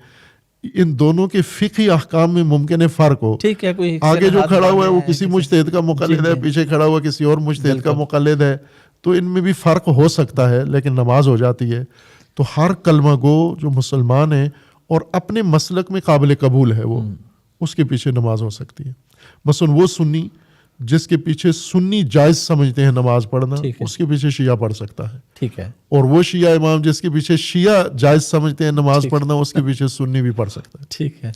ان دونوں کے فقہی احکام میں ممکن ہے فرق ہو. ٹھیک ہے. کوئی آگے جو کھڑا ہوا ہے وہ کسی مجتہد کا مقلد ہے، پیچھے کھڑا ہوا کسی اور مجتہد کا مقلد ہے، تو ان میں بھی فرق ہو سکتا ہے، لیکن نماز ہو جاتی ہے. تو ہر کلمہ گو جو مسلمان ہے اور اپنے مسلک میں قابل قبول ہے، وہ اس کے پیچھے نماز ہو سکتی ہے. مثلا وہ سنی جس کے پیچھے سنی جائز سمجھتے ہیں نماز پڑھنا، اس کے پیچھے شیعہ پڑھ سکتا ہے. ٹھیک ہے. اور وہ شیعہ امام جس کے پیچھے شیعہ جائز سمجھتے ہیں نماز پڑھنا، اس کے پیچھے سنی بھی پڑھ سکتا ہے. ٹھیک ہے.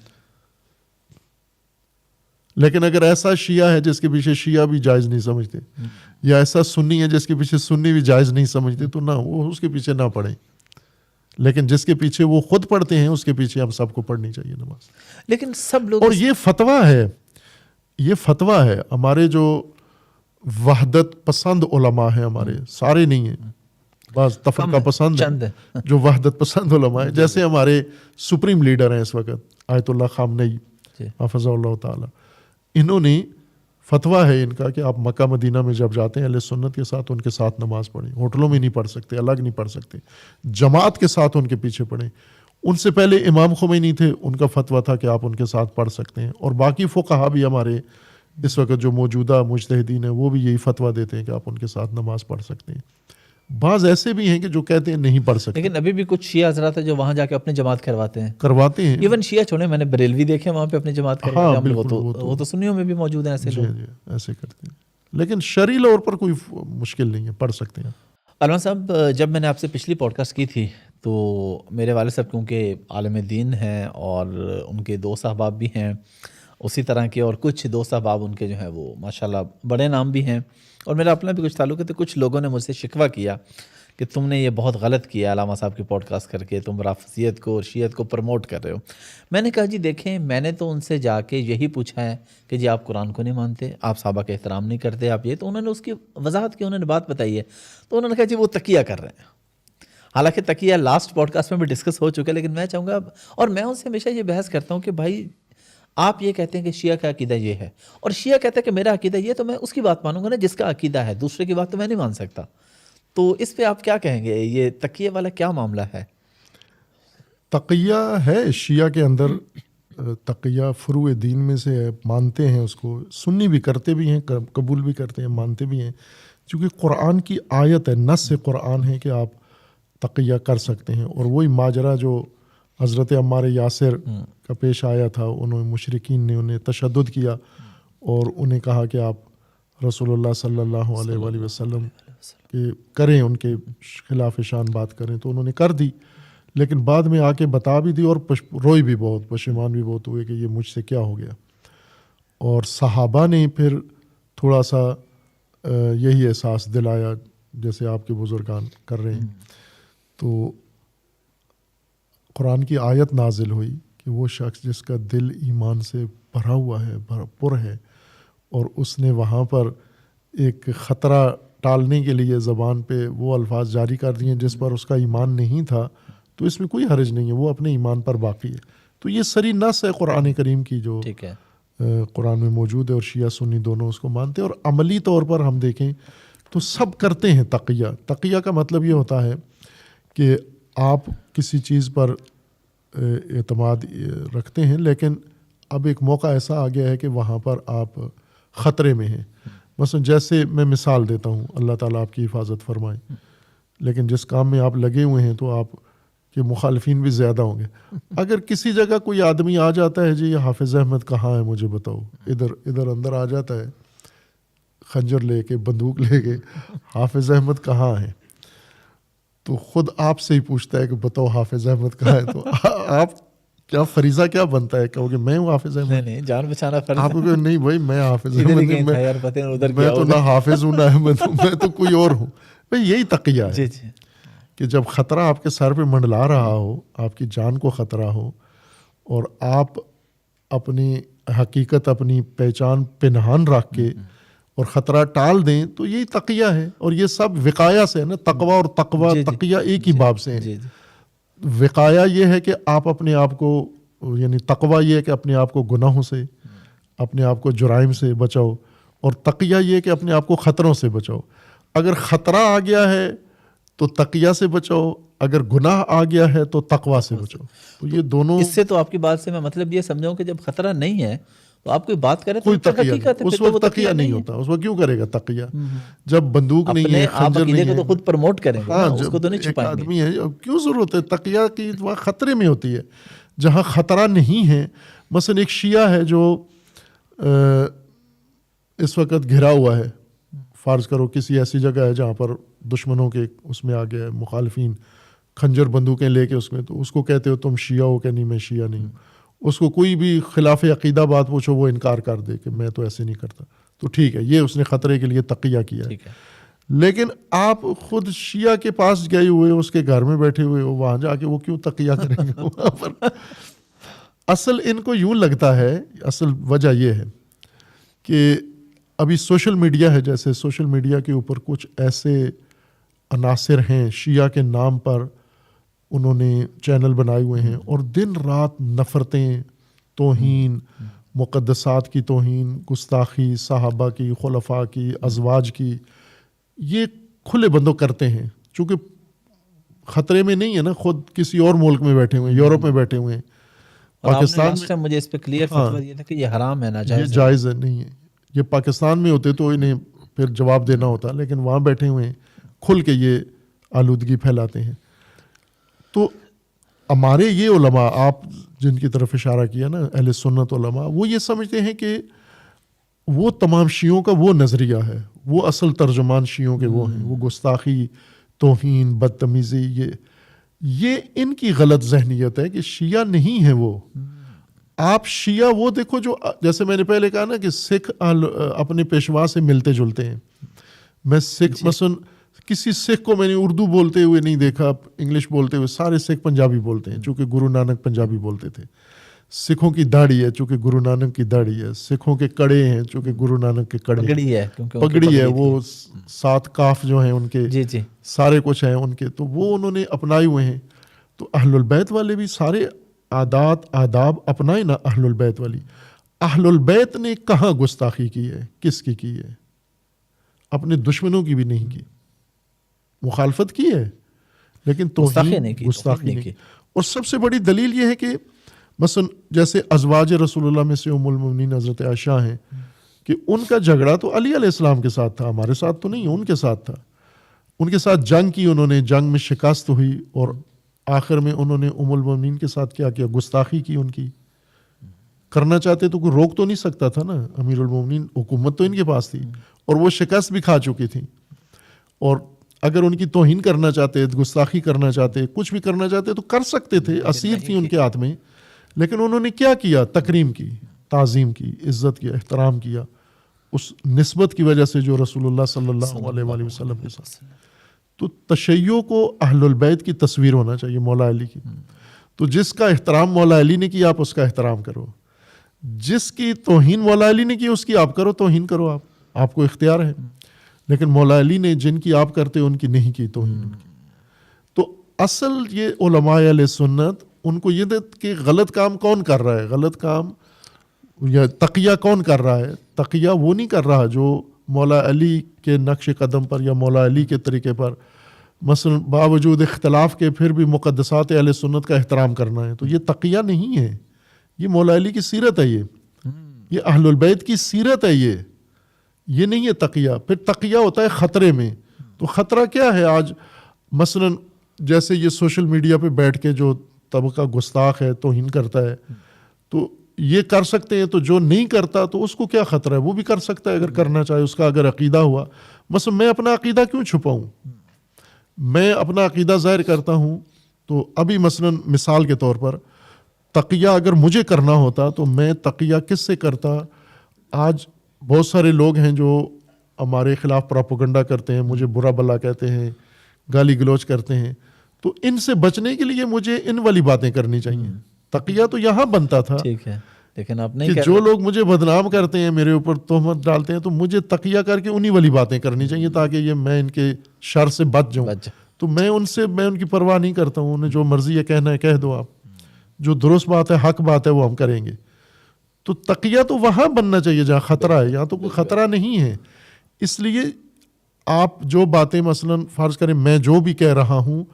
لیکن اگر ایسا شیعہ ہے جس کے پیچھے شیعہ بھی جائز نہیں سمجھتے، یا ایسا سنی ہے جس کے پیچھے سنی بھی جائز نہیں سمجھتے، تو نہ وہ اس کے پیچھے نہ پڑھیں. لیکن جس کے پیچھے وہ خود پڑھتے ہیں اس کے پیچھے ہم سب کو پڑھنی چاہیے نماز. لیکن سب لوگ، اور یہ فتویٰ ہے ہمارے جو وحدت پسند علماء ہیں، ہمارے سارے نہیں ہیں، بعض تفرقہ پسند ہیں جو وحدت پسند علماء ہیں. جیسے ہمارے سپریم لیڈر ہیں اس وقت آیت اللہ خامنئی حفظہ اللہ تعالی، انہوں نے فتویٰ ہے ان کا کہ آپ مکہ مدینہ میں جب جاتے ہیں اہل سنت کے ساتھ ان کے ساتھ نماز پڑھیں. ہوٹلوں میں نہیں پڑھ سکتے، الگ نہیں پڑھ سکتے، جماعت کے ساتھ ان کے پیچھے پڑھیں. ان سے پہلے امام خمینی تھے، ان کا فتویٰ تھا کہ آپ ان کے ساتھ پڑھ سکتے ہیں. اور باقی فقہا بھی ہمارے اس وقت جو موجودہ مجتہدین ہیں وہ بھی یہی فتویٰ دیتے ہیں کہ آپ ان کے ساتھ نماز پڑھ سکتے ہیں. بعض ایسے بھی ہیں کہ جو کہتے ہیں نہیں پڑھ سکتے. لیکن ابھی بھی کچھ شیعہ حضرات ہیں جو وہاں جا کے اپنی جماعت کرواتے ہیں. ایون شیعہ چھوڑے، میں نے بریلوی دیکھے وہاں پہ اپنی جماعت کرواتے ہیں. وہ تو سنیوں میں بھی موجود ہیں ایسے لوگ. ایسے کرتے ہیں، لیکن شرعی طور پر کوئی مشکل نہیں ہے، پڑھ سکتے ہیں. علامہ صاحب، جب میں نے آپ سے پچھلی پوڈ کاسٹ کی تھی تو میرے والد صاحب کیونکہ عالم دین ہیں اور ان کے دوست احباب بھی ہیں اسی طرح کے، اور کچھ دوست احباب ان کے جو ہیں وہ ماشاءاللہ بڑے نام بھی ہیں، اور میرا اپنا بھی کچھ تعلق ہے. تو کچھ لوگوں نے مجھ سے شکوہ کیا کہ تم نے یہ بہت غلط کیا علامہ صاحب کی پوڈ کاسٹ کر کے، تم رافضیت کو اور شیعت کو پروموٹ کر رہے ہو. میں نے کہا جی دیکھیں، میں نے تو ان سے جا کے یہی پوچھا ہے کہ جی آپ قرآن کو نہیں مانتے، آپ صحابہ کا احترام نہیں کرتے، آپ یہ، تو انہوں نے اس کی وضاحت کی، انہوں نے بات بتائی ہے. تو انہوں نے کہا جی وہ تقیہ کر رہے ہیں. حالانکہ تقیہ لاسٹ پوڈ کاسٹ میں بھی ڈسکس ہو چکا ہے، لیکن میں چاہوں گا، اور میں ان سے ہمیشہ یہ بحث کرتا ہوں کہ بھائی آپ یہ کہتے ہیں کہ شیعہ کا عقیدہ یہ ہے، اور شیعہ کہتا ہے کہ میرا عقیدہ یہ، تو میں اس کی بات مانوں گا نا جس کا عقیدہ ہے، دوسرے کی بات تو میں نہیں مان سکتا. تو اس پہ آپ کیا کہیں گے؟ یہ تقیہ والا کیا معاملہ ہے؟ تقیہ ہے شیعہ کے اندر، تقیہ فروع دین میں سے ہے، مانتے ہیں اس کو، سنی بھی کرتے بھی ہیں، قبول بھی کرتے ہیں، مانتے بھی ہیں، چونکہ قرآن کی آیت ہے، نص قرآن ہے کہ آپ تقیہ کر سکتے ہیں. اور وہی ماجرا جو حضرت عمار یاسر کا پیش آیا تھا، انہوں مشرکین نے انہیں تشدد کیا اور انہیں کہا کہ آپ رسول اللہ صلی اللہ علیہ وآلہ وسلم کہ کریں، ان کے خلاف شان بات کریں، تو انہوں نے کر دی، لیکن بعد میں آ کے بتا بھی دی اور روئی بھی بہت، پشیمان بھی بہت ہوئے کہ یہ مجھ سے کیا ہو گیا. اور صحابہ نے پھر تھوڑا سا یہی احساس دلایا جیسے آپ کے بزرگان کر رہے ہیں. تو قرآن کی آیت نازل ہوئی کہ وہ شخص جس کا دل ایمان سے بھرا ہوا ہے، پر ہے، اور اس نے وہاں پر ایک خطرہ ٹالنے کے لیے زبان پہ وہ الفاظ جاری کر دیے جس پر اس کا ایمان نہیں تھا، تو اس میں کوئی حرج نہیں ہے، وہ اپنے ایمان پر باقی ہے. تو یہ سری نص ہے قرآن کریم کی جو قرآن میں موجود ہے، اور شیعہ سنی دونوں اس کو مانتے ہیں. اور عملی طور پر ہم دیکھیں تو سب کرتے ہیں تقیہ. تقیہ کا مطلب یہ ہوتا ہے کہ آپ کسی چیز پر اعتماد رکھتے ہیں، لیکن اب ایک موقع ایسا آ گیا ہے کہ وہاں پر آپ خطرے میں ہیں. مثلا جیسے میں مثال دیتا ہوں، اللہ تعالیٰ آپ کی حفاظت فرمائے، لیکن جس کام میں آپ لگے ہوئے ہیں تو آپ کے مخالفین بھی زیادہ ہوں گے. اگر کسی جگہ کوئی آدمی آ جاتا ہے، جی یہ حافظ احمد کہاں ہے مجھے بتاؤ، ادھر اندر آ جاتا ہے خنجر لے کے، بندوق لے کے، حافظ احمد کہاں ہے، تو خود آپ سے ہی پوچھتا ہے کہ بتاؤ حافظ احمد کہاں ہے. تو آپ کیا فریضہ کیا بنتا ہے، کہو گے میں ہوں حافظ احمد؟ نہیں، جان بچانا فرض آپ کو نہیں بھائی میں حافظ احمد نہیں، میں تو نہ حافظ ہوں نہ احمد ہوں، میں تو کوئی اور ہوں. بھائی یہی تقیہ ہے کہ جب خطرہ آپ کے سر پہ منڈلا رہا ہو، آپ کی جان کو خطرہ ہو، اور آپ اپنی حقیقت، اپنی پہچان پنہان رکھ کے اور خطرہ ٹال دیں، تو یہی تقیہ ہے. اور یہ سب وقایہ سے ہے نا، تقوی اور تقوی تقیہ ایک ہی باب سے ہیں. وقایہ یہ ہے کہ آپ اپنے آپ کو، یعنی تقوی یہ ہے کہ اپنے آپ کو گناہوں سے، اپنے آپ کو جرائم سے بچاؤ، اور تقیہ یہ ہے کہ اپنے آپ کو خطروں سے بچاؤ. اگر خطرہ آ گیا ہے تو تقیہ سے بچاؤ، اگر گناہ آ گیا ہے تو تقوی سے بچاؤ. تو یہ دونوں، اس سے تو آپ کی بات سے میں مطلب یہ سمجھاؤں کہ جب خطرہ نہیں ہے تو آپ کوئی بات کریں تو کوئی تقیہ نہیں، اس وقت تقیہ نہیں ہوتا. اس وقت کیوں کرے گا تقیہ جب بندوق نہیں ہے، خنجر نہیں ہے؟ تو خود پروموٹ کریں گے، اس کو تو نہیں ایک چھپائیں گے. آدمی ہے، کیوں ضرورت ہے تقیہ کی؟ وہاں خطرے میں ہوتی ہے جہاں خطرہ نہیں ہے. مثلا ایک شیعہ ہے جو اس وقت گھرا ہوا ہے، فرض کرو کسی ایسی جگہ ہے جہاں پر دشمنوں کے اس میں آ گیا ہے، مخالفین خنجر بندوقیں لے کے اس میں، تو اس کو کہتے ہو تم شیعہ ہو؟ کہ نہیں میں شیعہ نہیں ہوں. اس کو کوئی بھی خلاف عقیدہ بات پوچھو وہ انکار کر دے کہ میں تو ایسے نہیں کرتا، تو ٹھیک ہے، یہ اس نے خطرے کے لیے تقیہ کیا ہے. لیکن آپ خود شیعہ کے پاس گئے ہوئے، اس کے گھر میں بیٹھے ہوئے ہو، وہاں جا کے وہ کیوں تقیہ کریں گے وہاں پر؟ اصل ان کو یوں لگتا ہے، اصل وجہ یہ ہے کہ ابھی سوشل میڈیا ہے، جیسے سوشل میڈیا کے اوپر کچھ ایسے عناصر ہیں شیعہ کے نام پر، انہوں نے چینل بنائے ہوئے ہیں اور دن رات نفرتیں، توہین، مقدسات کی توہین، گستاخی، صحابہ کی، خلفاء کی، ازواج کی، یہ کھلے بندوں کرتے ہیں. چونکہ خطرے میں نہیں ہے نا، خود کسی اور ملک میں بیٹھے ہوئے ہیں، یورپ میں بیٹھے ہوئے ہیں، پاکستان میں. مجھے اس پہ کلیئر فتویٰ یہ تھا کہ یہ حرام ہے، ناجائز ہے. یہ جائز ہے، نہیں ہے. یہ پاکستان میں ہوتے تو انہیں پھر جواب دینا ہوتا، لیکن وہاں بیٹھے ہوئے ہیں، کھل کے یہ آلودگی پھیلاتے ہیں. تو ہمارے یہ علماء، آپ جن کی طرف اشارہ کیا نا، اہل سنت علماء، وہ یہ سمجھتے ہیں کہ وہ تمام شیعوں کا وہ نظریہ ہے، وہ اصل ترجمان شیعوں کے وہ ہیں. وہ گستاخی، توہین، بدتمیزی، یہ ان کی غلط ذہنیت ہے کہ شیعہ نہیں ہے وہ. آپ شیعہ وہ دیکھو جو، جیسے میں نے پہلے کہا نا کہ سکھ اپنے پیشوا سے ملتے جلتے ہیں. میں سکھ مثلا کسی سکھ کو میں نے اردو بولتے ہوئے نہیں دیکھا، انگلش بولتے ہوئے. سارے سکھ پنجابی بولتے ہیں، چونکہ گرو نانک پنجابی بولتے تھے. سکھوں کی داڑھی ہے چونکہ گرو نانک کی داڑھی ہے، سکھوں کے کڑے ہیں چونکہ گرو نانک کے کڑے، پگڑی ہے کیونکہ ان کی پگڑی ہے، تھی۔ وہ 7 کاف جو ہیں ان کے، جی جی سارے کچھ ہیں ان کے، تو وہ انہوں نے اپنائے ہوئے ہیں۔ تو اہل البیت والے بھی سارے عادات آداب اپنائے نا اہل البیت والی۔ اہل البیت نے کہاں گستاخی کی ہے، کس کی ہے؟ اپنے دشمنوں کی بھی نہیں کی، مخالفت کی ہے لیکن توہین گستاخی نہیں کی۔ اور سب سے بڑی دلیل یہ ہے کہ مثلا جیسے ازواج رسول اللہ میں سے ام المؤمنین حضرت عائشہ ہیں کہ ان کا جھگڑا تو علی علیہ السلام کے ساتھ تھا، ہمارے ساتھ تو نہیں، ان کے ساتھ تھا۔ ان کے ساتھ جنگ کی انہوں نے، جنگ میں شکست ہوئی اور آخر میں انہوں نے ام المؤمنین کے ساتھ کیا کیا؟ گستاخی کی ان کی۔ کرنا چاہتے تو کوئی روک تو نہیں سکتا تھا نا، امیر المومنین حکومت تو ان کے پاس تھی اور وہ شکست بھی کھا چکی تھی، اور اگر ان کی توہین کرنا چاہتے، گستاخی کرنا چاہتے، کچھ بھی کرنا چاہتے تو کر سکتے تھے، اسیر تھی ان کے ہاتھ میں۔ لیکن انہوں نے کیا کیا؟ تکریم کی، تعظیم کی، عزت کی، احترام کیا اس نسبت کی وجہ سے جو رسول اللہ صلی اللہ علیہ وآلہ وسلم کے ساتھ۔ تو تشیع کو اہل البیت کی تصویر ہونا چاہیے مولا علی کی۔ تو جس کا احترام مولا علی نے کیا آپ اس کا احترام کرو، جس کی توہین مولا علی نے کی اس کی آپ کرو، توہین کرو، آپ کو اختیار ہے۔ لیکن مولا علی نے جن کی آپ کرتے ان کی نہیں کی توہین ان کی۔ تو اصل یہ علماء علیہ سنت ان کو یہ کہ غلط کام کون کر رہا ہے، غلط کام یا تقیہ کون کر رہا ہے؟ تقیہ وہ نہیں کر رہا جو مولا علی کے نقش قدم پر یا مولا علی کے طریقے پر مثلا باوجود اختلاف کے پھر بھی مقدسات اہل سنت کا احترام کرنا ہے، تو یہ تقیہ نہیں ہے، یہ مولا علی کی سیرت ہے، یہ اہل البیت کی سیرت ہے، یہ نہیں ہے تقیہ۔ پھر تقیہ ہوتا ہے خطرے میں۔ تو خطرہ کیا ہے آج؟ مثلا جیسے یہ سوشل میڈیا پہ بیٹھ کے جو طبقہ گستاخ ہے، توہین کرتا ہے، تو یہ کر سکتے ہیں، تو جو نہیں کرتا تو اس کو کیا خطرہ ہے؟ وہ بھی کر سکتا ہے اگر کرنا چاہے، اس کا اگر عقیدہ ہوا۔ مثلا میں اپنا عقیدہ کیوں چھپاؤں؟ میں اپنا عقیدہ ظاہر کرتا ہوں، تو ابھی مثلا مثال کے طور پر تقیہ اگر مجھے کرنا ہوتا تو میں تقیہ کس سے کرتا؟ آج بہت سارے لوگ ہیں جو ہمارے خلاف پروپیگنڈا کرتے ہیں، مجھے برا بلا کہتے ہیں، گالی گلوچ کرتے ہیں، تو ان سے بچنے کے لیے مجھے ان والی باتیں کرنی چاہیے۔ تقیہ تو یہاں بنتا تھا، ٹھیک ہے، لیکن آپ نہیں کہ جو لوگ مجھے بدنام کرتے ہیں، میرے اوپر تہمت ڈالتے ہیں، تو مجھے تقیہ کر کے انہی والی باتیں کرنی چاہیے تاکہ یہ میں ان کے شر سے بچ جاؤں۔ تو میں ان کی پرواہ نہیں کرتا ہوں، انہیں جو مرضی ہے کہنا ہے کہہ دو، آپ جو درست بات ہے، حق بات ہے، وہ ہم کریں گے۔ تو تقیہ تو وہاں بننا چاہیے جہاں خطرہ ہے، یہاں تو کوئی خطرہ نہیں ہے۔ اس لیے آپ جو باتیں مثلا فرض کریں میں جو بھی کہہ رہا ہوں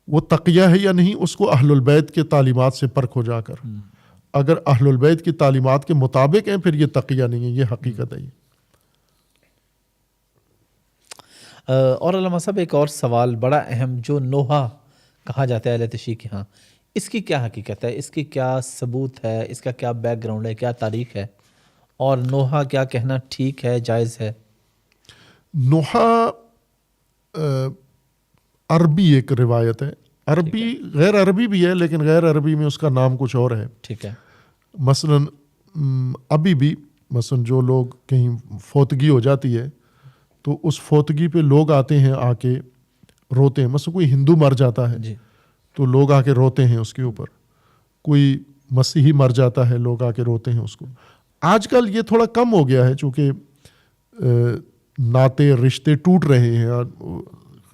وہ تقیہ ہے یا نہیں، اس کو اہل البیت کے تعلیمات سے پرکھو جا کر۔ اگر اہل البیت کی تعلیمات کے مطابق ہیں پھر یہ تقیہ نہیں ہے، یہ حقیقت ہے۔ اور علامہ صاحب ایک اور سوال بڑا اہم، جو نوحہ کہا جاتا ہے اہل تشیع کے ہاں، اس کی کیا حقیقت ہے؟ اس کی کیا ثبوت ہے؟ اس کا کیا بیک گراؤنڈ ہے؟ کیا تاریخ ہے؟ اور نوحہ کیا کہنا ٹھیک ہے، جائز ہے؟ نوحہ عربی ایک روایت ہے، عربی غیر عربی بھی ہے، لیکن غیر عربی میں اس کا نام کچھ اور ہے۔ ٹھیک ہے۔ مثلا ابھی بھی مثلا جو لوگ کہیں فوتگی ہو جاتی ہے تو اس فوتگی پہ لوگ آتے ہیں، آ کے روتے ہیں۔ مثلا کوئی ہندو مر جاتا ہے جی، تو لوگ آ کے روتے ہیں اس کے اوپر، کوئی مسیحی مر جاتا ہے لوگ آ کے روتے ہیں اس کو۔ آج کل یہ تھوڑا کم ہو گیا ہے چونکہ ناطے رشتے ٹوٹ رہے ہیں،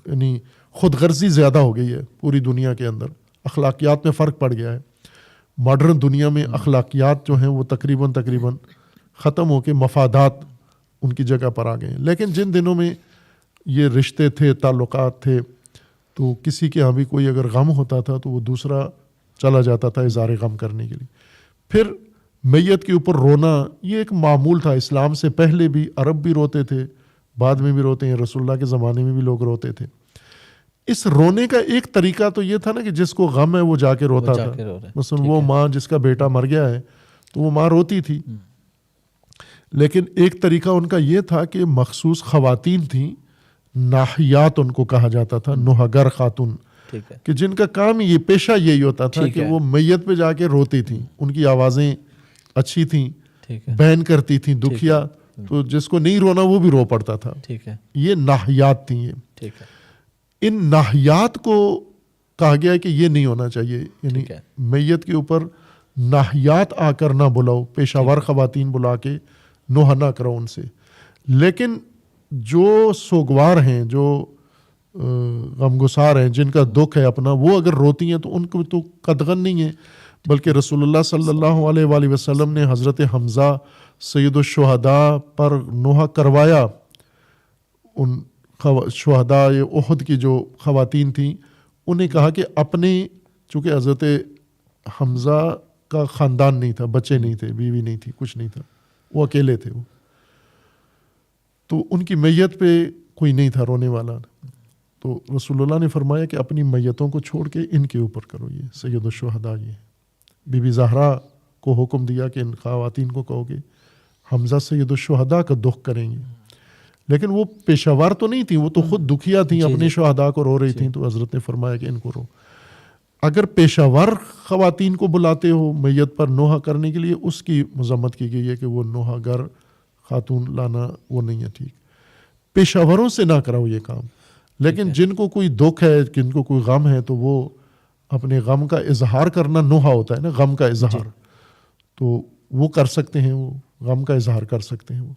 یعنی خود غرضی زیادہ ہو گئی ہے پوری دنیا کے اندر، اخلاقیات میں فرق پڑ گیا ہے۔ ماڈرن دنیا میں اخلاقیات جو ہیں وہ تقریباً ختم ہو کے مفادات ان کی جگہ پر آ گئے ہیں۔ لیکن جن دنوں میں یہ رشتے تھے، تعلقات تھے، تو کسی کے ہاں بھی کوئی اگر غم ہوتا تھا تو وہ دوسرا چلا جاتا تھا اظہار غم کرنے کے لیے۔ پھر میت کے اوپر رونا یہ ایک معمول تھا، اسلام سے پہلے بھی عرب بھی روتے تھے، بعد میں بھی روتے ہیں، رسول اللہ کے زمانے میں بھی لوگ روتے تھے۔ اس رونے کا ایک طریقہ تو یہ تھا نا کہ جس کو غم ہے وہ جا کے روتا تھا۔ مثلا وہ ماں جس کا بیٹا مر گیا ہے تو وہ ماں روتی تھی، لیکن ایک طریقہ ان کا یہ تھا کہ مخصوص خواتین تھیں، ناحیات ان کو کہا جاتا تھا، نوحگر خاتون، کہ جن کا کام یہ پیشہ یہی ہوتا تھا کہ وہ میت پہ جا کے روتی تھیں، ان کی آوازیں اچھی تھیں، بہن کرتی تھیں، دکھیا تو جس کو نہیں رونا وہ بھی رو پڑتا تھا۔ یہ ناحیات تھیں۔ یہ ان ناحیات کو کہا گیا ہے کہ یہ نہیں ہونا چاہیے، یعنی میت کے اوپر ناحیات آ کر نہ بلاؤ، پیشہ ور خواتین بلا کے نوحہ نہ کرو ان سے، لیکن جو سوگوار ہیں، جو غمگسار ہیں، جن کا دکھ ہے اپنا، وہ اگر روتی ہیں تو ان کو تو قدغن نہیں ہے، بلکہ رسول اللہ صلی اللہ علیہ وآلہ وسلم نے حضرت حمزہ سید الشہداء پر نوحہ کروایا. ان شہداء احد کی جو خواتین تھیں انہیں کہا کہ اپنے، چونکہ حضرت حمزہ کا خاندان نہیں تھا، بچے نہیں تھے، بیوی نہیں تھی، کچھ نہیں تھا، وہ اکیلے تھے، وہ تو ان کی میت پہ کوئی نہیں تھا رونے والا. تو رسول اللہ نے فرمایا کہ اپنی میتوں کو چھوڑ کے ان کے اوپر کرو، یہ سید الشہداء. یہ بی بی زہرا کو حکم دیا کہ ان خواتین کو کہو کہ حمزہ سید الشہداء کا دکھ کریں گے، لیکن وہ پیشہ ور تو نہیں تھیں، وہ تو خود دکھیا تھیں، اپنے شہداء کو رو رہی تھیں. تو حضرت نے فرمایا کہ ان کو رو. اگر پیشہ ور خواتین کو بلاتے ہو میت پر نوحہ کرنے کے لیے، اس کی مذمت کی گئی ہے کہ وہ نوحہ گر خاتون لانا وہ نہیں ہے ٹھیک. پیشہ وروں سے نہ کراؤ یہ کام، لیکن جن کو کوئی دکھ ہے، جن کو کوئی غم ہے، تو وہ اپنے غم کا اظہار کرنا نوحہ ہوتا ہے نا، غم کا اظہار، تو وہ کر سکتے ہیں، وہ غم کا اظہار کر سکتے ہیں وہ.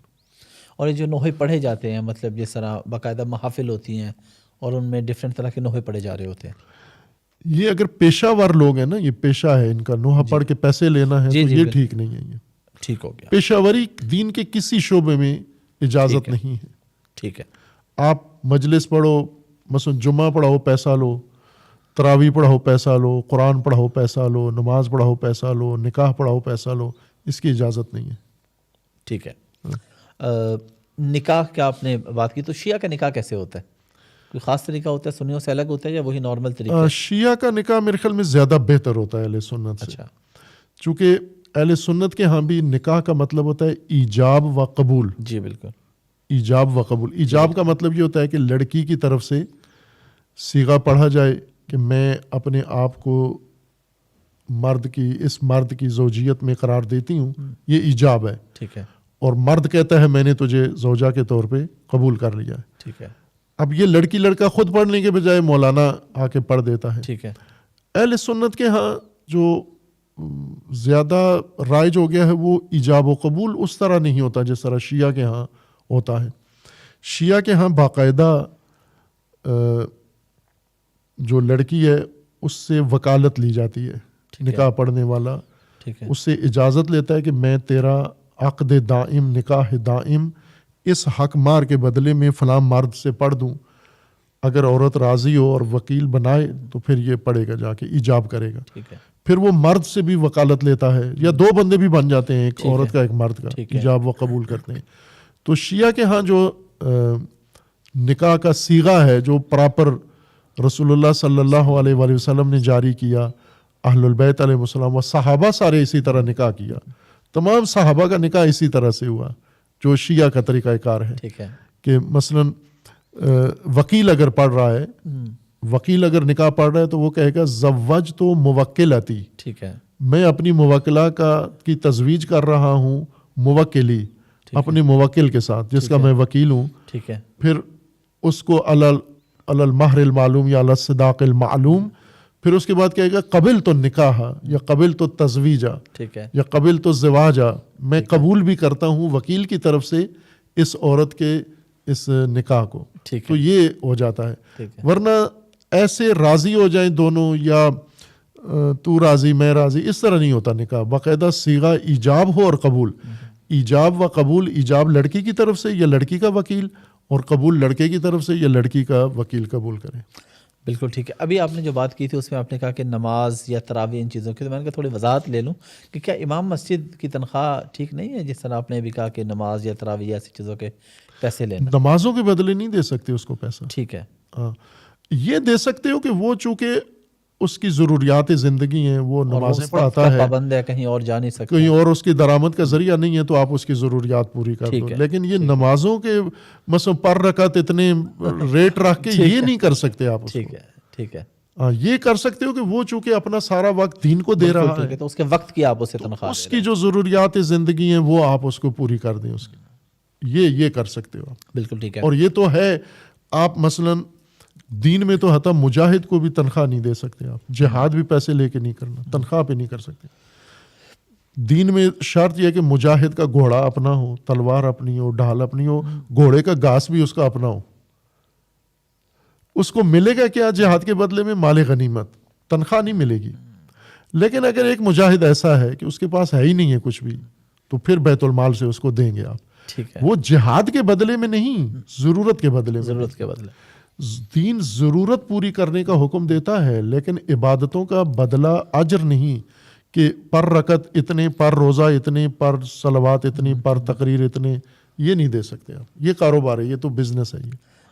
اور یہ جو نوحے پڑھے جاتے ہیں، مطلب جس طرح باقاعدہ محافل ہوتی ہیں اور ان میں ڈفرینٹ طرح کے نوحے پڑھے جا رہے ہوتے ہیں، یہ اگر پیشہ ور لوگ ہیں نا، یہ پیشہ ہے ان کا، نوحہ پڑھ کے پیسے لینا ہے، تو یہ ٹھیک نہیں ہے. یہ ٹھیک ہو گیا. پیشہ وری دین کے کسی شعبے میں اجازت نہیں ہے. ٹھیک ہے. آپ مجلس پڑھو، مثلا جمعہ پڑھاؤ پیسہ لو، تراویح پڑھاؤ پیسہ لو، قرآن پڑھاؤ پیسہ لو، نماز پڑھاؤ پیسہ لو، نکاح پڑھاؤ پیسہ لو، اس کی اجازت نہیں ہے. ٹھیک ہے. نکاح کیا آپ نے بات کی، تو شیعہ کا نکاح کیسے ہوتا ہے؟ کوئی خاص طریقہ ہوتا ہے، سنیوں سے الگ ہوتا ہے یا وہی نارمل طریقہ؟ شیعہ کا نکاح میرے خیال میں زیادہ بہتر ہوتا ہے اہل سنت سے. اچھا. چونکہ اہل سنت کے ہاں بھی نکاح کا مطلب ہوتا ہے ایجاب و قبول. جی بالکل. ایجاب و قبول. ایجاب کا مطلب یہ ہوتا ہے کہ لڑکی کی طرف سے صیغہ پڑھا جائے کہ میں اپنے آپ کو اس مرد کی زوجیت میں قرار دیتی ہوں، یہ ایجاب ہے. ٹھیک ہے. اور مرد کہتا ہے میں نے تجھے زوجہ کے طور پہ قبول کر لیا ہے. ٹھیک ہے. اب یہ لڑکی لڑکا خود پڑھنے کے بجائے مولانا آ کے پڑھ دیتا ہے. ٹھیک ہے. اہل سنت کے ہاں جو زیادہ رائج ہو گیا ہے وہ ایجاب و قبول اس طرح نہیں ہوتا جس طرح شیعہ کے ہاں ہوتا ہے. شیعہ کے ہاں باقاعدہ جو لڑکی ہے اس سے وکالت لی جاتی ہے، نکاح پڑھنے والا اس سے اجازت لیتا ہے کہ میں تیرا عقد دائم، نکاح دائم اس حق مار کے بدلے میں فلاں مرد سے پڑھ دوں. اگر عورت راضی ہو اور وکیل بنائے تو پھر یہ پڑھے گا، جا کے ایجاب کرے گا. پھر وہ مرد سے بھی وکالت لیتا ہے، یا دو بندے بھی بن جاتے ہیں، ایک عورت کا ایک مرد کا، ایجاب و قبول کرتے ہیں. تو شیعہ کے ہاں جو نکاح کا صیغہ ہے جو پراپر رسول اللہ صلی اللہ علیہ وآلہ وسلم نے جاری کیا، اہل البیت علیہ السلام و صحابہ سارے اسی طرح نکاح کیا، تمام صحابہ کا نکاح اسی طرح سے ہوا جو شیعہ کا طریقہ کار ہے. کہ مثلا وکیل اگر پڑھ رہا ہے، وکیل اگر نکاح پڑھ رہا ہے تو وہ کہے گا زوج تو موکلاتی، ٹھیک ہے، میں اپنی موکلہ کی تزویج کر رہا ہوں موکلی، اپنے موکل کے ساتھ جس کا میں وکیل ہوں. ٹھیک ہے. پھر اس کو علی المہر المعلوم یا علی الصداق المعلوم، پھر اس کے بعد کہے گا قبل تو نکاح یا قبل تو تزویجہ یا قبل تو زواجہ، میں قبول بھی کرتا ہوں وکیل کی طرف سے اس عورت کے اس نکاح کو. تو یہ ہو جاتا ہے. ورنہ ایسے راضی ہو جائیں دونوں، یا تو راضی میں راضی، اس طرح نہیں ہوتا نکاح. باقاعدہ صیغہ ایجاب ہو اور قبول. ایجاب و قبول، ایجاب لڑکی کی طرف سے یا لڑکی کا وکیل، اور قبول لڑکے کی طرف سے یا لڑکی کا وکیل قبول کرے. بالکل ٹھیک ہے. ابھی آپ نے جو بات کی تھی اس میں آپ نے کہا کہ نماز یا تراویح ان چیزوں کی، تو میں نے کہا تھوڑی وضاحت لے لوں کہ کیا امام مسجد کی تنخواہ ٹھیک نہیں ہے؟ جس طرح آپ نے بھی کہا کہ نماز یا تراویح ایسی چیزوں کے پیسے لینا، نمازوں کے بدلے نہیں دے سکتے اس کو پیسہ. ٹھیک ہے. یہ دے سکتے ہو کہ وہ چونکہ اس کی ضروریات زندگی ہیں، وہ نمازیں پڑھاتا ہے، پابند ہے، کہیں اور جا نہیں سکتا، کہیں اور اس کی درآمد کا ذریعہ نہیں ہے، تو آپ اس کی ضروریات پوری کر دو. لیکن یہ نمازوں کے مثلا پر رکعت اتنے ریٹ رکھ کے یہ نہیں کر سکتے آپ. ٹھیک ہے. ٹھیک ہے. یہ کر سکتے ہو کہ وہ چونکہ اپنا سارا وقت دین کو دے رہا ہے، تو اس کے وقت کی آپ اسے تنخواہ، اس کی جو ضروریات زندگی ہیں وہ آپ اس کو پوری کر دیں اس کی. یہ کر سکتے ہو آپ. بالکل ٹھیک ہے. اور یہ تو ہے، آپ مثلا دین میں تو حتی مجاہد کو بھی تنخواہ نہیں دے سکتے آپ. جہاد بھی پیسے لے کے نہیں کرنا، تنخواہ پہ نہیں کر سکتے. دین میں شرط یہ ہے کہ مجاہد کا گھوڑا اپنا ہو, تلوار اپنی ہو, ڈھال اپنی ہو, گھوڑے کا گھاس بھی اس کا اپنا ہو. اس کو ملے گا کیا جہاد کے بدلے میں؟ مال غنیمت, تنخواہ نہیں ملے گی. لیکن اگر ایک مجاہد ایسا ہے کہ اس کے پاس ہے ہی نہیں ہے کچھ بھی, تو پھر بیت المال سے اس کو دیں گے آپ. ٹھیک ہے, وہ جہاد کے بدلے میں نہیں, ضرورت کے بدلے میں. ضرورت کے بدلے. دین ضرورت پوری کرنے کا حکم دیتا ہے, لیکن عبادتوں کا بدلہ اجر نہیں کہ پر رکعت اتنے, پر روزہ اتنے, پر صلوات اتنی, پر تقریر اتنے, یہ نہیں دے سکتے آپ. یہ کاروبار ہے, یہ تو بزنس ہے یہ.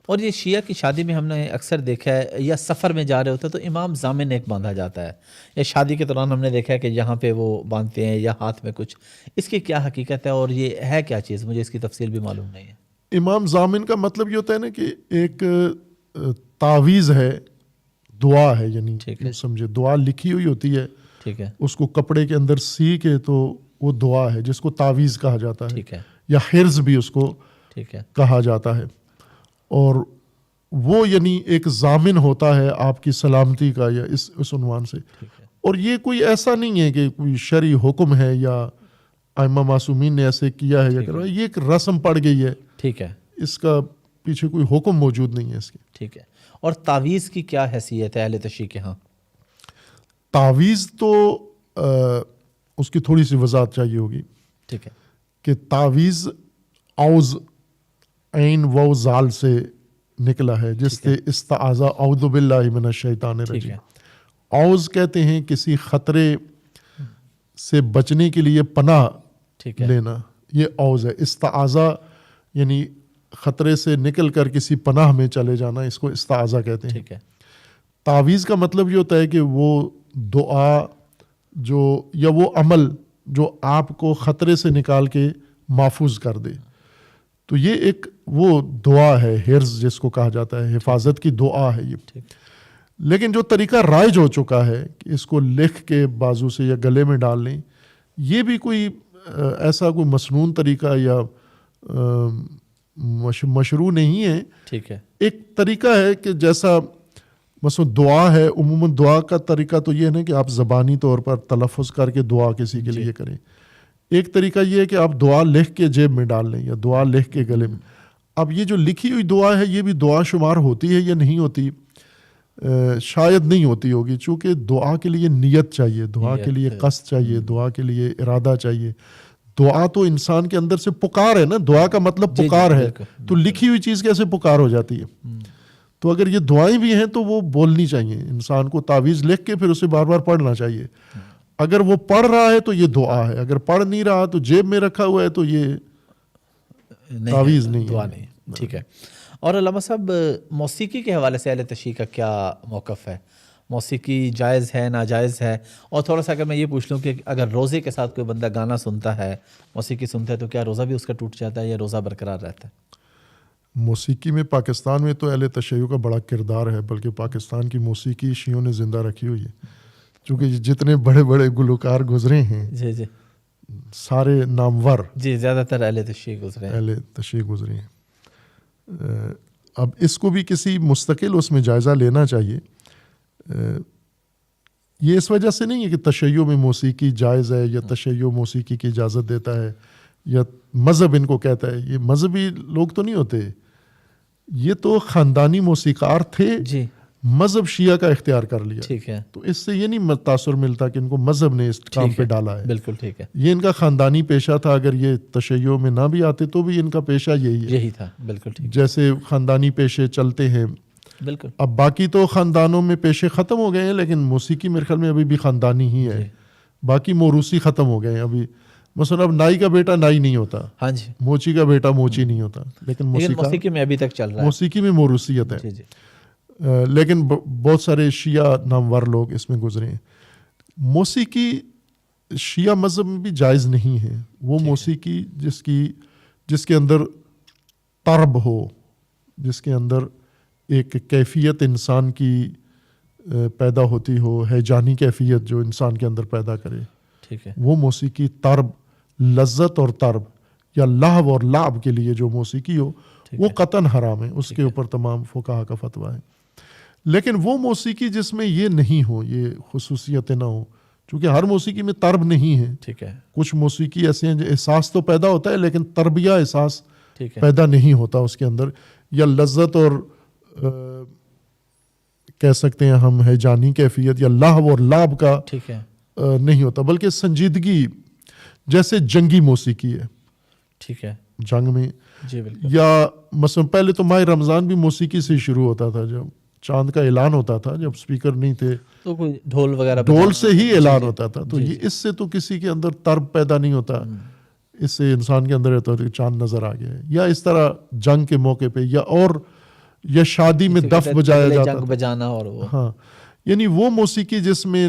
اور یہ شیعہ کی شادی میں ہم نے اکثر دیکھا ہے, یا سفر میں جا رہے ہوتے ہیں تو امام ضامن ایک باندھا جاتا ہے, یا شادی کے دوران ہم نے دیکھا ہے کہ یہاں پہ وہ باندھتے ہیں یا ہاتھ میں کچھ. اس کی کیا حقیقت ہے اور یہ ہے کیا چیز؟ مجھے اس کی تفصیل بھی معلوم نہیں ہے. امام ضامن کا مطلب یہ ہوتا ہے نا کہ ایک تعویذ ہے, دعا ہے, یعنی سمجھے دعا لکھی ہوئی ہوتی ہے, ٹھیک ہے, اس کو کپڑے کے اندر سی کے تو وہ دعا ہے جس کو تعویذ کہا جاتا ہے, ٹھیک ہے, یا حرز بھی اس کو ٹھیک ہے, کہا جاتا ہے. اور وہ یعنی ایک ضامن ہوتا ہے آپ کی سلامتی کا, یا اس عنوان سے. اور یہ کوئی ایسا نہیں ہے کہ کوئی شرعی حکم ہے یا ائمہ معصومین نے ایسے کیا ہے یا کرا, یہ ایک رسم پڑ گئی ہے. ٹھیک ہے, اس کا پیچھے کوئی حکم موجود نہیں ہے اس کے. ٹھیک ہے. اور تعویذ کی کیا حیثیت ہے اہل تشیع کے ہاں؟ تعویذ تو اس کی تھوڑی سی وضاحت چاہیے ہوگی. ٹھیک ہے, کہ تعویذ اوز عین و زال سے نکلا ہے, جس سے استعاذہ اعوذ باللہ من الشیطان الرجیم. اوز کہتے ہیں کسی خطرے سے بچنے کے لیے پناہ لینا, یہ اوز ہے. استعاذہ یعنی خطرے سے نکل کر کسی پناہ میں چلے جانا, اس کو استعاذہ کہتے ہیں. ٹھیک ہے. تعویذ کا مطلب یہ ہوتا ہے کہ وہ دعا جو یا وہ عمل جو آپ کو خطرے سے نکال کے محفوظ کر دے. تو یہ ایک وہ دعا ہے, حرز جس کو کہا جاتا ہے, حفاظت کی دعا ہے یہ. لیکن جو طریقہ رائج ہو چکا ہے کہ اس کو لکھ کے بازو سے یا گلے میں ڈال لیں, یہ بھی کوئی ایسا کوئی مسنون طریقہ یا مشروع نہیں ہے. ٹھیک ہے. ایک طریقہ ہے کہ جیسا مثلا دعا ہے, عموماً دعا کا طریقہ تو یہ ہے کہ آپ زبانی طور پر تلفظ کر کے دعا کسی کے لیے کریں. ایک طریقہ یہ ہے کہ آپ دعا لکھ کے جیب میں ڈال لیں یا دعا لکھ کے گلے میں. اب یہ جو لکھی ہوئی دعا ہے یہ بھی دعا شمار ہوتی ہے یا نہیں ہوتی؟ شاید نہیں ہوتی ہوگی, چونکہ دعا کے لیے نیت چاہیے, دعا کے لیے قصد چاہیے, دعا کے لیے ارادہ چاہیے. دعا تو انسان کے اندر سے پکار ہے نا, دعا کا مطلب پکار ہے. تو لکھی ہوئی چیز کیسے پکار ہو جاتی ہے؟ تو اگر یہ دعائیں بھی ہیں تو وہ بولنی چاہیے. انسان کو تعویذ لکھ کے پھر اسے بار بار پڑھنا چاہیے. اگر وہ پڑھ رہا ہے تو یہ دعا ہے, اگر پڑھ نہیں رہا تو جیب میں رکھا ہوا ہے تو یہ تعویذ نہیں, دعا نہیں. ٹھیک ہے. اور علامہ صاحب, موسیقی کے حوالے سے اہل تشیع کا کیا موقف ہے؟ موسیقی جائز ہے, ناجائز ہے؟ اور تھوڑا سا اگر میں یہ پوچھ لوں کہ اگر روزے کے ساتھ کوئی بندہ گانا سنتا ہے, موسیقی سنتا ہے, تو کیا روزہ بھی اس کا ٹوٹ جاتا ہے یا روزہ برقرار رہتا ہے؟ موسیقی میں پاکستان میں تو اہل تشیع کا بڑا کردار ہے, بلکہ پاکستان کی موسیقی شیعوں نے زندہ رکھی ہوئی ہے. چونکہ جتنے بڑے بڑے گلوکار گزرے ہیں, جی جی, سارے نامور, جی زیادہ تر اہل تشیع گزرے ہیں. اہل تشیع گزرے ہیں. اب اس کو بھی کسی مستقل اس میں جائزہ لینا چاہیے. یہ اس وجہ سے نہیں ہے کہ تشیع میں موسیقی جائز ہے یا تشیع موسیقی کی اجازت دیتا ہے یا مذہب ان کو کہتا ہے. یہ مذہبی لوگ تو نہیں ہوتے, یہ تو خاندانی موسیقار تھے, جی, مذہب شیعہ کا اختیار کر لیا. ٹھیک ہے. تو اس سے یہ نہیں تاثر ملتا کہ ان کو مذہب نے اس کام پہ ڈالا ہے. بالکل ٹھیک ہے. یہ ان کا خاندانی پیشہ تھا. اگر یہ تشیع میں نہ بھی آتے تو بھی ان کا پیشہ یہی تھا. بالکل ٹھیک. جیسے خاندانی پیشے چلتے ہیں. بالکل. اب باقی تو خاندانوں میں پیشے ختم ہو گئے ہیں, لیکن موسیقی میرے خیال میں ابھی بھی خاندانی ہی ہے. باقی موروثی ختم ہو گئے ہیں. ابھی مثلا اب نائی کا بیٹا نائی نہیں ہوتا, ہاں جی, موچی کا بیٹا موچی نہیں ہوتا, لیکن موسیقی میں ابھی تک چل رہا ہے. موسیقی میں موروثیت ہے. جی جی. لیکن بہت سارے شیعہ نامور لوگ اس میں گزرے ہیں. موسیقی شیعہ مذہب میں بھی جائز نہیں ہے. وہ موسیقی جس کے اندر طرب ہو, جس کے اندر ایک کیفیت انسان کی پیدا ہوتی ہو, ہیجانی کیفیت جو انسان کے اندر پیدا کرے, ٹھیک ہے, وہ موسیقی طرب, لذت اور طرب یا لہو اور لعب کے لیے جو موسیقی ہو وہ قطعاً حرام ہے. اس کے اوپر تمام فقہا کا فتویٰ ہے. لیکن وہ موسیقی جس میں یہ نہیں ہو, یہ خصوصیتیں نہ ہو, چونکہ ہر موسیقی میں طرب نہیں ہے. ٹھیک ہے. کچھ موسیقی ایسے ہیں جو احساس تو پیدا ہوتا ہے لیکن تربیہ احساس ٹھیک ہے. پیدا نہیں ہوتا اس کے اندر, یا لذت اور کہہ سکتے ہیں ہم ہے جانی کیفیت یا لہو اور لعب کا ٹھیک ہے. نہیں ہوتا, بلکہ سنجیدگی. جیسے جنگی موسیقی ہے, ٹھیک ہے. جنگ میں, جی بالکل. یا مثلا پہلے تو ماہ رمضان بھی موسیقی سے شروع ہوتا تھا, جب چاند کا اعلان ہوتا تھا, جب اسپیکر نہیں تھے تو کوئی ڈھول وغیرہ ڈھول سے ہی اعلان ہوتا تھا. تو یہ اس سے تو کسی کے اندر طرب پیدا نہیں ہوتا, اس سے انسان کے اندر ہوتا ہے کہ چاند نظر آ گیا ہے. یا اس طرح جنگ کے موقع پہ, یا شادی میں دف بجایا جاتا جنگ بجانا اور وہ. ہاں, یعنی وہ موسیقی جس میں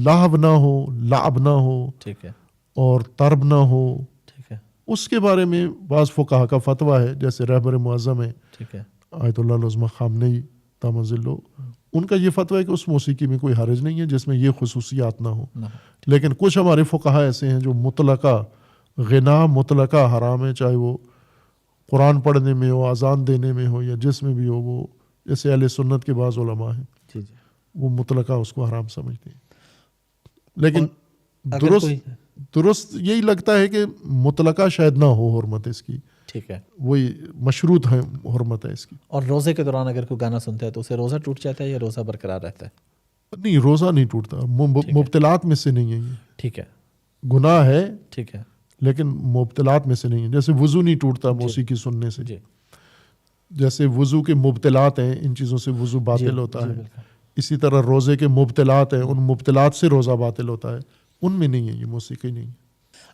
لہو نہ ہو, لعب نہ ہو, ٹھیک ہے. اور طرب نہ ہو. ٹھیک ہے. اس کے بارے میں بعض فقہا کا فتویٰ ہے, جیسے رہبر معظم ہے ٹھیک ہے. آیت اللہ العظمہ خامنئی تامزلو, ان کا یہ فتویٰ ہے کہ اس موسیقی میں کوئی حرج نہیں ہے جس میں یہ خصوصیات نہ ہو. لیکن کچھ ہمارے فقہا ایسے ہیں جو مطلقہ غنا مطلقہ حرام ہے, چاہے وہ قرآن پڑھنے میں ہو, اذان دینے میں ہو, یا جس میں بھی ہو. وہ جیسے اہل سنت کے بعض علماء ہیں جی جی, وہ مطلقہ اس کو حرام سمجھتے ہیں. لیکن درست یہی لگتا ہے کہ مطلقہ شاید نہ ہو حرمت اس کی. ٹھیک ہے. وہی مشروط ہے حرمت ہے اس کی. اور روزے کے دوران اگر کوئی گانا سنتا ہے تو اسے روزہ ٹوٹ جاتا ہے یا روزہ برقرار رہتا ہے؟ نہیں, روزہ نہیں ٹوٹتا, مبتلات میں سے نہیں ہے یہ. ٹھیک ہے. گناہ ہے ٹھیک ہے, لیکن مبتلات میں سے نہیں ہے. جیسے وضو نہیں ٹوٹتا موسیقی سننے سے, جیسے وضو کے مبتلات ہیں, ان چیزوں سے وضو باطل ہوتا ہے. اسی طرح روزے کے مبتلات ہیں, ان مبتلات سے روزہ باطل ہوتا ہے. ان میں نہیں ہے یہ, موسیقی نہیں ہے.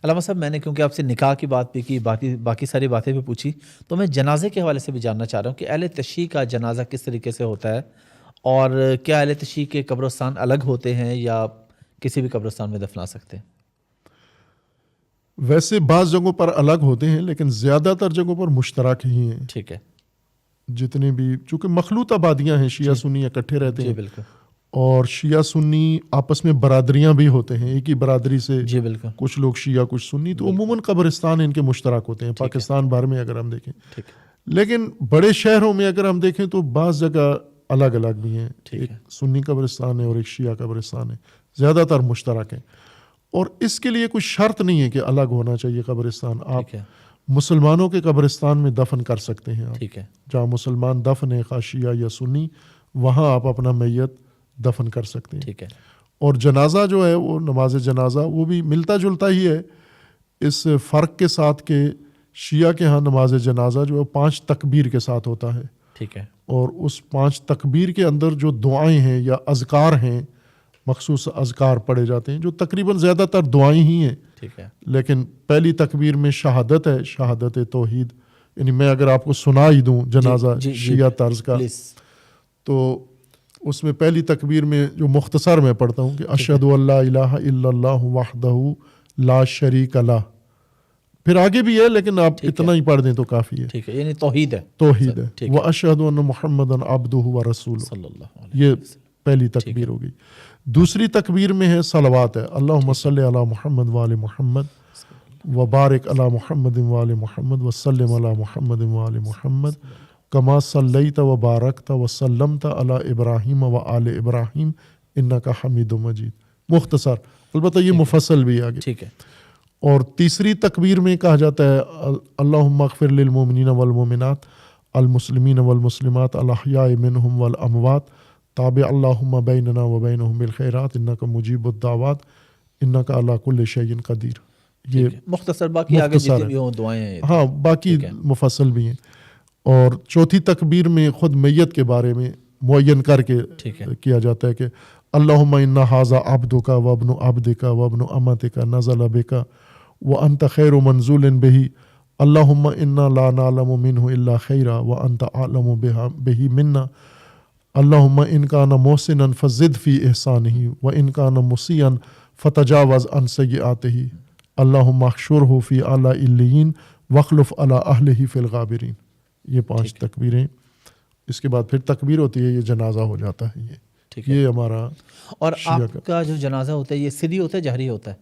علامہ صاحب, میں نے کیونکہ آپ سے نکاح کی بات بھی کی, باقی ساری باتیں بھی پوچھی, تو میں جنازے کے حوالے سے بھی جاننا چاہ رہا ہوں کہ اہل تشیع کا جنازہ کس طریقے سے ہوتا ہے, اور کیا اہل تشیع کے قبرستان الگ ہوتے ہیں یا کسی بھی قبرستان میں دفنا سکتے ہیں؟ ویسے بعض جگہوں پر الگ ہوتے ہیں, لیکن زیادہ تر جگہوں پر مشترک ہی ہیں. ٹھیک ہے. جتنے بھی, چونکہ مخلوط آبادیاں ہیں, شیعہ سنی اکٹھے رہتے ہیں. جی بالکل. اور شیعہ سنی آپس میں برادریاں بھی ہوتے ہیں, ایک ہی برادری سے جی بالکل, کچھ لوگ شیعہ کچھ سنی, تو عموماً قبرستان ان کے مشترک ہوتے ہیں پاکستان بھر میں اگر ہم دیکھیں. لیکن بڑے شہروں میں اگر ہم دیکھیں تو بعض جگہ الگ الگ بھی ہیں, ایک سنی قبرستان ہے اور ایک شیعہ قبرستان ہے, زیادہ تر مشترک ہیں. اور اس کے لیے کوئی شرط نہیں ہے کہ الگ ہونا چاہیے قبرستان. آپ مسلمانوں کے قبرستان میں دفن کر سکتے ہیں. آپ جہاں مسلمان دفن ہے, خواہ شیعہ یا سنی, وہاں آپ اپنا میت دفن کر سکتے ہیں. ٹھیک ہے. اور جنازہ جو ہے وہ نماز جنازہ وہ بھی ملتا جلتا ہی ہے, اس فرق کے ساتھ کہ شیعہ کے ہاں نماز جنازہ جو ہے 5 تکبیر کے ساتھ ہوتا ہے. ٹھیک ہے. اور اس 5 تکبیر کے اندر جو دعائیں ہیں یا اذکار ہیں, مخصوص اذکار پڑھے جاتے ہیں جو تقریباً زیادہ تر دعائیں ہی ہیں. ٹھیک ہے. لیکن پہلی تکبیر میں شہادت ہے, شہادت توحید. یعنی میں اگر آپ کو سنا ہی دوں جنازہ شیعہ طرز کا, تو اس میں پہلی تکبیر میں جو مختصر میں پڑھتا ہوں کہ اشہد ان لا الہ الا اللہ وحدہ لا شریک لہ. پھر آگے بھی ہے لیکن آپ اتنا ہی پڑھ دیں تو کافی ہے. ٹھیک ہے, یعنی توحید ہے. توحید ہے. واشہد ان محمدا عبدہ ورسولہ, صلی اللہ علیہ. یہ پہلی تکبیر ہو گئی. دوسری تکبیر میں ہے صلوات ہے, اللہم صلی علی محمد وآل محمد وبارک علی محمد وآل محمد وسلم علی محمد وآل محمد کما صلیت وبارکت وسلمت علی ابراہیم وآل ابراہیم انک حمید مجید. مختصر, البتہ یہ مفصل بھی آگے. ٹھیک ہے. اور تیسری تکبیر میں کہا جاتا ہے اللہم اغفر للمؤمنین والمؤمنات المسلمین والمسلمات الاحیاء منہم والاموات تابع اللہم بیننا وبینہم بالخیرات انک مجیب الدعوات انک علی کل شیء قدیر. یہ مختصر, باقی آگے جتنی بھی ہوں دعائیں ہیں. ہاں, باقی مفصل بھی ہیں. اور چوتھی تکبیر میں خود میت کے بارے میں معین کر کے کیا جاتا ہے کہ اللہم انا ھذا عبدک وابن عبدک وابن امتک نزل بک وانت خیر منزول بہ اللہم انا لا نعلم منہ الا خیرا وانت اعلم بہ منا اللہم ان کان محسنا فزد فی احسانہ وان کان مسیئا فتجاوز عن سیئاتہ اللہم احشرہ فی اعلی علیین واخلف علی اہلہ فی الغابرین. یہ 5 تکبیریں. اس کے بعد پھر تکبیر ہوتی ہے, یہ جنازہ ہو جاتا ہے. یہ ہمارا. اور آپ کا جو جنازہ ہوتا ہے یہ سری ہوتا ہے جہری ہوتا ہے؟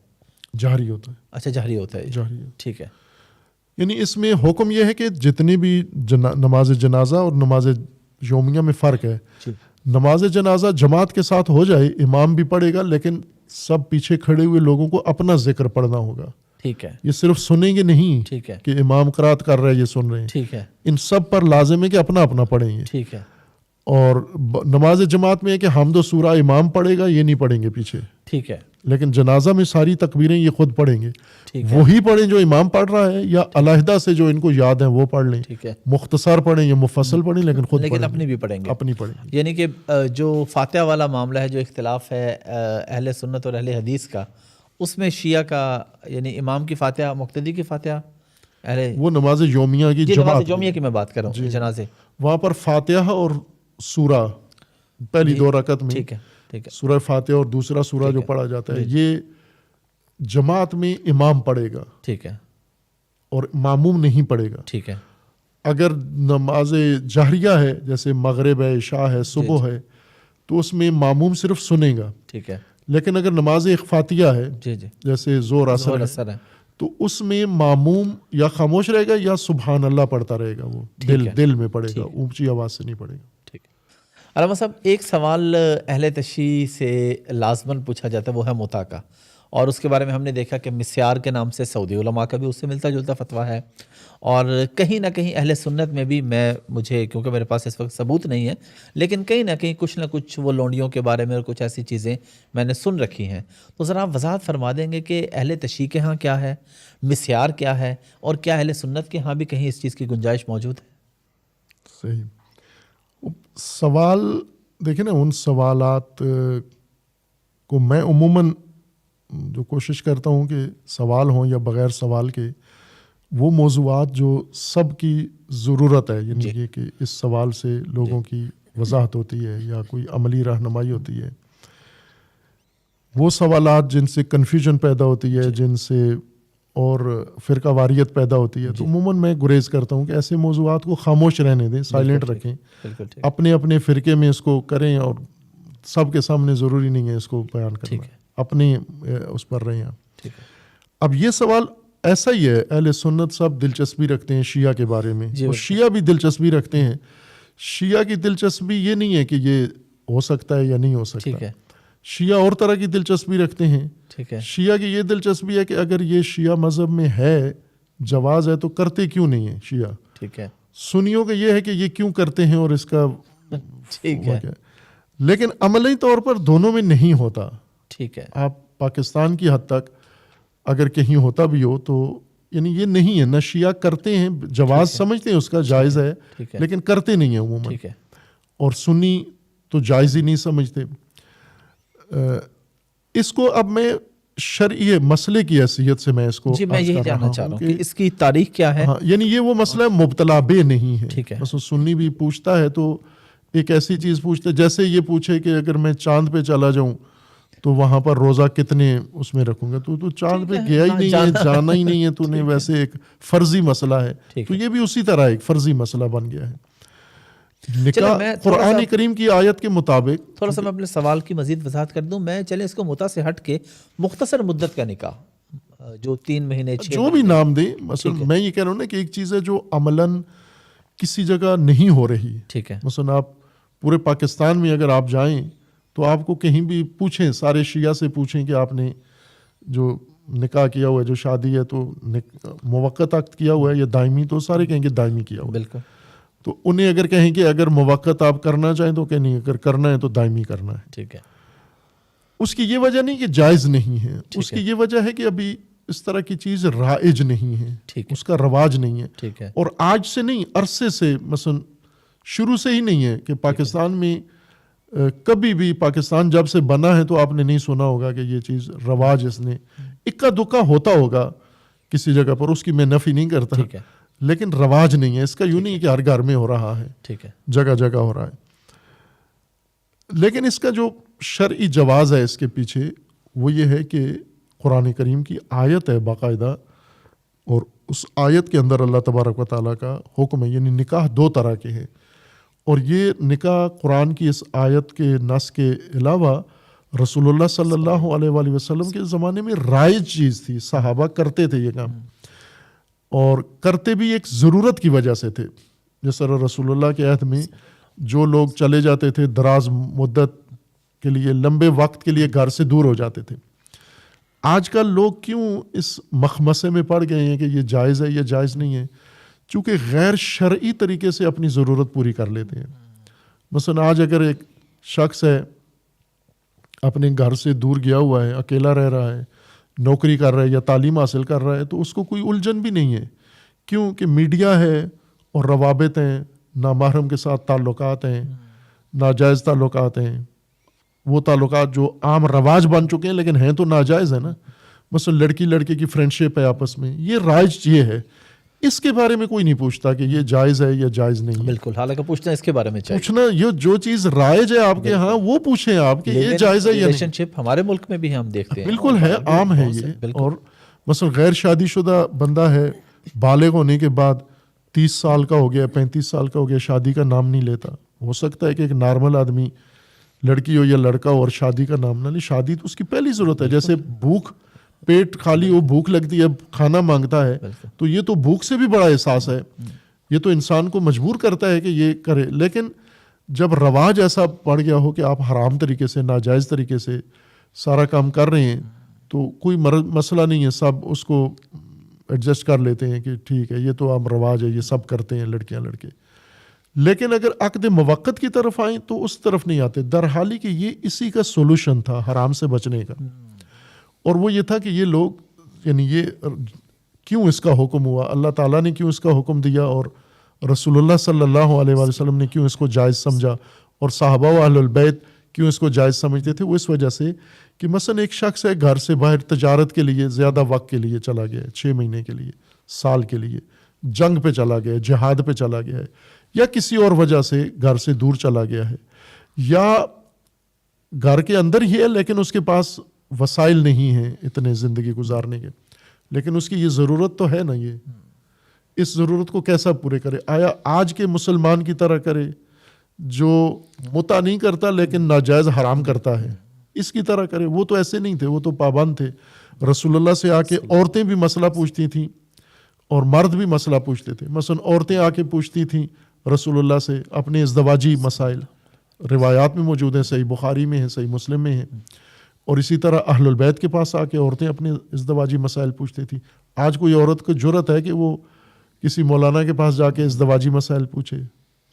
جہری ہوتا ہے. اچھا, جہری ہوتا ہے. جہری. ٹھیک ہے. یعنی اس میں حکم یہ ہے کہ جتنی بھی نماز جنازہ اور نماز یومیہ میں فرق ہے. نماز جنازہ جماعت کے ساتھ ہو جائے, امام بھی پڑھے گا لیکن سب پیچھے کھڑے ہوئے لوگوں کو اپنا ذکر پڑھنا ہوگا. ٹھیک ہے. یہ صرف سنیں گے نہیں ٹھیک ہے. کہ امام قرات کر رہا ہے یہ سن رہے ہیں. ٹھیک ہے. ان سب پر لازم ہے کہ اپنا اپنا پڑھیں گے. ٹھیک ہے. اور نماز جماعت میں ہے کہ حمد و سورہ امام پڑھے گا، یہ نہیں پڑھیں گے پیچھے. ٹھیک ہے. لیکن جنازہ میں ساری تکبیریں یہ خود پڑھیں گے. ٹھیک ہے. وہی پڑھیں جو امام پڑھ رہا ہے، یا علیحدہ سے جو ان کو یاد ہے وہ پڑھ لیں. ٹھیک ہے. مختصر پڑھیں یا مفصل پڑھیں، لیکن خود لیکن پڑھیں اپنی بھی پڑھیں گے. اپنی پڑھیں گے. یعنی کہ جو فاتحہ والا معاملہ ہے، جو اختلاف ہے اہل سنت اور اہل حدیث کا، اس میں شیعہ کا یعنی امام کی فاتحہ، مقتدی کی فاتحہ، وہ نماز یومیہ کی نماز جماعت یومیہ کی میں بات کر رہا ہوں، جنازے وہاں پر فاتحہ اور سورہ پہلی 2 رکعت میں. ٹھیک ہے. ٹھیک ہے. سورہ فاتحہ اور دوسرا سورہ جو پڑھا جاتا ہے یہ جماعت میں امام پڑھے گا. ٹھیک ہے. اور ماموم نہیں پڑھے گا. ٹھیک ہے. اگر نماز جہریہ ہے جیسے مغرب ہے، عشاء ہے، صبح ہے، تو اس میں ماموم صرف سنے گا. ٹھیک ہے. لیکن اگر نماز اخفاتیہ ہے جیسے زور اثر ہے تو اس میں ماموم یا خاموش رہے گا یا سبحان اللہ پڑھتا رہے گا. وہ دل میں پڑھے گا، اونچی آواز سے نہیں پڑھے گا. ٹھیک ہے. علامہ صاحب، ایک سوال اہل تشیع سے لازماً پوچھا جاتا ہے، وہ ہے متع کا، اور اس کے بارے میں ہم نے دیکھا کہ مسیار کے نام سے سعودی علماء کا بھی اس سے ملتا جلتا فتویٰ ہے، اور کہیں نہ کہیں اہل سنت میں بھی مجھے کیونکہ میرے پاس اس وقت ثبوت نہیں ہے، لیکن کہیں نہ کہیں کچھ نہ کچھ وہ لونڈیوں کے بارے میں اور کچھ ایسی چیزیں میں نے سن رکھی ہیں. تو ذرا آپ وضاحت فرما دیں گے کہ اہل تشیع کے ہاں کیا ہے، مسیار کیا ہے، اور کیا اہل سنت کے ہاں بھی کہیں اس چیز کی گنجائش موجود ہے؟ صحیح سوال. دیکھیں نا، ان سوالات کو میں عموماً جو کوشش کرتا ہوں کہ سوال ہوں یا بغیر سوال کے، وہ موضوعات جو سب کی ضرورت ہے، یعنی یہ کہ اس سوال سے لوگوں کی وضاحت ہوتی ہے یا کوئی عملی رہنمائی ہوتی ہے، وہ سوالات جن سے کنفیوژن پیدا ہوتی ہے، جن سے اور فرقہ واریت پیدا ہوتی ہے، تو عموماً میں گریز کرتا ہوں کہ ایسے موضوعات کو خاموش رہنے دیں، سائلنٹ رکھیں، اپنے اپنے فرقے میں اس کو کریں، اور سب کے سامنے ضروری نہیں ہے اس کو بیان کرنا، اپنے اس پر رہیں آپ. اب یہ سوال ایسا ہی ہے، اہل سنت سب دلچسپی رکھتے ہیں شیعہ کے بارے میں، اور شیعہ بھی دلچسپی رکھتے ہیں. شیعہ کی دلچسپی یہ نہیں ہے کہ یہ ہو سکتا ہے یا نہیں ہو سکتا. شیعہ اور طرح کی دلچسپی رکھتے ہیں. شیعہ کی یہ دلچسپی ہے کہ اگر یہ شیعہ مذہب میں ہے، جواز ہے، تو کرتے کیوں نہیں ہیں شیعہ. ٹھیک ہے. سنیوں کا یہ ہے کہ یہ کیوں کرتے ہیں اور اس کا لیکن عملی طور پر دونوں میں نہیں ہوتا. ٹھیک ہے. آپ پاکستان کی حد تک اگر کہیں ہوتا بھی ہو تو یعنی یہ نہیں ہے، نہ شیعہ کرتے ہیں، جواز سمجھتے ہیں اس کا، جائز ہے، لیکن کرتے نہیں ہیں عموماً. اور سنی تو جائز ہی نہیں سمجھتے. اس کو اب میں شرعی مسئلے کی حیثیت سے میں اس کو میں یہی جاننا چاہ رہا ہوں کہ اس کی تاریخ کیا ہے. یعنی یہ وہ مسئلہ مبتلا بے نہیں ہے. بس سنی بھی پوچھتا ہے تو ایک ایسی چیز پوچھتا ہے جیسے یہ پوچھے کہ اگر میں چاند پہ چلا جاؤں تو وہاں پر روزہ کتنے اس میں رکھوں گا. تو چاند پہ گیا ہی نہیں ہے، جانا ہی نہیں ہے، تو نے ویسے ایک فرضی مسئلہ ہے. تو یہ بھی اسی طرح ایک فرضی مسئلہ بن گیا ہے. نکاح قرآن کریم کی آیت کے مطابق. تھوڑا سا میں اپنے سوال کی مزید وضاحت کر دوں. میں چلے اس کو متع سے ہٹ کے مختصر مدت کا نکاح جو 3 مہینے جو بھی نام دیں، مثلا میں یہ کہہ رہا ہوں نا کہ ایک چیز ہے جو عملاً کسی جگہ نہیں ہو رہی. ٹھیک ہے. مثلا آپ پورے پاکستان میں اگر آپ جائیں تو آپ کو کہیں بھی پوچھیں، سارے شیعہ سے پوچھیں کہ آپ نے جو نکاح کیا ہوا ہے، جو شادی ہے، تو موقت عقد کیا ہوا ہے یا دائمی، تو سارے کہیں گے دائمی کیا ہوا. بالکل. تو انہیں اگر کہیں کہ اگر موقت آپ کرنا چاہیں تو کہ نہیں، اگر کرنا ہے تو دائمی کرنا ہے. ٹھیک ہے. اس کی یہ وجہ نہیں کہ جائز نہیں ہے، اس کی یہ وجہ ہے کہ ابھی اس طرح کی چیز رائج نہیں ہے، اس کا رواج نہیں ہے. ٹھیک ہے. اور آج سے نہیں، عرصے سے، مثلا شروع سے ہی نہیں ہے کہ پاکستان میں کبھی بھی، پاکستان جب سے بنا ہے تو آپ نے نہیں سنا ہوگا کہ یہ چیز رواج اس نے اکا دکا ہوتا ہوگا کسی جگہ پر، اس کی میں نفی نہیں کرتا، لیکن رواج نہیں ہے اس کا. یوں نہیں کہ ہر گھر میں ہو رہا ہے، جگہ جگہ ہو رہا ہے. لیکن اس کا جو شرعی جواز ہے اس کے پیچھے، وہ یہ ہے کہ قرآن کریم کی آیت ہے باقاعدہ، اور اس آیت کے اندر اللہ تبارک و تعالیٰ کا حکم ہے. یعنی نکاح 2 طرح کے ہیں، اور یہ نکاح قرآن کی اس آیت کے نص کے علاوہ رسول اللہ صلی اللہ علیہ وآلہ وسلم کے زمانے میں رائج چیز تھی. صحابہ کرتے تھے یہ کام، اور کرتے بھی ایک ضرورت کی وجہ سے تھے. جس طرح رسول اللہ کے عہد میں جو لوگ چلے جاتے تھے دراز مدت کے لیے لمبے وقت کے لیے گھر سے دور ہو جاتے تھے. آج کل لوگ کیوں اس مخمسے میں پڑ گئے ہیں کہ یہ جائز ہے یا جائز نہیں ہے؟ چونکہ غیر شرعی طریقے سے اپنی ضرورت پوری کر لیتے ہیں. مثلا آج اگر ایک شخص ہے اپنے گھر سے دور گیا ہوا ہے, اکیلا رہ رہا ہے, نوکری کر رہا ہے یا تعلیم حاصل کر رہا ہے, تو اس کو کوئی الجھن بھی نہیں ہے. کیوں کہ میڈیا ہے اور روابط ہیں, نامحرم کے ساتھ تعلقات ہیں, ناجائز تعلقات ہیں, وہ تعلقات جو عام رواج بن چکے ہیں لیکن ہیں تو ناجائز ہے نا. مثلا لڑکی لڑکے کی فرینڈشپ ہے آپس میں, یہ رائج یہ ہے, اس کے بارے میں کوئی نہیں پوچھتا کہ یہ جائز ہے یا جائز نہیں ہے. بالکل, حالانکہ پوچھنا اس کے بارے میں چاہیے. پوچھنا یہ جو چیز رائج ہے آپ کے ہاں وہ پوچھیں آپ کہ یہ جائز ہے یا نہیں. ریلیشن شپ ہمارے ملک میں بھی ہم دیکھتے ہیں, بالکل ہے, عام ہے یہ. اور مثلا غیر شادی شدہ بندہ ہے, بالغ ہونے کے بعد 30 سال کا ہو گیا, 35 سال کا ہو گیا, شادی کا نام نہیں لیتا. ہو سکتا ہے کہ ایک نارمل آدمی لڑکی ہو یا لڑکا ہو اور شادی کا نام نہ لے. شادی تو اس کی پہلی ضرورت ہے. جیسے بھوک, پیٹ خالی ہو, بھوک لگتی ہے, کھانا مانگتا ہے, تو یہ تو بھوک سے بھی بڑا احساس ہے. یہ تو انسان کو مجبور کرتا ہے کہ یہ کرے. لیکن جب رواج ایسا پڑ گیا ہو کہ آپ حرام طریقے سے, ناجائز طریقے سے سارا کام کر رہے ہیں, تو کوئی مسئلہ نہیں ہے, سب اس کو ایڈجسٹ کر لیتے ہیں کہ ٹھیک ہے یہ تو عام رواج ہے, یہ سب کرتے ہیں لڑکیاں لڑکے. لیکن اگر عقد موقت کی طرف آئیں تو اس طرف نہیں آتے, درحالی کہ یہ اسی کا سولوشن تھا حرام سے بچنے کا. اور وہ یہ تھا کہ یہ لوگ, یعنی یہ کیوں اس کا حکم ہوا, اللہ تعالیٰ نے کیوں اس کا حکم دیا, اور رسول اللہ صلی اللہ علیہ وآلہ وسلم نے کیوں اس کو جائز سمجھا, اور صحابہ و اہل البیت کیوں اس کو جائز سمجھتے تھے. وہ اس وجہ سے کہ مثلا ایک شخص ہے گھر سے باہر تجارت کے لیے زیادہ وقت کے لیے چلا گیا ہے, 6 مہینے کے لیے, سال کے لیے, جنگ پہ چلا گیا ہے, جہاد پہ چلا گیا ہے, یا کسی اور وجہ سے گھر سے دور چلا گیا ہے, یا گھر کے اندر ہی ہے لیکن اس کے پاس وسائل نہیں ہیں اتنے زندگی گزارنے کے, لیکن اس کی یہ ضرورت تو ہے نا. یہ اس ضرورت کو کیسا پورے کرے؟ آیا آج کے مسلمان کی طرح کرے جو متع نہیں کرتا لیکن ناجائز حرام کرتا ہے, اس کی طرح کرے؟ وہ تو ایسے نہیں تھے, وہ تو پابند تھے. رسول اللہ سے آ کے عورتیں بھی مسئلہ پوچھتی تھیں اور مرد بھی مسئلہ پوچھتے تھے. مثلا عورتیں آ کے پوچھتی تھیں رسول اللہ سے اپنے ازدواجی مسائل, روایات میں موجود ہیں, صحیح بخاری میں ہیں, صحیح مسلم میں ہیں. اور اسی طرح اہل البیت کے پاس آ کے عورتیں اپنے ازدواجی مسائل پوچھتی تھیں. آج کوئی عورت کو جرأت ہے کہ وہ کسی مولانا کے پاس جا کے ازدواجی مسائل پوچھے؟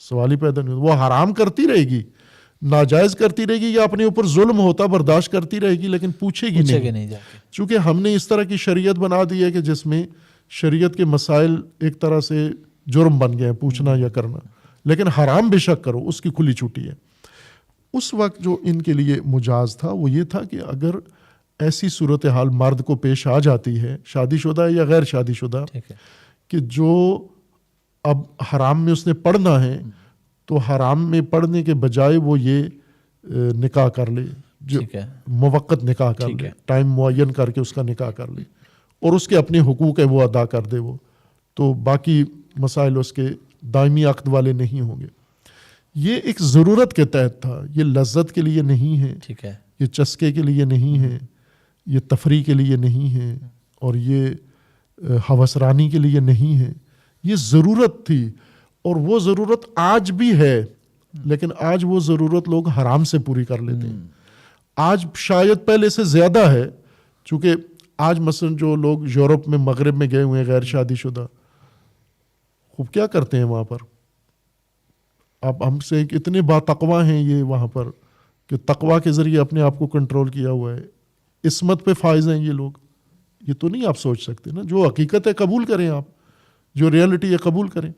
سوال ہی پیدا نہیں. وہ حرام کرتی رہے گی, ناجائز کرتی رہے گی, یا اپنے اوپر ظلم ہوتا برداشت کرتی رہے گی, لیکن پوچھے گی نہیں. چونکہ ہم نے اس طرح کی شریعت بنا دی ہے کہ جس میں شریعت کے مسائل ایک طرح سے جرم بن گئے ہیں پوچھنا یا کرنا, لیکن حرام بے شک کرو, اس کی کھلی چھٹی ہے. اس وقت جو ان کے لیے مجاز تھا وہ یہ تھا کہ اگر ایسی صورتحال مرد کو پیش آ جاتی ہے, شادی شدہ یا غیر شادی شدہ, کہ جو اب حرام میں اس نے پڑھنا ہے, تو حرام میں پڑھنے کے بجائے وہ یہ نکاح کر لے, جو موقت نکاح کر لے, ٹائم معین کر کے اس کا نکاح کر لے, اور اس کے اپنے حقوق ہے وہ ادا کر دے, وہ تو باقی مسائل اس کے دائمی عقد والے نہیں ہوں گے. یہ ایک ضرورت کے تحت تھا, یہ لذت کے لیے نہیں ہے, یہ چسکے کے لیے نہیں ہے, یہ تفریح کے لیے نہیں ہے, اور یہ ہوسرانی کے لیے نہیں ہے. یہ ضرورت تھی, اور وہ ضرورت آج بھی ہے, لیکن آج وہ ضرورت لوگ حرام سے پوری کر لیتے ہیں. آج شاید پہلے سے زیادہ ہے, چونکہ آج مثلا جو لوگ یورپ میں, مغرب میں گئے ہوئے ہیں غیر شادی شدہ, خوب کیا کرتے ہیں وہاں پر. اب ہم سے اتنے باتقوا ہیں یہ وہاں پر کہ تقوا کے ذریعے اپنے آپ کو کنٹرول کیا ہوا ہے, عصمت پہ فائز ہیں یہ لوگ. یہ تو نہیں آپ سوچ سکتے نا, جو حقیقت ہے قبول کریں, آپ جو ریئلٹی ہے قبول کریں.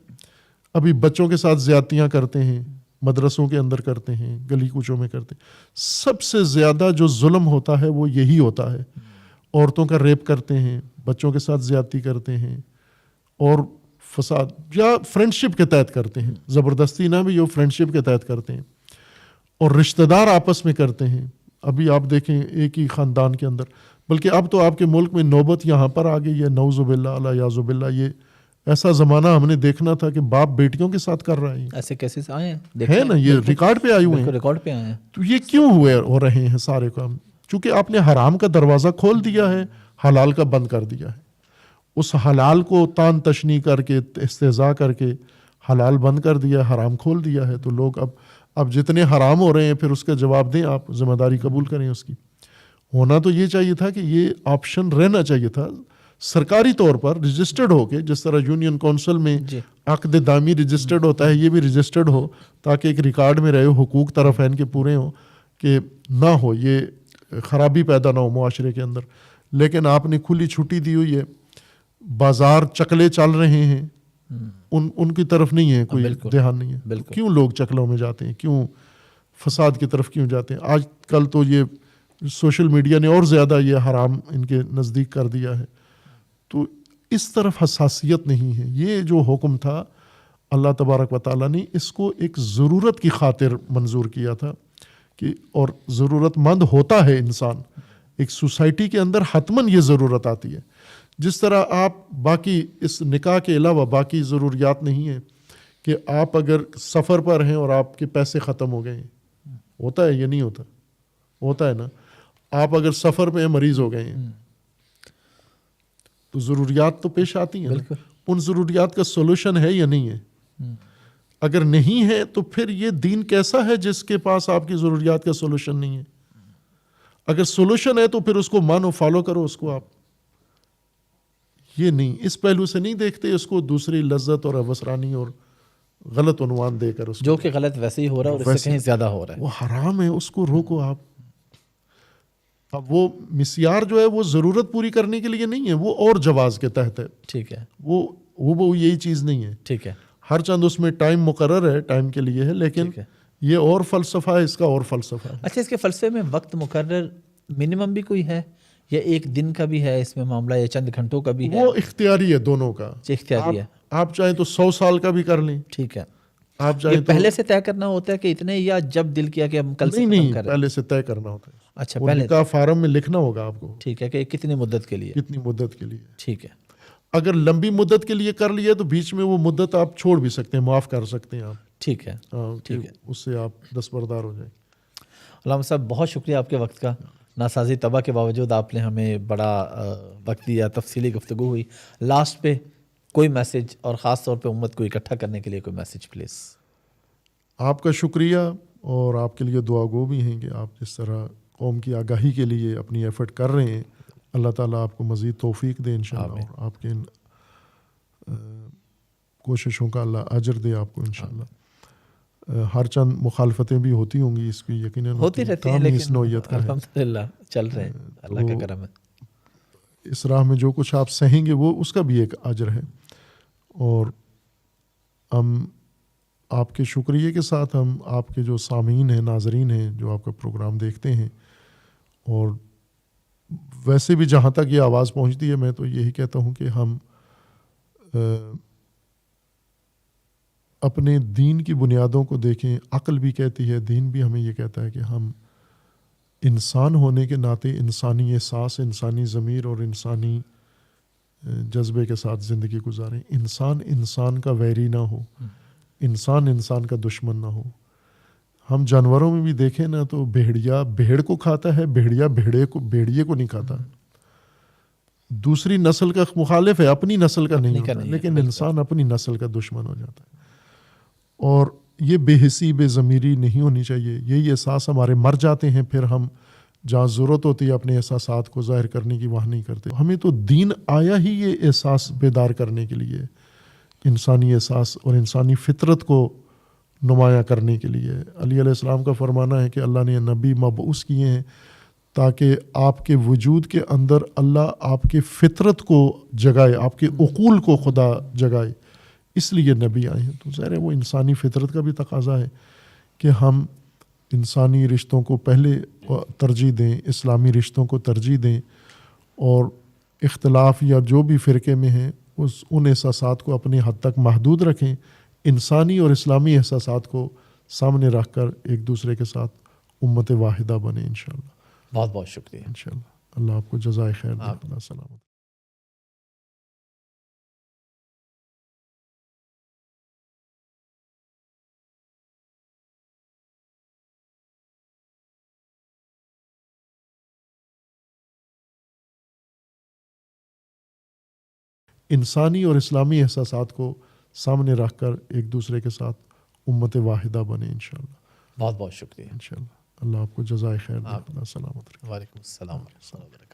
ابھی بچوں کے ساتھ زیادتیاں کرتے ہیں, مدرسوں کے اندر کرتے ہیں, گلی کوچوں میں کرتے ہیں. سب سے زیادہ جو ظلم ہوتا ہے وہ یہی ہوتا ہے. عورتوں کا ریپ کرتے ہیں, بچوں کے ساتھ زیادتی کرتے ہیں, اور فساد یا فرینڈشپ کے تحت کرتے ہیں, زبردستی نہ بھی, وہ فرینڈشپ کے تحت کرتے ہیں, اور رشتہ دار آپس میں کرتے ہیں. ابھی آپ دیکھیں ایک ہی خاندان کے اندر, بلکہ اب تو آپ کے ملک میں نوبت یہاں پر آ گئی ہے, نعوذ باللہ الا یعوذ باللہ. یہ ایسا زمانہ ہم نے دیکھنا تھا کہ باپ بیٹیوں کے ساتھ کر رہا ہے. ایسے کیسز آئے ہیں, ہے نا, یہ ریکارڈ پہ آئے ہوئے ہیں, ریکارڈ پہ آئے ہیں. تو یہ کیوں ہو رہے ہیں سارے کام؟ چونکہ آپ نے حرام کا دروازہ کھول دیا ہے, حلال کا بند کر دیا ہے. اس حلال کو تان تشنی کر کے, استہزاء کر کے حلال بند کر دیا, حرام کھول دیا ہے. تو لوگ اب اب جتنے حرام ہو رہے ہیں پھر اس کا جواب دیں, آپ ذمہ داری قبول کریں اس کی. ہونا تو یہ چاہیے تھا کہ یہ آپشن رہنا چاہیے تھا سرکاری طور پر رجسٹرڈ ہو کے, جس طرح یونین کونسل میں عقد دامی رجسٹرڈ ہوتا ہے, یہ بھی رجسٹرڈ ہو تاکہ ایک ریکارڈ میں رہے, حقوق طرفین کے پورے ہوں, کہ نہ ہو یہ خرابی پیدا نہ ہو معاشرے کے اندر. لیکن آپ نے کھلی چھٹی دی ہوئی ہے, بازار چکلے چل رہے ہیں, ان کی طرف نہیں ہے کوئی دھیان نہیں ہے. کیوں لوگ چکلوں میں جاتے ہیں, کیوں فساد کی طرف کیوں جاتے ہیں؟ آج کل تو یہ سوشل میڈیا نے اور زیادہ یہ حرام ان کے نزدیک کر دیا ہے. تو اس طرف حساسیت نہیں ہے. یہ جو حکم تھا اللہ تبارک و تعالیٰ نے اس کو ایک ضرورت کی خاطر منظور کیا تھا, کہ اور ضرورت مند ہوتا ہے انسان, ایک سوسائٹی کے اندر حتماً یہ ضرورت آتی ہے. جس طرح آپ باقی اس نکاح کے علاوہ باقی ضروریات نہیں ہیں, کہ آپ اگر سفر پر ہیں اور آپ کے پیسے ختم ہو گئے ہیں, ہوتا ہے یہ نہیں ہوتا, ہوتا ہے نا. آپ اگر سفر پہ مریض ہو گئے ہیں تو ضروریات تو پیش آتی ہیں, ان ضروریات کا سولوشن ہے یا نہیں ہے؟ اگر نہیں ہے تو پھر یہ دین کیسا ہے جس کے پاس آپ کی ضروریات کا سولوشن نہیں ہے؟ اگر سولوشن ہے تو پھر اس کو مانو, فالو کرو اس کو آپ. یہ نہیں, اس پہلو سے نہیں دیکھتے اس کو, دوسری لذت اور ابسرانی اور غلط عنوان دے کر اس کو, جو کہ غلط ویسے ہی ہو رہا ہے اور اس سے کہیں زیادہ ہو رہا ہے. وہ حرام ہے, اس کو روکو آپ. اب وہ مسیار جو ہے وہ ضرورت پوری کرنے کے لیے نہیں ہے, وہ اور جواز کے تحت ہے. ٹھیک ہے, وہ یہی چیز نہیں ہے. ٹھیک ہے, ہر چند اس میں ٹائم مقرر ہے, ٹائم کے لیے ہے, لیکن یہ اور فلسفہ ہے, اس کا اور فلسفہ ہے. اچھا, اس کے فلسفے میں وقت مقرر منیمم بھی کوئی ہے یا ایک دن کا بھی ہے اس میں معاملہ, یا چند گھنٹوں کا بھی ہے؟ وہ اختیاری ہے دونوں کا, اختیاری ہے. آپ چاہیں تو 100 سال کا بھی کر لیں. ٹھیک ہے, آپ چاہیں تو پہلے سے طے کرنا ہوتا ہے کہ اتنے, یا جب دل کیا کہ ہم کل سے نہیں, پہلے سے طے کرنا ہوتا ہے. اچھا, پہلے کا فارم میں لکھنا ہوگا آپ کو. ٹھیک ہے, کہ کتنی مدت کے لیے, کتنی مدت کے لیے. ٹھیک ہے. اگر لمبی مدت کے لیے کر لیے تو بیچ میں وہ مدت آپ چھوڑ بھی سکتے ہیں, معاف کر سکتے ہیں آپ. ٹھیک ہے, ٹھیک ہے, اس سے آپ دستبردار ہو جائیں. علامہ صاحب بہت شکریہ آپ کے وقت کا. ناسازی طبع کے باوجود آپ نے ہمیں بڑا وقت دیا, تفصیلی گفتگو ہوئی. لاسٹ پہ کوئی میسج, اور خاص طور پہ امت کو اکٹھا کرنے کے لیے کوئی میسج پلیز. آپ کا شکریہ, اور آپ کے لیے دعا گو بھی ہیں کہ آپ جس طرح قوم کی آگاہی کے لیے اپنی ایفرٹ کر رہے ہیں, اللہ تعالیٰ آپ کو مزید توفیق دے انشاءاللہ, اور آپ کے ان کوششوں کا اللہ اجر دے آپ کو انشاءاللہ. ہر چند مخالفتیں بھی ہوتی ہوں گی, اس کی یقیناً ہوتی رہتی ہیں, لیکن اس نوعیت کا الحمدللہ چل رہے ہیں, اللہ کا کرم ہے. اس راہ میں جو کچھ آپ سہیں گے وہ اس کا بھی ایک اجر ہے. اور ہم آپ کے شکریہ کے ساتھ ہم آپ کے جو سامعین ہیں, ناظرین ہیں, جو آپ کا پروگرام دیکھتے ہیں, اور ویسے بھی جہاں تک یہ آواز پہنچتی ہے, میں تو یہی کہتا ہوں کہ ہم اپنے دین کی بنیادوں کو دیکھیں. عقل بھی کہتی ہے, دین بھی ہمیں یہ کہتا ہے کہ ہم انسان ہونے کے ناطے انسانی احساس, انسانی ضمیر اور انسانی جذبے کے ساتھ زندگی گزاریں. انسان کا ویری نہ ہو, انسان کا دشمن نہ ہو. ہم جانوروں میں بھی دیکھیں نا تو بھیڑیا بھیڑ کو کھاتا ہے, بھیڑیا بھیڑیے کو نہیں کھاتا. دوسری نسل کا مخالف ہے, اپنی نسل کا نہیں ہوتا, لیکن انسان اپنی نسل کا دشمن ہو جاتا ہے. اور یہ بے حسی, بے ضمیری نہیں ہونی چاہیے. یہی احساس ہمارے مر جاتے ہیں, پھر ہم جہاں ضرورت ہوتی ہے اپنے احساسات کو ظاہر کرنے کی وہاں نہیں کرتے. ہمیں تو دین آیا ہی یہ احساس بیدار کرنے کے لیے, انسانی احساس اور انسانی فطرت کو نمایاں کرنے کے لیے. علی علیہ السلام کا فرمانا ہے کہ اللہ نے نبی مبعوث کیے ہیں تاکہ آپ کے وجود کے اندر اللہ آپ کے فطرت کو جگائے, آپ کے عقول کو خدا جگائے, اس لیے نبی آئے ہیں. تو ظاہر ہے وہ انسانی فطرت کا بھی تقاضا ہے کہ ہم انسانی رشتوں کو پہلے ترجیح دیں, اسلامی رشتوں کو ترجیح دیں, اور اختلاف یا جو بھی فرقے میں ہیں ان احساسات کو اپنی حد تک محدود رکھیں. انسانی اور اسلامی احساسات کو سامنے رکھ کر ایک دوسرے کے ساتھ امت واحدہ بنے انشاءاللہ. بہت بہت شکریہ. انشاءاللہ اللہ آپ کو جزائے خیر دے. اللہ سلامت. انسانی اور اسلامی احساسات کو سامنے رکھ کر ایک دوسرے کے ساتھ امت واحدہ بنے انشاءاللہ. بہت بہت شکریہ. انشاءاللہ. اللہ آپ کو جزائے خیر دے. اللہ سلامت رکھے. وعلیکم السلام ورحمۃ اللہ وبرکاتہ.